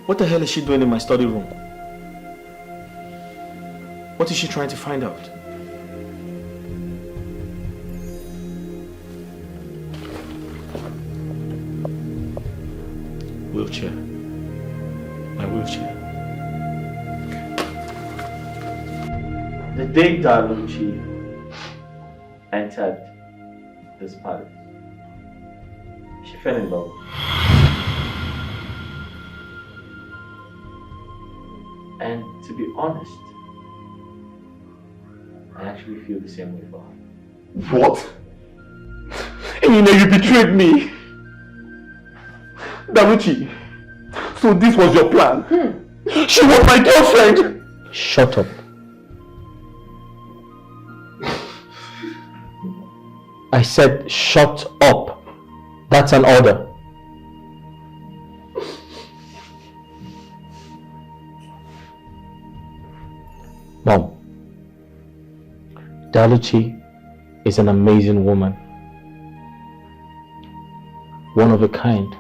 What the hell is she doing in my study room? What is she trying to find out? Wheelchair. My wheelchair. The day Daluchi entered this palace, she fell in love. And to be honest, I actually feel the same way for her. What? And You betrayed me. Daluchi, so this was your plan? She was my girlfriend. Shut up. I said shut up. That's an order. Mom, Daluchi is an amazing woman. One of a kind.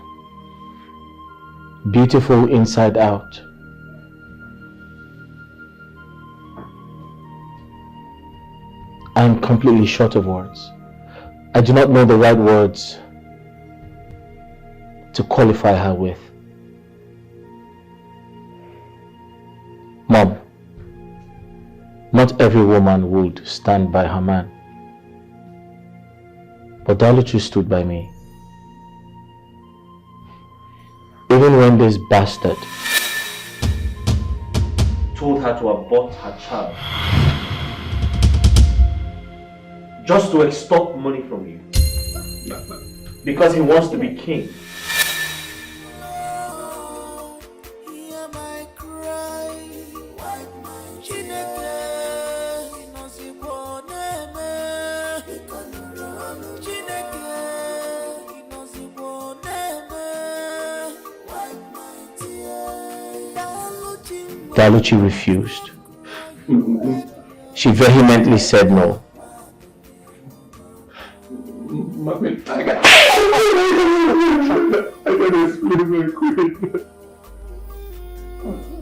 Beautiful inside out. I am completely short of words. I do not know the right words to qualify her with. Mom, not every woman would stand by her man. But Daluchi stood by me. Even when this bastard told her to abort her child just to extort money from you because he wants to be king. Daluchi refused. She vehemently said no. I gotta explain very quick.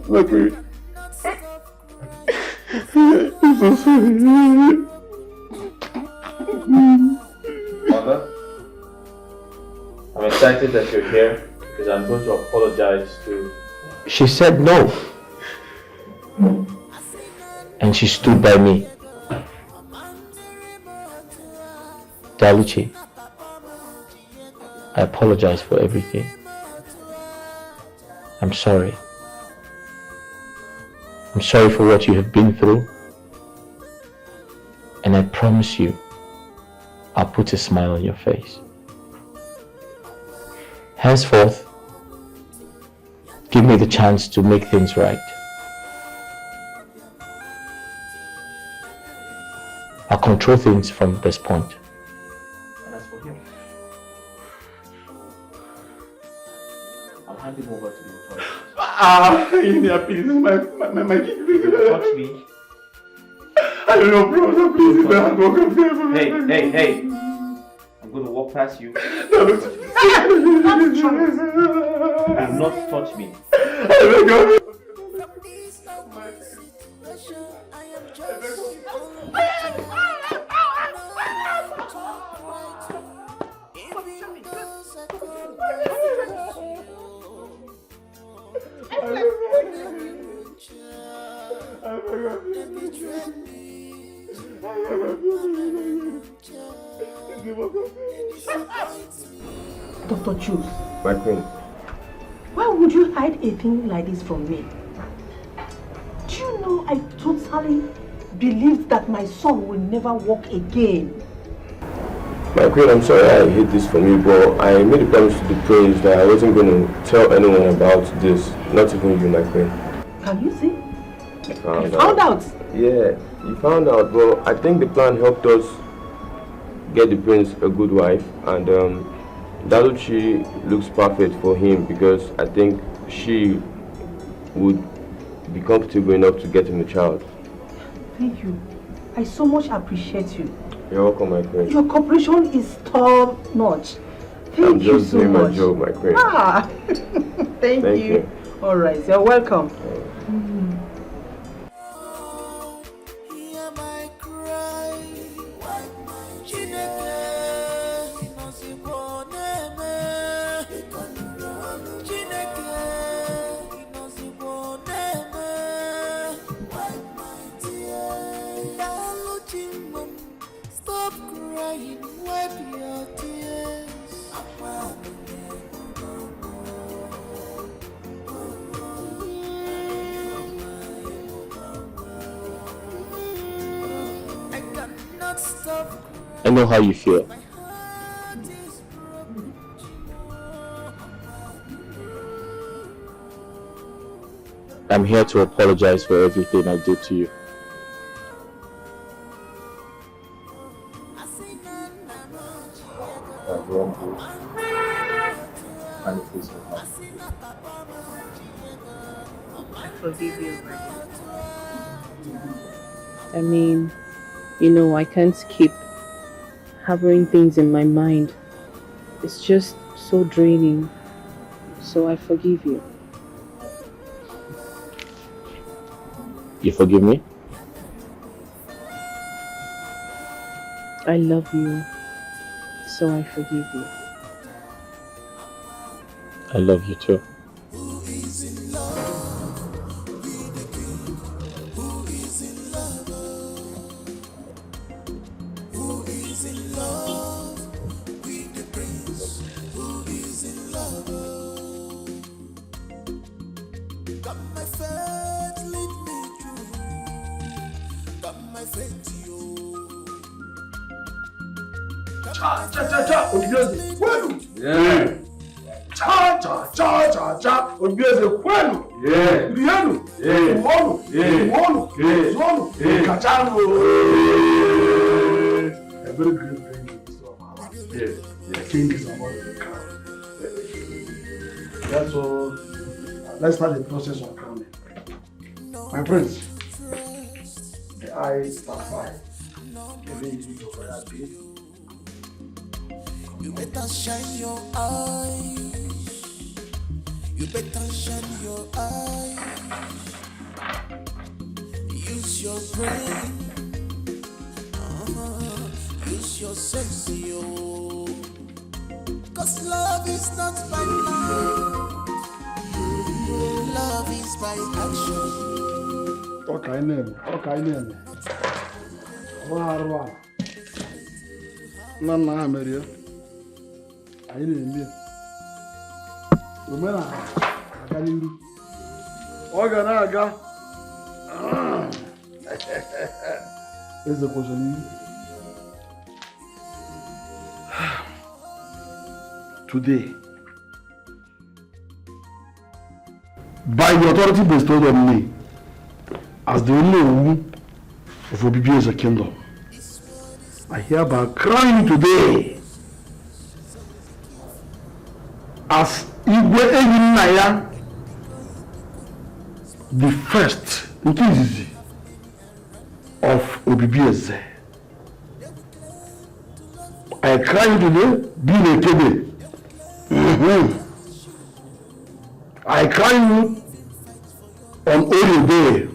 Margaret. I'm so sorry. Mother, I'm excited that you're here because I'm going to apologize to... She said no. And she stood by me. Daluchi, I apologize for everything. I'm sorry. I'm sorry for what you have been through. And I promise you, I'll put a smile on your face. Henceforth, give me the chance to make things right. I'll control things from this point. And as for him, I'll hand him over to the authorities. India, please, my kid, please. Touch me. I don't know, brother, please, don't walk up there. Hey. I'm going to walk past you. Do not touch me. Dr. Choose. My queen. Why would you hide a thing like this from me? Do you know I totally believed that my son will never walk again? My queen, I'm sorry I hid this from you, but I made a promise to the prince that I wasn't going to tell anyone about this, not even you, my queen. Can you see? I found out. Yeah, you found out. Well, I think the plan helped us get the prince a good wife, and Daluchi looks perfect for him because I think she would be comfortable enough to get him a child. Thank you. I so much appreciate you. You're welcome, my queen. Your cooperation is top notch. I'm Thank you just so doing much. my job, my queen. Ah, thank you. you. All right, you're welcome. Stop crying, wipe your tears. I cannot stop. I know how you feel. I'm here to apologize for everything I did to you. I've wronged you. And it is my heart. I forgive you. I mean, you know, I can't keep harboring things in my mind. It's just so draining. So I forgive you. You forgive me? I love you. So I forgive you. I love you too. That's all. Let's start the process of crowning. My prince, the eyes are fine. You better shine your eyes. You better shine your eyes. Use your brain. Use your sense, yo. Cause love is not by mind. Love is by action. Okay, name. Wow. Nana Maria. I didn't mean. Woman, I got you. Organaga. Here's the question. Today, by the authority bestowed on me, as the only woman of Obibi as a kingdom, I hereby crown you today as Igwe Evinaya, the first Nkizizi of Obibi. I crown you today, being a Kebe. I crown you on Holy Day.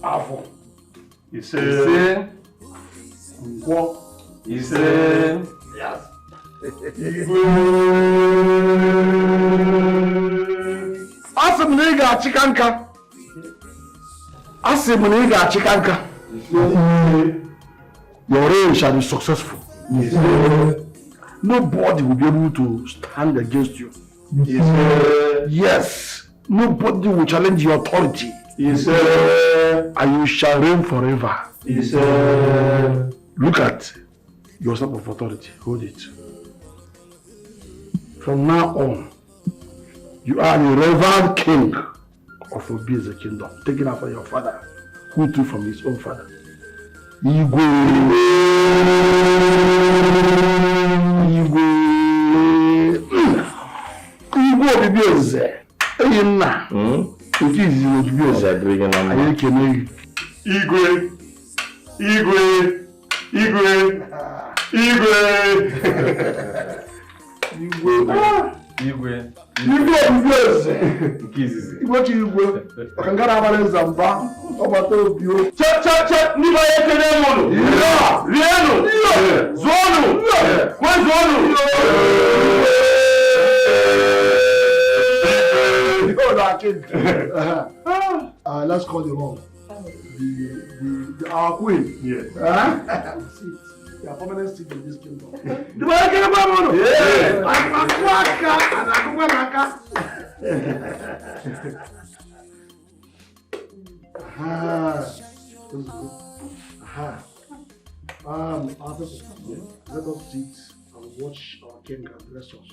Afọ. Ise. Nkwọ. Ise. Yes. Asị m na ị ga-achịka nka. Asị m na ị ga-achịka nka. Your reign shall be successful. Nobody will be able to stand against you. Yes. Nobody will challenge your authority. And you shall reign forever. Look at your step of authority. Hold it. From now on, you are the reverend king of Obieze kingdom, taken after your father, who took from his own father. Igwe Obieze. Eyina. Nke izizi Obieze. Anyị ekene gị. Igwe. Obieze. Nke izizi. Igwe chi igwe. Ọkangara abalị nzamba. Ọbata obio. Che. N'iba ya ekene mụnụ. Rienu. Zuonu. Kwezuonu. Let's call the wrong. Our queen. Yes. The permanent seat in this kingdom. The let us sit and watch our king bless us.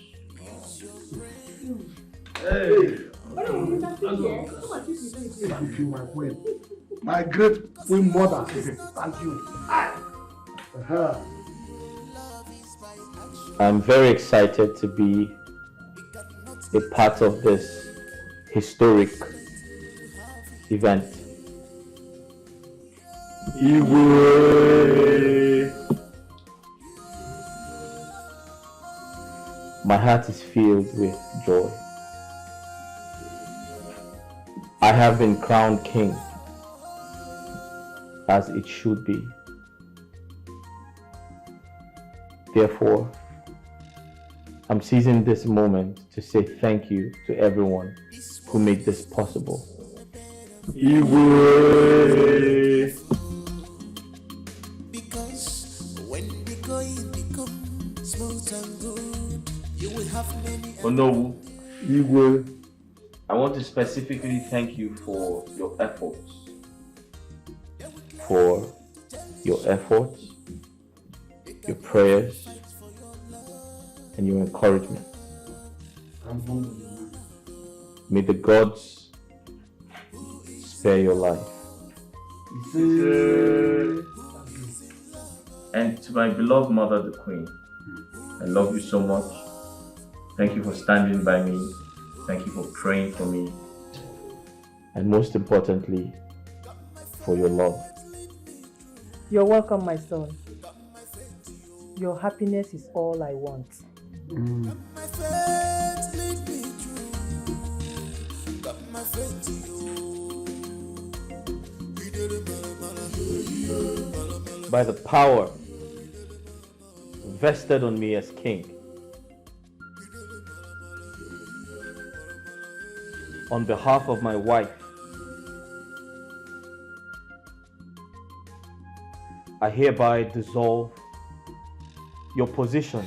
Hey. Thank you, my queen. My great queen mother. Thank you. I'm very excited to be a part of this historic event. My heart is filled with joy. I have been crowned king, as it should be. Therefore, I'm seizing this moment to say thank you to everyone who made this possible. Because when the going becomes smooth and good, you will have many. Onowu, I want to specifically thank you for your efforts. Your prayers, and your encouragement. May the gods spare your life. And to my beloved mother, the Queen, I love you so much. Thank you for standing by me. Thank you for praying for me. And most importantly, for your love. You're welcome, my son. Your happiness is all I want. By the power vested on me as king, on behalf of my wife, I hereby dissolve your position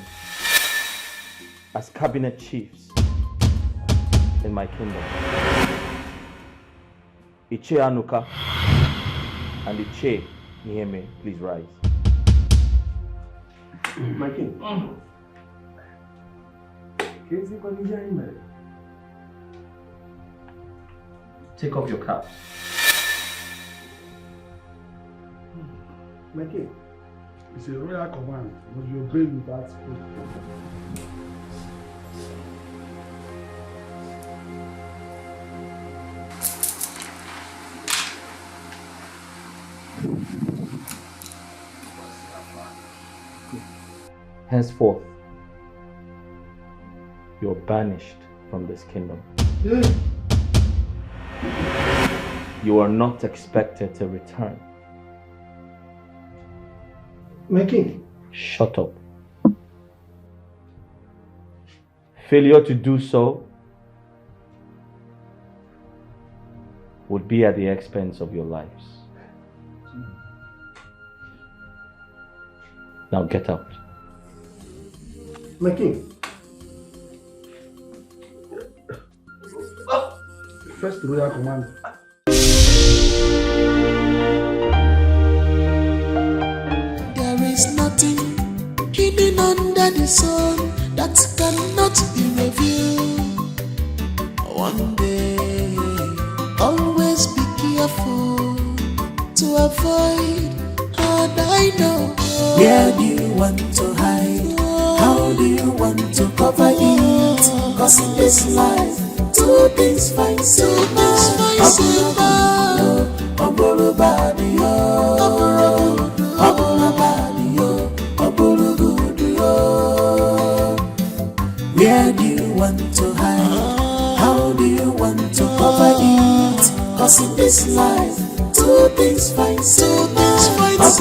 as cabinet chiefs in my kingdom. Iche Anuka and Iche Niheme, please rise. My king. Take off your cap. My king, it's a royal command. You obey without speaking. Henceforth, you're banished from this kingdom. You are not expected to return. My king. Shut up. Failure to do so would be at the expense of your lives. Now get out. My king. First royal command. There is nothing hidden under the sun that cannot be revealed. One day, always be careful to avoid hard I know. Where do you want to hide? How do you want to cover it? Cause in this life, two things find so much. Where do you want to hide? How do you want to cover it? Cause in this life, two things find so much. If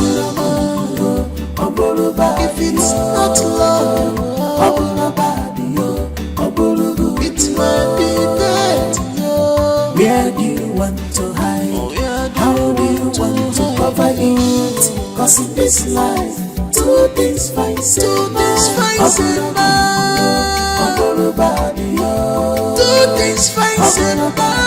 it's not love, it might be that. Where do you want to hide? How do you want to cover it? Cause in this life, two things find so much. Two things find so much.